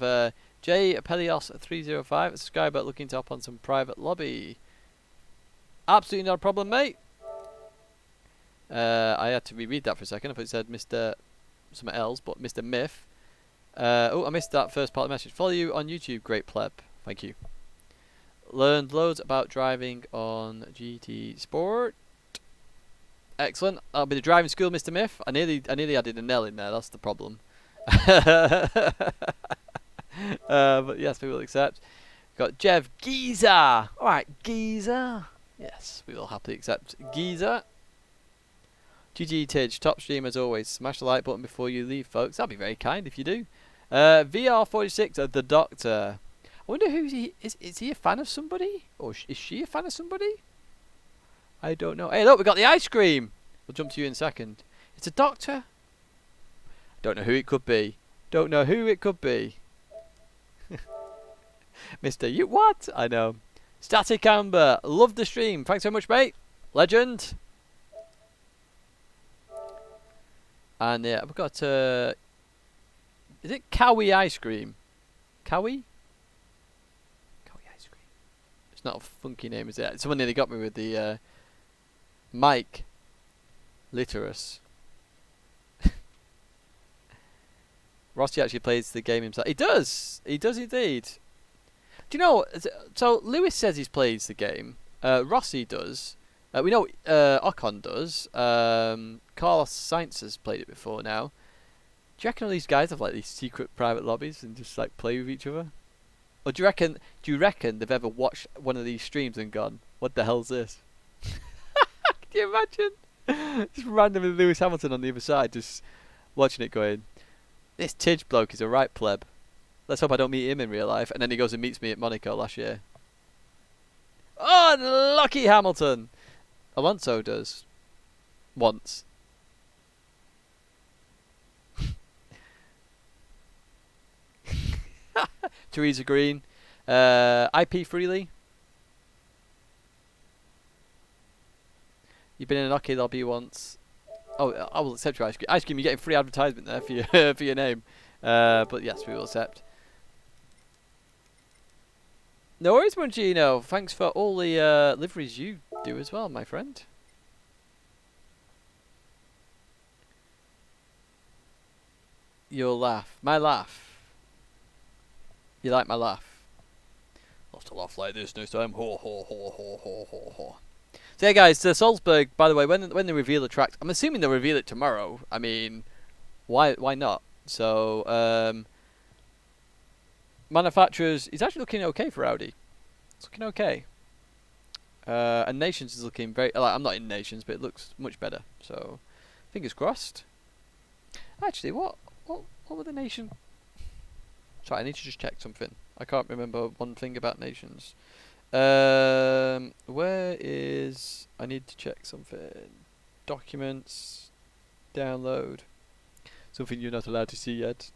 J Pelios 305, a subscriber looking to hop on some private lobby. Absolutely not a problem, mate. I had to reread that for a second. I thought it said Mr. something else, but Mr. Myth. Oh, I missed that first part of the message. Follow you on YouTube, great pleb. Thank you. Learned loads about driving on GT Sport. Excellent. That'll be the driving school, Mr. Myth. I nearly added a Nell in there. That's the problem. But yes, we will accept. Got Jeff Giza. Alright, Giza. Yes, we will happily accept Giza. GG Tidge, top stream as always. Smash the like button before you leave, folks. That'd be very kind if you do. VR46, the Doctor. I wonder who he is. Is he a fan of somebody? Or is she a fan of somebody? I don't know. Hey, look, we got the ice cream. We'll jump to you in a second. It's a Doctor. Don't know who it could be. Don't know who it could be. Mr. You what? I know. Static Amber. Love the stream. Thanks so much, mate. Legend. And yeah, we've got is it Cowie ice cream? Cowie? Cowie ice cream. It's not a funky name, is it? Someone nearly got me with the Mike Litterus. Rossi actually plays the game himself. He does! He does indeed. Do you know? So Lewis says he plays the game. Rossi does. We know Ocon does. Carlos Sainz has played it before now. Do you reckon all these guys have like these secret private lobbies and just like play with each other? Or do you reckon? Do you reckon they've ever watched one of these streams and gone, "What the hell's this?" Can you imagine? Just randomly Lewis Hamilton on the other side, just watching it, going, "This Tidge bloke is a right pleb. Let's hope I don't meet him in real life." And then he goes and meets me at Monaco last year. Oh, lucky Hamilton! Alonso does once. Teresa Green. IP Freely. You've been in an arcade lobby once. Oh, I will accept your ice cream. Ice cream, you're getting free advertisement there for your for your name. But yes, we will accept. No worries, Mungino. Thanks for all the liveries you do as well, my friend. Your laugh. My laugh. You like my laugh? I'll have to laugh like this next time. Ho ho ho ho ho ho ho. So yeah, guys, Salzburg. By the way, when they reveal the track, I'm assuming they'll reveal it tomorrow. I mean, why not? So manufacturers, it's actually looking okay for Audi. It's looking okay. And Nations is looking very. Like, I'm not in Nations, but it looks much better. So fingers crossed. Actually, what were the Nation? Sorry, I need to just check something. I can't remember one thing about Nations. Where is... I need to check something. Documents. Download. Something you're not allowed to see yet.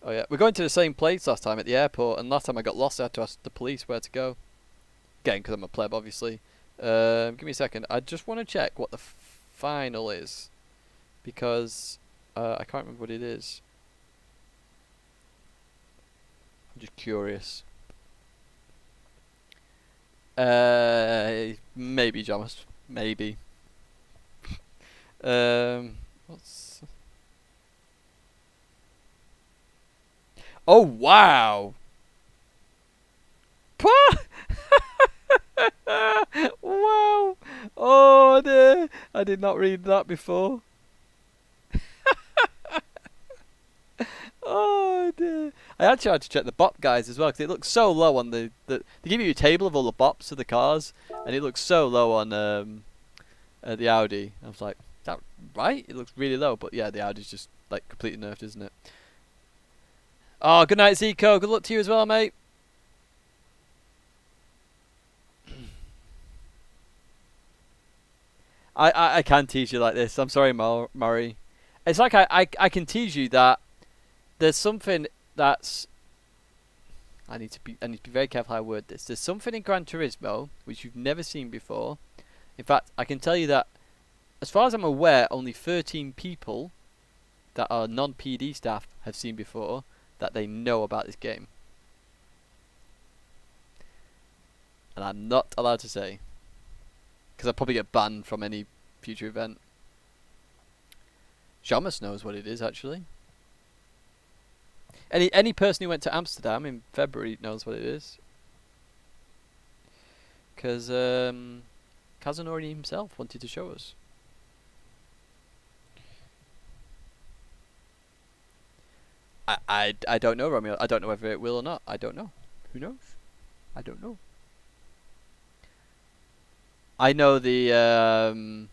Oh yeah, we're going to the same place last time at the airport, and last time I got lost I had to ask the police where to go. Again, because I'm a pleb, obviously. Give me a second. I just want to check what the final is. Because I can't remember what it is. I'm just curious. Maybe, Thomas. Maybe. What's... Oh, wow! Wow! Oh, dear. I did not read that before. Oh dear! I actually had to check the bop guys as well because it looks so low on the. They give you a table of all the bops of the cars, and it looks so low on the Audi. I was like, is that right? It looks really low, but yeah, the Audi's just like completely nerfed, isn't it? Oh, good night, Zico. Good luck to you as well, mate. I can tease you like this. I'm sorry, Murray. It's like I can tease you that there's something that's... I need to be very careful how I word this. There's something in Gran Turismo which you've never seen before. In fact, I can tell you that, as far as I'm aware, only 13 people that are non-PD staff have seen before that they know about this game. And I'm not allowed to say, because I'll probably get banned from any future event. Shamus knows what it is, actually. Any person who went to Amsterdam in February knows what it is. Because Kazunori himself wanted to show us. I don't know, Romeo. I don't know whether it will or not. I don't know. Who knows? I don't know. I know the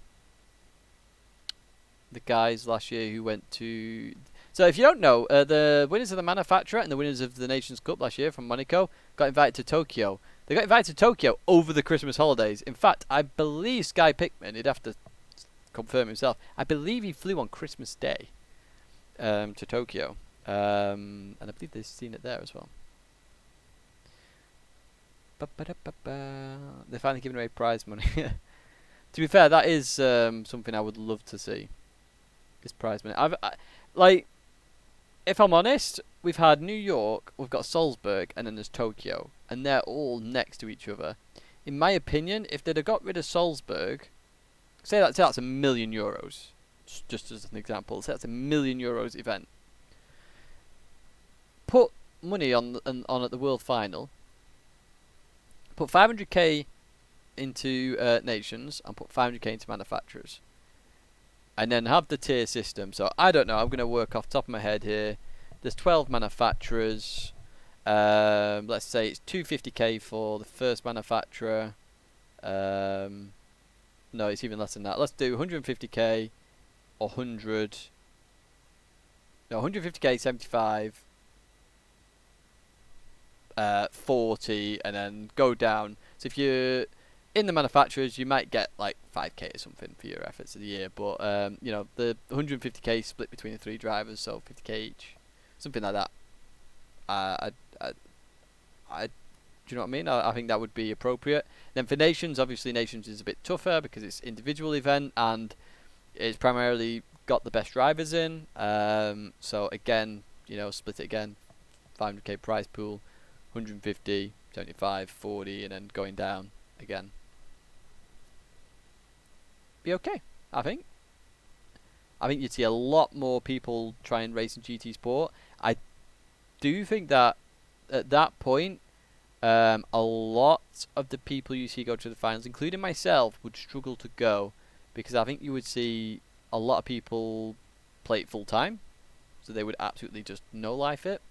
guys last year who went to... So if you don't know, the winners of the Manufacturer and the winners of the Nations Cup last year from Monaco got invited to Tokyo. They got invited to Tokyo over the Christmas holidays. In fact, I believe Sky Pickman, he'd have to confirm himself, I believe he flew on Christmas Day to Tokyo. And I believe they've seen it there as well. They're finally giving away prize money. To be fair, that is something I would love to see. Is prize money. Like, if I'm honest, we've had New York, we've got Salzburg, and then there's Tokyo, and they're all next to each other. In my opinion, if they'd have got rid of Salzburg, say that's €1 million, just as an example. Say that's €1 million event. put money on at the World Final, put 500k into nations, and put 500k into manufacturers, and then have the tier system. So I don't know. I'm going to work off the top of my head here. There's 12 manufacturers. Let's say it's 250k for the first manufacturer. No, it's even less than that. Let's do 150k, 100. No, 150k, 75, 40, and then go down. So if you're in the manufacturers, you might get like 5k or something for your efforts of the year. But you know, the 150k split between the 3 drivers, so 50k each, something like that. Do you know what I mean? I think that would be appropriate. Then for nations, obviously nations is a bit tougher because it's individual event and it's primarily got the best drivers in. So again, you know, split it again, 500k prize pool, 150, 75, 40, and then going down again. Be okay, I think. I think you'd see a lot more people try and race in GT Sport. I do think that at that point, a lot of the people you see go to the finals, including myself, would struggle to go because I think you would see a lot of people play it full time, so they would absolutely just no life it,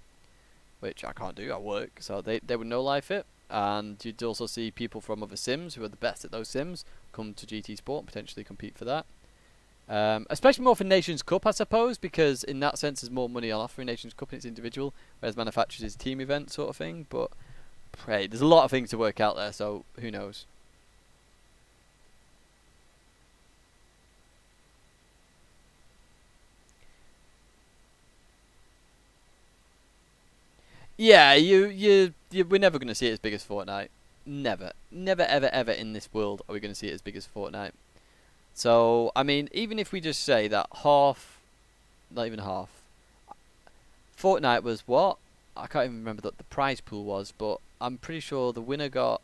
which I can't do. I work, so they would no life it, and you'd also see people from other sims who are the best at those sims come to GT Sport and potentially compete for that. Especially more for Nations Cup, I suppose, because in that sense there's more money on offer in Nations Cup and it's individual, whereas manufacturers is a team event sort of thing. But hey, there's a lot of things to work out there, so who knows. Yeah, we're never going to see it as big as Fortnite. Never, ever, ever in this world are we going to see it as big as Fortnite. So, I mean, even if we just say that half, not even half, Fortnite was what? I can't even remember what the prize pool was, but I'm pretty sure the winner got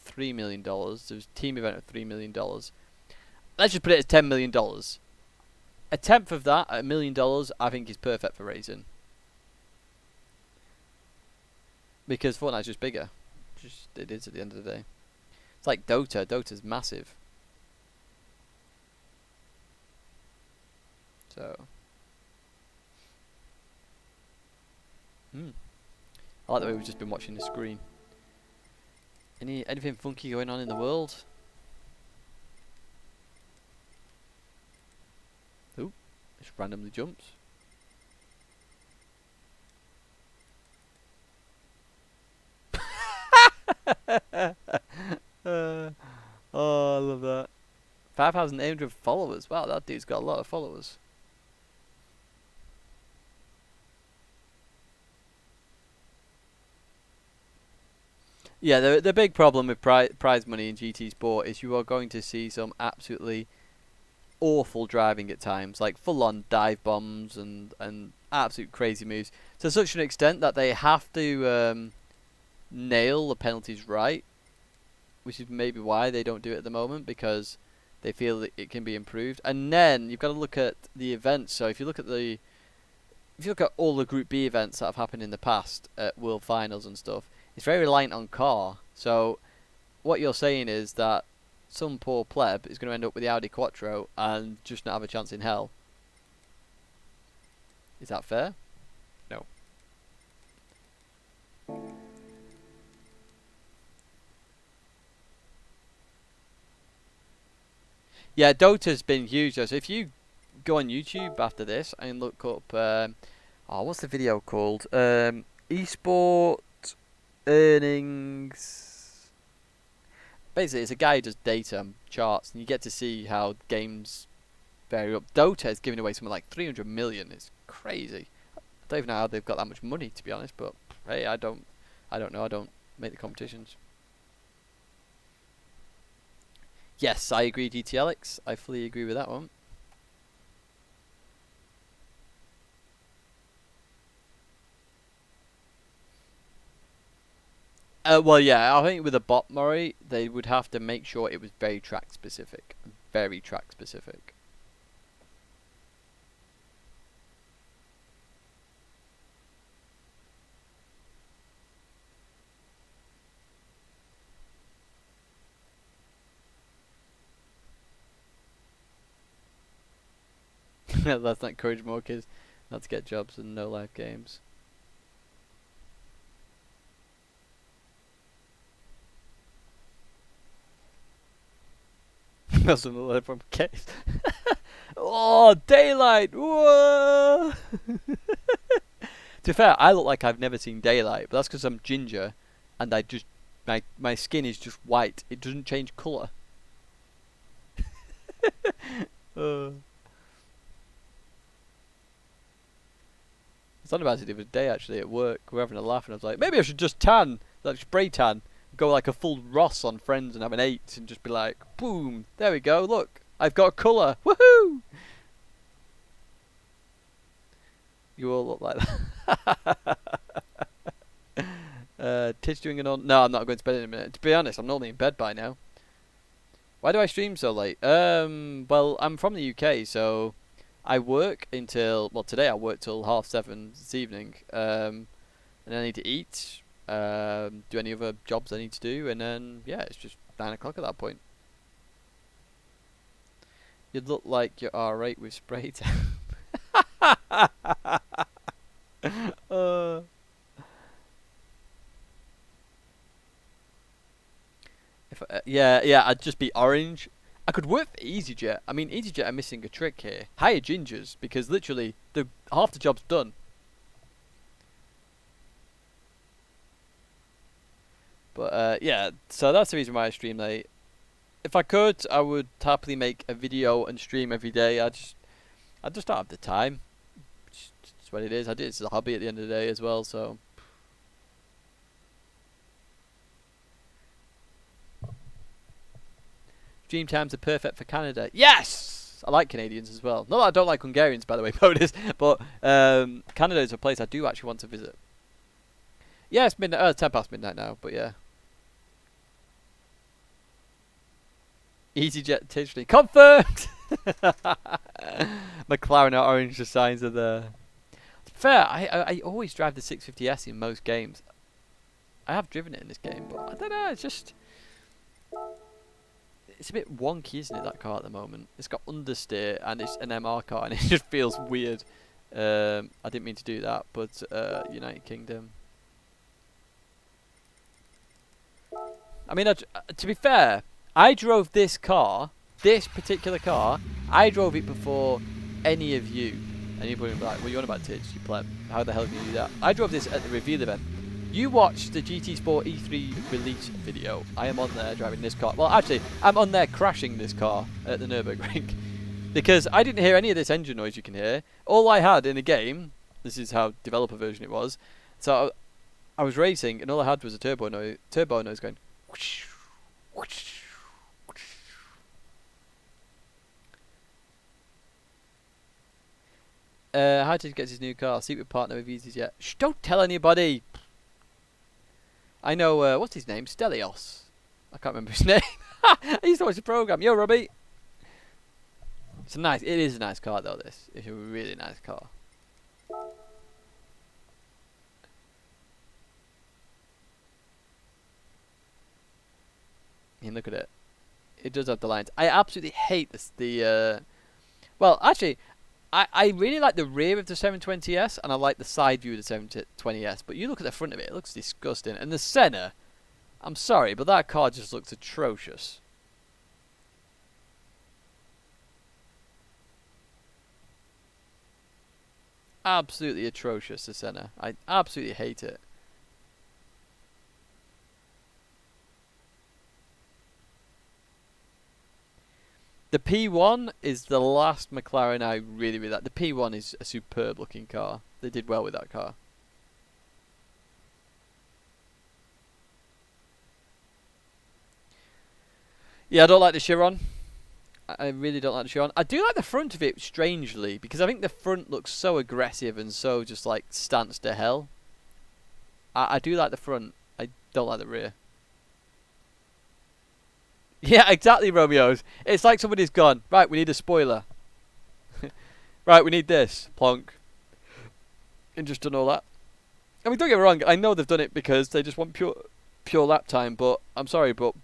$3 million. There was a team event of $3 million. Let's just put it as $10 million. A tenth of that, at $1 million, I think is perfect for racing. Because Fortnite's just bigger. It is at the end of the day. It's like Dota. Dota's massive. So. I like the way we've just been watching the screen. Anything funky going on in the world? Ooh, just randomly jumps. Oh, I love that. 5,800 followers. Wow, that dude's got a lot of followers. Yeah, the big problem with prize money in GT Sport is you are going to see some absolutely awful driving at times, like full-on dive bombs and absolute crazy moves, to such an extent that they have to nail the penalties right, which is maybe why they don't do it at the moment, because they feel that it can be improved. And then you've got to look at the events. So if you look at all the Group B events that have happened in the past at World Finals and stuff, it's very reliant on car. So what you're saying is that some poor pleb is going to end up with the Audi Quattro and just not have a chance in hell. Is that fair? No. Yeah, Dota's been huge though. So if you go on YouTube after this and look up, what's the video called? Esport earnings. Basically, it's a guy who does data and charts, and you get to see how games vary up. Dota is giving away something like 300 million. It's crazy. I don't even know how they've got that much money, to be honest. But hey, I don't know. I don't make the competitions. Yes, I agree, GT Alex. I fully agree with that one. Well, yeah, I think with a bot Murray, they would have to make sure it was very track specific. Very track specific. Let's not encourage more kids not to get jobs and no life games. That's another from case. Oh, daylight! Whoa! To be fair, I look like I've never seen daylight, but that's because I'm ginger, and I just my skin is just white. It doesn't change colour. I was on about it the other day actually at work. We were having a laugh, and I was like, maybe I should just tan, like spray tan, go like a full Ross on Friends and have an 8, and just be like, boom, there we go. Look, I've got a colour. Woohoo! You all look like that. Tid's doing an on. No, I'm not going to bed in a minute. To be honest, I'm normally in bed by now. Why do I stream so late? Well, I'm from the UK, so I work until, well, today I work till 7:30 this evening. And then I need to eat, do any other jobs I need to do, and then, yeah, it's just 9 o'clock at that point. You'd look like you're alright with spray tan. Yeah, I'd just be orange. I could work for EasyJet. I mean, EasyJet are missing a trick here. Hire gingers, because literally half the job's done. But yeah, so that's the reason why I stream late. If I could, I would happily make a video and stream every day. I just don't have the time. It's what it is. I do it as a hobby at the end of the day as well, so. Dream times are perfect for Canada. Yes! I like Canadians as well. Not that I don't like Hungarians, by the way, bonus. But Canada is a place I do actually want to visit. Yeah, it's midnight. 10 past midnight now, but yeah. EasyJet Tidgney. Confirmed! McLaren are orange, the signs are there. Fair, I always drive the 650S in most games. I have driven it in this game, but I don't know, it's just... It's a bit wonky, isn't it, that car at the moment? It's got understeer, and it's an MR car, and it just feels weird. I didn't mean to do that, but United Kingdom. I mean, to be fair, I drove this car, this particular car, I drove it before any of you. And you're probably like, well, you on about Tidge, you pleb. How the hell can you do that? I drove this at the reveal event. You watched the GT Sport E3 release video. I am on there driving this car. Well, actually, I'm on there crashing this car at the Nürburgring. Because I didn't hear any of this engine noise you can hear. All I had in the game, this is how developer version it was, so I was racing and all I had was a turbo noise going whoosh, whoosh, whoosh. How did he get his new car? Secret partner with EasyJet. Shh, don't tell anybody! I know, what's his name? Stelios. I can't remember his name. I used to watch the program. Yo, Robbie. It is a nice car though, this. It's a really nice car. And look at it. It does have the lines. I absolutely hate this, well, actually, I really like the rear of the 720S, and I like the side view of the 720S, but you look at the front of it, it looks disgusting. And the Senna, I'm sorry, but that car just looks atrocious. Absolutely atrocious, the Senna. I absolutely hate it. The P1 is the last McLaren I really like. The P1 is a superb looking car. They did well with that car. Yeah, I don't like the Chiron. I really don't like the Chiron. I do like the front of it, strangely, because I think the front looks so aggressive and so just like stance to hell. I do like the front. I don't like the rear. Yeah, exactly, Romeo's. It's like somebody's gone, right, we need a spoiler. Right, we need this. Plonk. And just done all that. I mean, don't get me wrong, I know they've done it because they just want pure lap time, but I'm sorry, but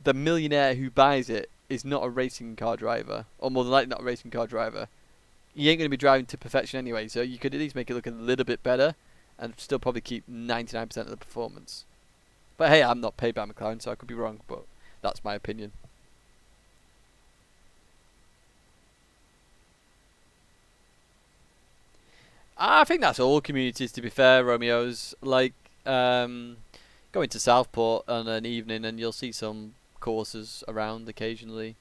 the millionaire who buys it is not a racing car driver. Or more than likely not a racing car driver. you ain't going to be driving to perfection anyway, so you could at least make it look a little bit better and still probably keep 99% of the performance. But hey, I'm not paid by McLaren, so I could be wrong, but that's my opinion. I think that's all communities, to be fair, Romeo's. Like, going to Southport on an evening and you'll see some courses around occasionally.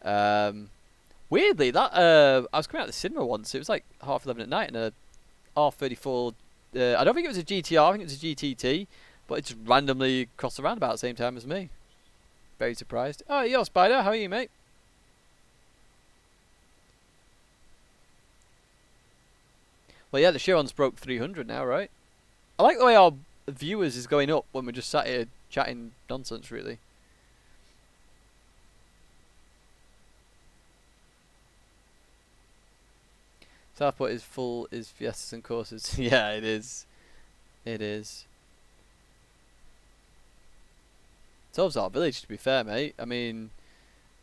Weirdly, that I was coming out of the cinema once. It was like 11:30 at night, and a R34. I don't think it was a GTR. I think it was a GTT, but it just randomly crossed the roundabout at the same time as me. Very surprised. Oh, yo, Spider, how are you, mate? Well, yeah, the Chiron's broke 300 now, right? I like the way our viewers is going up when we're just sat here chatting nonsense, really. Southport is full is fiestas and courses. Yeah, it is. It is. It's our village, to be fair, mate. I mean,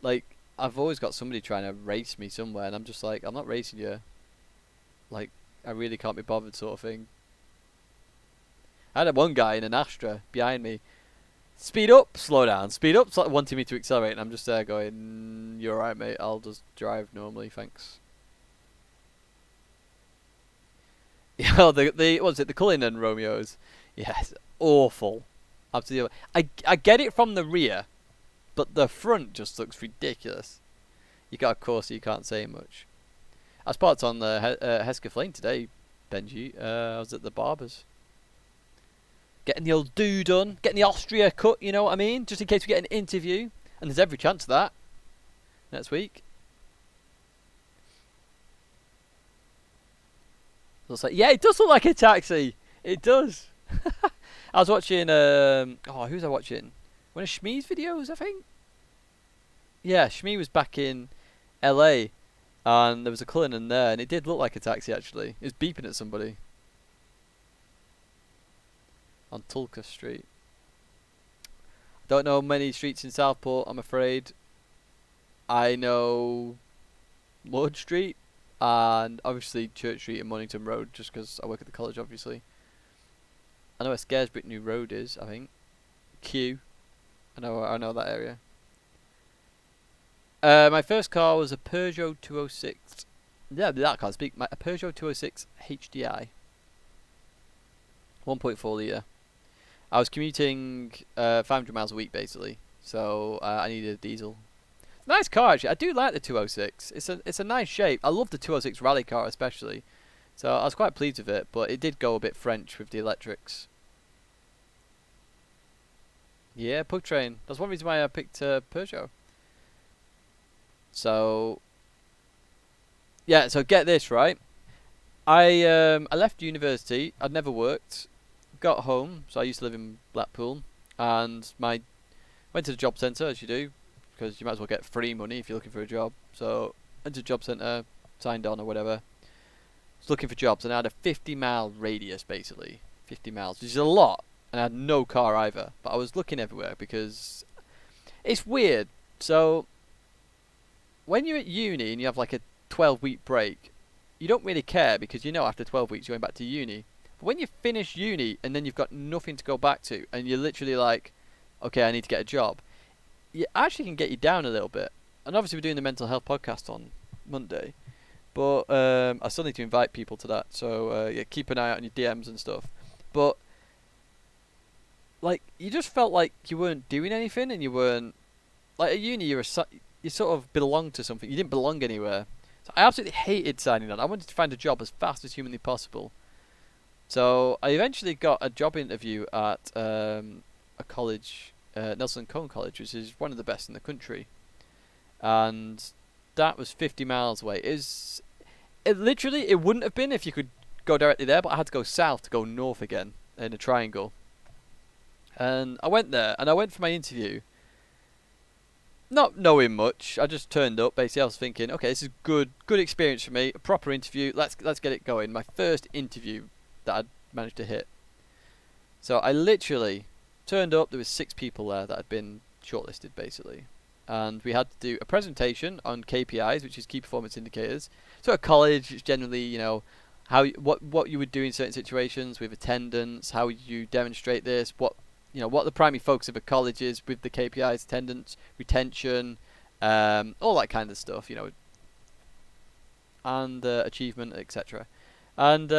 like, I've always got somebody trying to race me somewhere, and I'm just like, I'm not racing you. Like, I really can't be bothered, sort of thing. I had one guy in an Astra behind me. Speed up, slow down. Speed up, wanting me to accelerate, and I'm just there going, "You're alright, mate. I'll just drive normally, thanks." Yeah, the what was it? The Cullinan Romeos. Yes, awful. Absolutely. I get it from the rear, but the front just looks ridiculous. You got a course, so you can't say much. I was parked on the Hesketh Lane today, Benji. I was at the barber's. Getting the old do done, getting the Austria cut, you know what I mean? Just in case we get an interview. And there's every chance of that next week. Looks like, yeah, it does look like a taxi. It does. I was watching, who was I watching? One of Shmee's videos, I think? Yeah, Shmee was back in LA. And there was a Cullinan there, and it did look like a taxi, actually. It was beeping at somebody. On Tulka Street. Don't know many streets in Southport, I'm afraid. I know Lord Street and obviously Church Street and Mornington Road, just because I work at the college, obviously. I know where Scaresbrook New Road is, I think. Q. I know that area. My first car was a Peugeot 206. Yeah, that can't speak. A Peugeot 206 HDI. 1.4 litre. I was commuting 500 miles a week, basically. So I needed a diesel. Nice car, actually. I do like the 206. It's a nice shape. I love the 206 rally car, especially. So I was quite pleased with it, but it did go a bit French with the electrics. Yeah, Pug Train. That's one reason why I picked Peugeot. So, yeah, so get this, right? I left university. I'd never worked. Got home, so I used to live in Blackpool, and went to the job centre, as you do, because you might as well get free money if you're looking for a job. So went to the job centre, signed on or whatever. Was looking for jobs, and I had a 50-mile radius, basically. 50 miles, which is a lot, and I had no car either. But I was looking everywhere because it's weird. So when you're at uni and you have like a 12-week break, you don't really care because you know after 12 weeks you're going back to uni. But when you finish uni and then you've got nothing to go back to, and you're literally like, okay, I need to get a job, it actually can get you down a little bit. And obviously we're doing the mental health podcast on Monday, but I still need to invite people to that. So yeah, keep an eye out on your DMs and stuff. But like, you just felt like you weren't doing anything, and you weren't like at uni. You sort of belonged to something. You didn't belong anywhere. So I absolutely hated signing on. I wanted to find a job as fast as humanly possible. So I eventually got a job interview at a college, Nelson Cone College, which is one of the best in the country, and that was 50 miles away. It literally wouldn't have been if you could go directly there, but I had to go south to go north again in a triangle. And I went there, and I went for my interview, not knowing much. I just turned up. Basically, I was thinking, okay, this is good experience for me, a proper interview. Let's get it going. My first interview that I'd managed to hit. So I literally turned up. There was 6 people there that had been shortlisted, basically. and we had to do a presentation on KPIs, which is key performance indicators. So at college, it's generally, you know, what you would do in certain situations with attendance, how you demonstrate this, what the primary focus of a college is with the KPIs, attendance, retention, all that kind of stuff, you know, and achievement, etc. And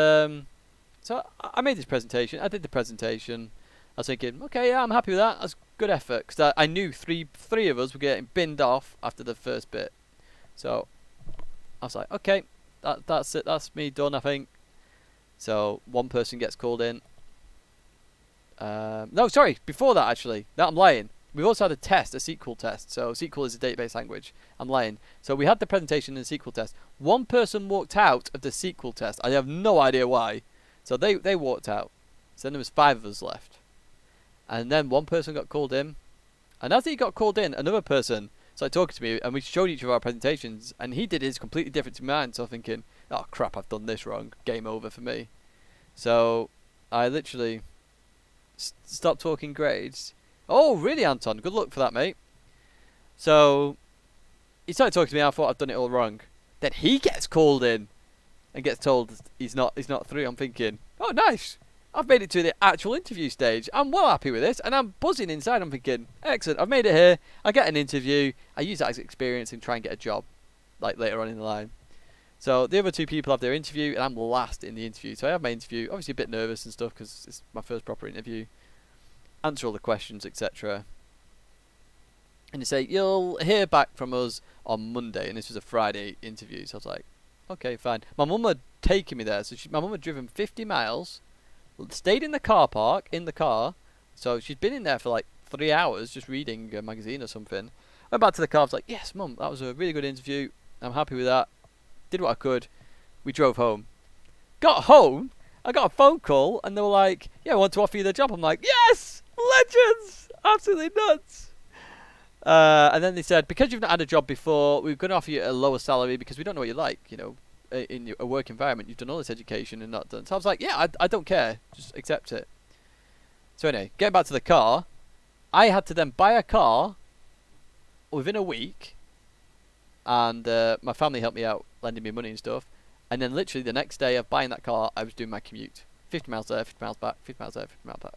so I made this presentation. I did the presentation. I was thinking, okay, yeah, I'm happy with that. That's good effort, because I knew three of us were getting binned off after the first bit. So I was like, okay, that's it. That's me done, I think. So one person gets called in. No, sorry, before that, actually. No, I'm lying. We've also had a test, a SQL test. So SQL is a database language. I'm lying. So we had the presentation and the SQL test. One person walked out of the SQL test. I have no idea why. So they walked out. So then there was 5 of us left. And then one person got called in. And as he got called in, another person started talking to me, and we showed each of our presentations, and he did his completely different to mine. So I'm thinking, oh crap, I've done this wrong. Game over for me. So I literally stopped talking grades. Oh, really, Anton? Good luck for that, mate. So he started talking to me. I thought I'd done it all wrong. Then he gets called in and gets told he's not through. I'm thinking, oh, nice. I've made it to the actual interview stage. I'm well happy with this, and I'm buzzing inside. I'm thinking, excellent. I've made it here. I get an interview. I use that as experience and try and get a job, like later on in the line. So the other 2 people have their interview, and I'm last in the interview. So I have my interview. Obviously a bit nervous and stuff because it's my first proper interview. Answer all the questions, etc. And they say, you'll hear back from us on Monday. And this was a Friday interview. So I was like, okay, fine. My mum had taken me there. So my mum had driven 50 miles, stayed in the car park, in the car. So she'd been in there for like 3 hours just reading a magazine or something. Went back to the car. I was like, yes, Mum, that was a really good interview. I'm happy with that. Did what I could. We drove home. Got home. I got a phone call, and they were like, yeah, I want to offer you the job. I'm like, yes! Legends! Absolutely nuts! And then they said, because you've not had a job before, we're going to offer you a lower salary because we don't know what you like, you know, in a work environment. You've done all this education and not done. So I was like, yeah, I don't care. Just accept it. So anyway, getting back to the car, I had to then buy a car within a week, and my family helped me out, lending me money and stuff. And then literally the next day of buying that car, I was doing my commute. 50 miles there, 50 miles back, 50 miles there, 50 miles back.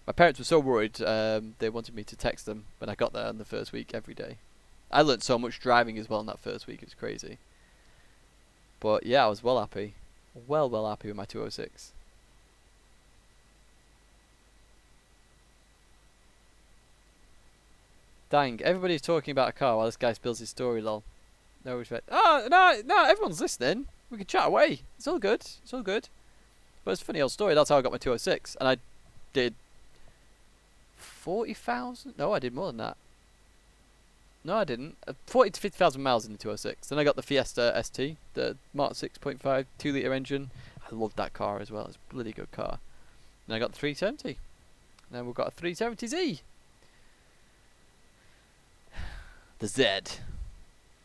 My parents were so worried, they wanted me to text them when I got there on the first week every day. I learned so much driving as well in that first week, it was crazy. But yeah, I was well happy. Well happy with my 206. Dang, everybody's talking about a car while this guy spills his story, lol. No respect. Oh, no, everyone's listening. We can chat away. It's all good. It's all good. But it's a funny old story. That's how I got my 206. And I did 40,000? No, I did more than that. No, I didn't. 40 to 50,000 miles in the 206. Then I got the Fiesta ST, the Mark 6.5 2-litre engine. I loved that car as well. It's a bloody good car. Then I got the 370. And then we've got a 370Z. The Z,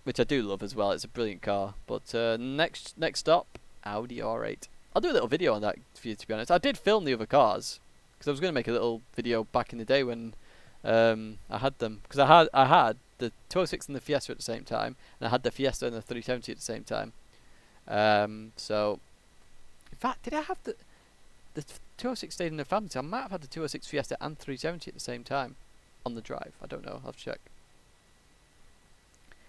which I do love as well. It's a brilliant car. But next stop, Audi R8. I'll do a little video on that for you, to be honest. I did film the other cars because I was going to make a little video back in the day when I had them. Because I had the 206 and the Fiesta at the same time, and I had the Fiesta and the 370 at the same time. So, in fact, did I have the 206 stayed in the family? So I might have had the 206 Fiesta and 370 at the same time on the drive. I don't know. I'll have to check.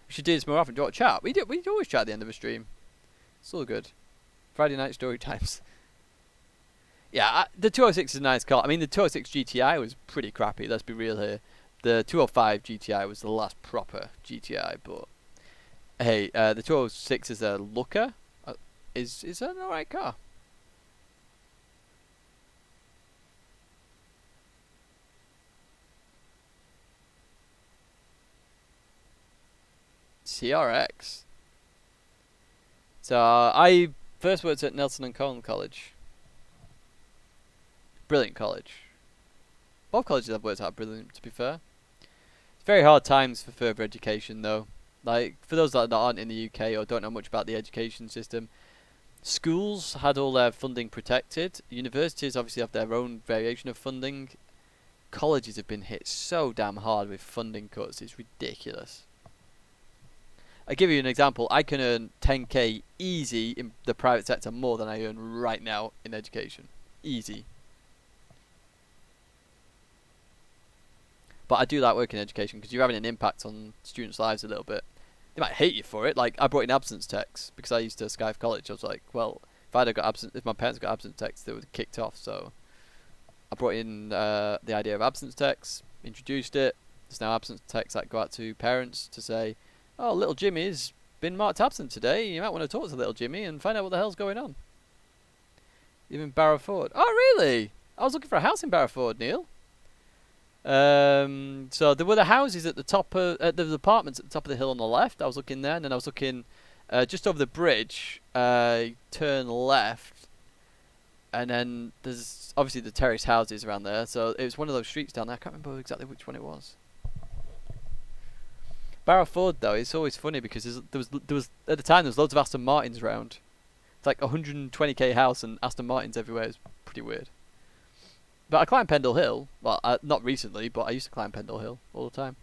We should do this more often. Do you want to chat? We always chat at the end of a stream. It's all good. Friday night story times. Yeah, the 206 is a nice car. I mean, the 206 GTI was pretty crappy. Let's be real here. The 205 GTI was the last proper GTI, but hey, the 206 is a looker. Is an alright car. CRX. So I first worked at Nelson and Colin College. Brilliant college. Both colleges I've worked at are brilliant, to be fair. It's very hard times for further education, though. Like, for those that aren't in the UK or don't know much about the education system, schools had all their funding protected. Universities obviously have their own variation of funding. colleges have been hit so damn hard with funding cuts. It's ridiculous. I'll give you an example. I can earn 10k easy in the private sector more than I earn right now in education. Easy. But I do like working in education because you're having an impact on students' lives a little bit. They might hate you for it. Like, I brought in absence text because I used to Sky for college. I was like, well, if my parents got absence text, they would have kicked off. So I brought in the idea of absence text, introduced it. There's now absence text that go out to parents to say, oh, little Jimmy's been marked absent today. You might want to talk to little Jimmy and find out what the hell's going on. Even Barrowford. Oh, really? I was looking for a house in Barrowford, Neil. So there were the houses at the top of there was apartments at the top of the hill on the left. I was looking there, and then I was looking just over the bridge. Turn left, and then there's obviously the terrace houses around there. So it was one of those streets down there. I can't remember exactly which one it was. Barrowford though, it's always funny because there was at the time there was loads of Aston Martins around. It's like 120k house and Aston Martins everywhere. It's pretty weird. But I climbed Pendle Hill. Well, not recently, but I used to climb Pendle Hill all the time.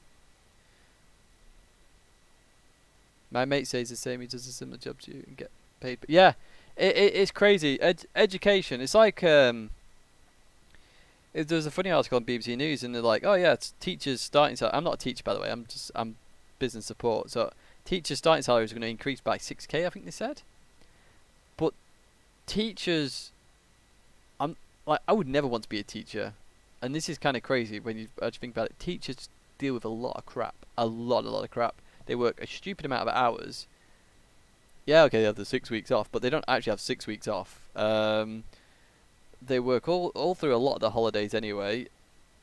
My mate says the same. He does a similar job to you and get paid. But yeah, it's crazy. Education. It's like there was a funny article on BBC News, and they're like, "Oh yeah, it's teachers' starting salary." I'm not a teacher, by the way. I'm business support. So teachers' starting salaries are going to increase by 6k. I think they said. But teachers, I would never want to be a teacher, and this is kind of crazy when you actually think about it. Teachers deal with a lot of crap, a lot of crap. They work a stupid amount of hours. Yeah, okay, they have the 6 weeks off, but they don't actually have 6 weeks off. They work all through a lot of the holidays anyway.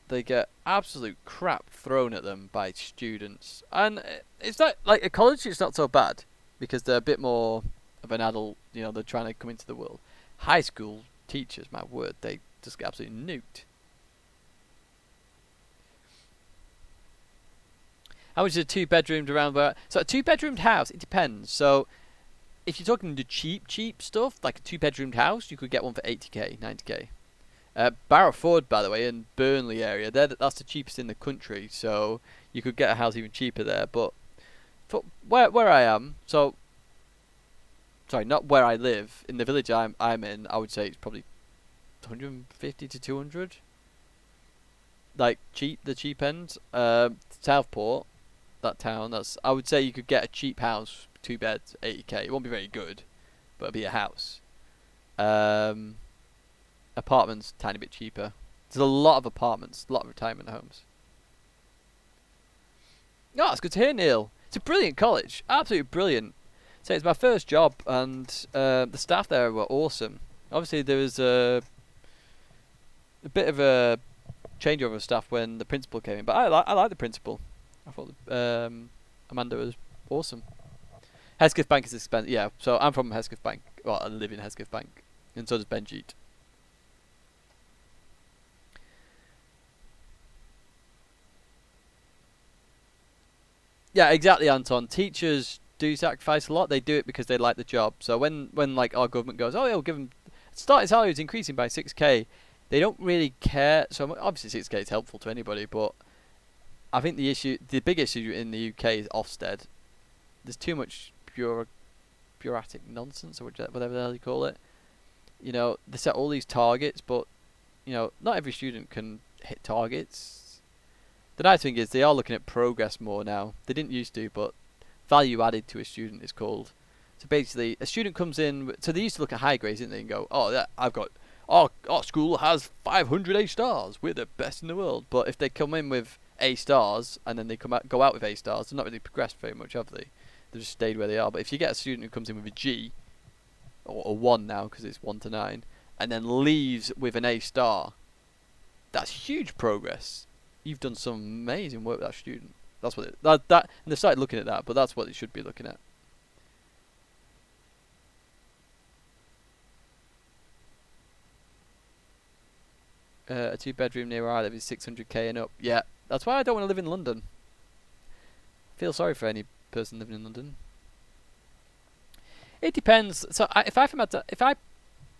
They get absolute crap thrown at them by students, and it's not like at college. It's not so bad because they're a bit more of an adult. You know, they're trying to come into the world. High school teachers, my word, they just get absolutely nuked. How much is a 2-bedroomed around where? So a 2-bedroomed house, it depends. So if you're talking the cheap stuff, like a 2-bedroomed house, you could get one for 80k, 90k. Barrowford, by the way, in Burnley area, that's the cheapest in the country. So you could get a house even cheaper there. But for where I am, so sorry, not where I live, in the village I'm in, I would say it's probably 150 to 200. Like the cheap end. Southport, that town, I would say you could get a cheap house, 2 beds, 80k. It won't be very good, but it'll be a house. Apartments, tiny bit cheaper. There's a lot of apartments, a lot of retirement homes. Oh, it's good to hear, Neil. It's a brilliant college, absolutely brilliant. So it's my first job, and the staff there were awesome. Obviously, there was a bit of a changeover of staff when the principal came in, but I like the principal. I thought Amanda was awesome. Hesketh Bank is expensive. Yeah, so I'm from Hesketh Bank. Well, I live in Hesketh Bank, and so does Benjeet. Yeah, exactly, Anton. Teachers do sacrifice a lot. They do it because they like the job. So when like our government goes, oh yeah, we'll give them starting salary is increasing by 6k, they don't really care. So obviously 6k is helpful to anybody, but I think the big issue in the UK is Ofsted. There's too much bureaucratic nonsense, or whatever the hell you call it. You know, they set all these targets, but you know, not every student can hit targets. The nice thing is they are looking at progress more now. They didn't used to, but value added to a student is called. So basically, a student comes in. So they used to look at high grades, didn't they, and go, "Oh, yeah, I've got our school has 500 A stars. We're the best in the world." But if they come in with A stars and then they go out with A stars, they're not really progressed very much, have they? They've just stayed where they are. But if you get a student who comes in with a G or a 1 now, because it's 1 to 9, and then leaves with an A star, that's huge progress. You've done some amazing work with that student. That's what and they've started looking at that, but that's what they should be looking at. A 2-bedroom near where I live is 600k and up. Yeah, that's why I don't want to live in London. Feel sorry for any person living in London. It depends. So if I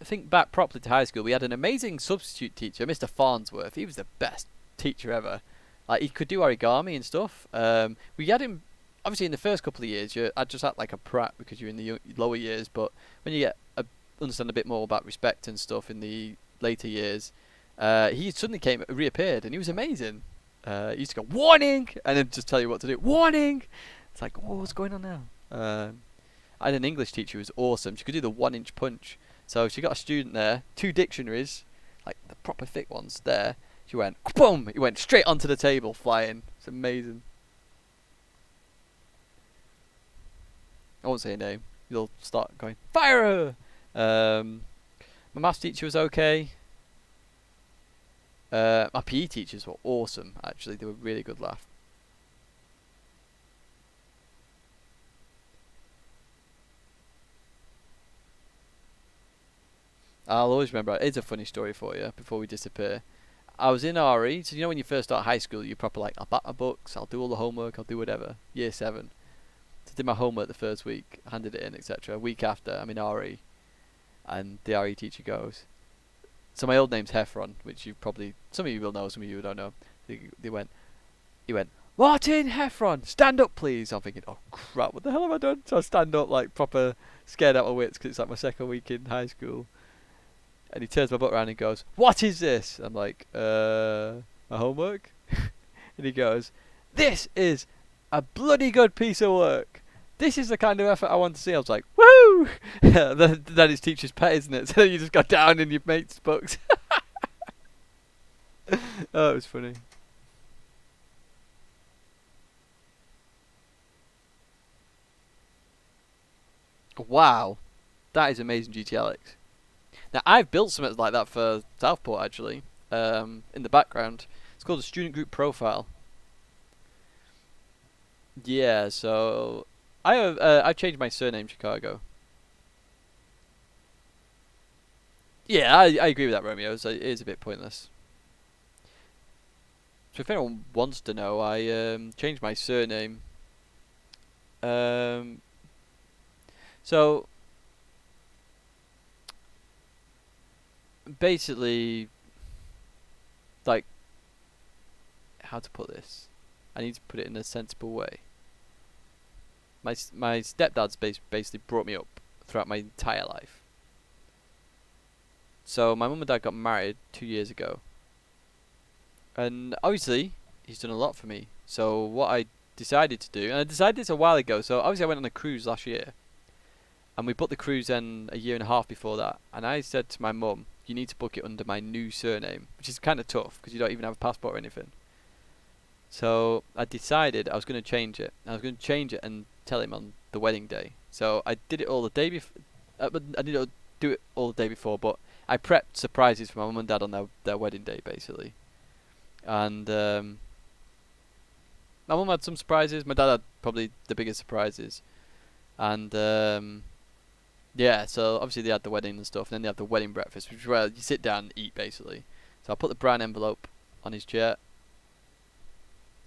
think back properly to high school, we had an amazing substitute teacher, Mr. Farnsworth. He was the best teacher ever. Like, he could do origami and stuff. We had him obviously in the first couple of years. I'd just act like a prat because you're in the lower years. But when you understand a bit more about respect and stuff in the later years, he suddenly reappeared, and he was amazing. He used to go warning, and then just tell you what to do. Warning. It's like, oh, what's going on now? I had an English teacher who was awesome. She could do the 1-inch punch. So she got a student there, 2 dictionaries, like the proper thick ones there. She went, boom! He went straight onto the table, flying. It's amazing. I won't say a name. You'll start going, fire her! My maths teacher was okay. My PE teachers were awesome, actually. They were really good laugh. I'll always remember. It's a funny story for you before we disappear. I was in RE, so you know when you first start high school, you're proper like, I'll back my books, I'll do all the homework, I'll do whatever. Year 7. So I did my homework the first week, handed it in, etc. A week after, I'm in RE, and the RE teacher goes, so my old name's Heffron, which some of you will know, some of you don't know. He went, Martin Heffron, stand up please. I'm thinking, oh crap, what the hell have I done? So I stand up like proper scared out of my wits because it's like my second week in high school. And he turns my butt around and goes, what is this? I'm like, my homework? And he goes, this is a bloody good piece of work. This is the kind of effort I want to see. I was like, woo! That is teacher's pet, isn't it? So you just got down in your mate's books. Oh, it was funny. Wow. That is amazing, GTLX. Now, I've built something like that for Southport, actually, in the background. It's called a student group profile. Yeah, so I've changed my surname, Chicago. Yeah, I agree with that, Romeo. So it is a bit pointless. So if anyone wants to know, I changed my surname. Um, so basically, like, how to put this? I need to put it in a sensible way. My stepdad's basically brought me up throughout my entire life. So my mum and dad got married 2 years ago, and obviously he's done a lot for me. So what I decided to do, and I decided this a while ago. So obviously I went on a cruise last year, and we booked the cruise in a year and a half before that. And I said to my mum, you need to book it under my new surname, which is kind of tough because you don't even have a passport or anything. So I decided I was going to change it. I was going to change it and tell him on the wedding day. So I did it all the day before. I didn't do it all the day before, but I prepped surprises for my mum and dad on their wedding day, basically. And my mum had some surprises. My dad had probably the biggest surprises. And yeah, so obviously they had the wedding and stuff, and then they have the wedding breakfast, which is where you sit down and eat, basically. So I put the brown envelope on his chair,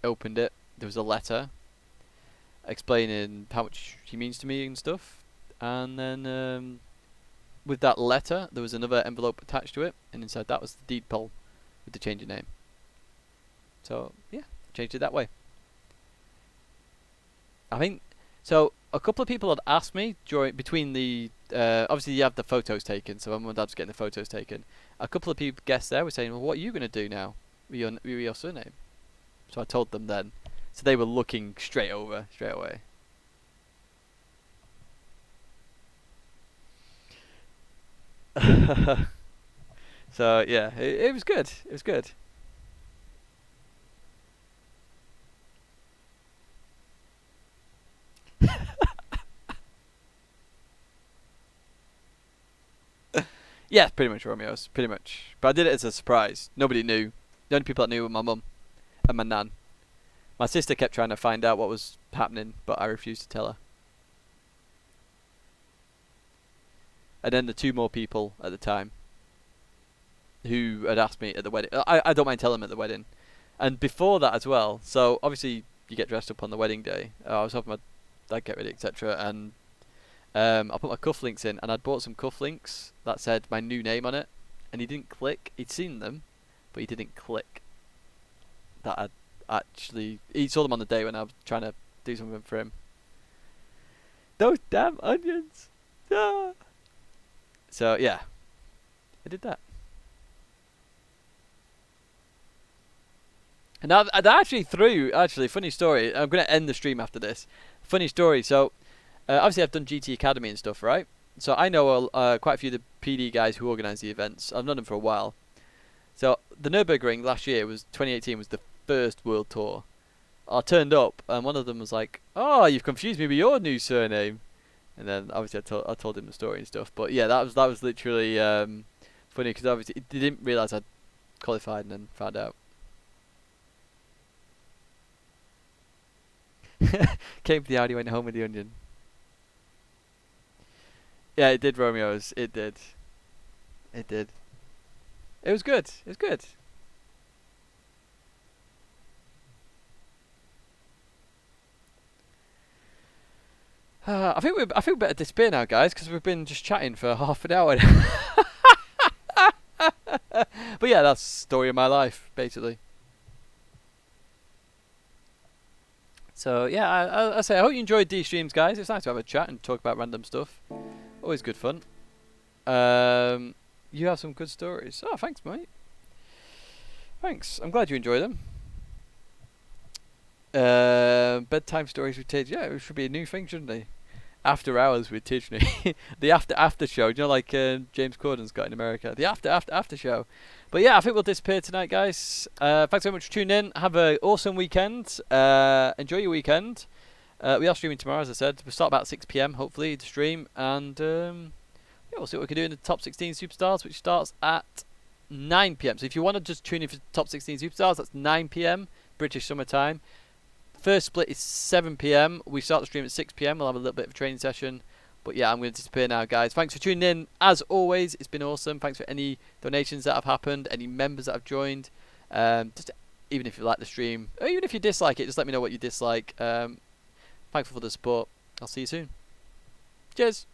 opened it. There was a letter explaining how much he means to me and stuff. And then with that letter, there was another envelope attached to it, and inside that was the deed poll with the change of name. So yeah, changed it that way. I think so. A couple of people had asked me between the obviously you have the photos taken, so my mum and dad's getting the photos taken. A couple of people guests there were saying, well, what are you going to do now with your surname? So I told them then. So they were looking straight away. So yeah, it was good. It was good. Yeah, pretty much Romeo's, pretty much. But I did it as a surprise. Nobody knew. The only people that knew were my mum and my nan. My sister kept trying to find out what was happening, but I refused to tell her. And then the 2 more people at the time who had asked me at the wedding. I don't mind telling them at the wedding. And before that as well. So obviously you get dressed up on the wedding day. I was helping my dad get ready, etc. And I put my cufflinks in, and I'd bought some cufflinks that said my new name on it, and he didn't click. He'd seen them, but he didn't click. that I actually he saw them on the day when I was trying to do something for him. Those damn onions. Ah. So yeah, I did that. And I actually funny story. I'm gonna end the stream after this. Funny story. So obviously I've done GT Academy and stuff, right? So I know quite a few of the PD guys who organise the events. I've known them for a while. So the Nürburgring last year 2018 was the first World Tour. I turned up and one of them was like, "Oh, you've confused me with your new surname." And then obviously I told him the story and stuff. But yeah, that was literally funny because obviously they didn't realise I'd qualified and then found out. Came for the Audi, went home with the onion. Yeah, it did, Romeo's. It did. It did. It was good. It was good. I think we better disappear now, guys, because we've been just chatting for half an hour. But yeah, that's the story of my life, basically. So yeah, I say I hope you enjoyed these streams, guys. It's nice to have a chat and talk about random stuff. Always good fun. You have some good stories. Oh, thanks, mate. Thanks. I'm glad you enjoy them. Bedtime stories with Tidge. Yeah, it should be a new thing, shouldn't they? After hours with Tidgney. The after show. Do you know, like James Corden's got in America? The after show. But yeah, I think we'll disappear tonight, guys. Thanks very much for tuning in. Have an awesome weekend. Enjoy your weekend. We are streaming tomorrow, as I said. We'll start about 6 PM, hopefully, to stream. And yeah, we'll see what we can do in the top 16 Superstars, which starts at 9 PM. So if you want to just tune in for top 16 Superstars, that's 9 PM, British summertime. First split is 7 PM. We start the stream at 6 PM. We'll have a little bit of a training session. But yeah, I'm going to disappear now, guys. Thanks for tuning in. As always, it's been awesome. Thanks for any donations that have happened, any members that have joined. Just even if you like the stream, or even if you dislike it, just let me know what you dislike. Thankful for the support. I'll see you soon. Cheers.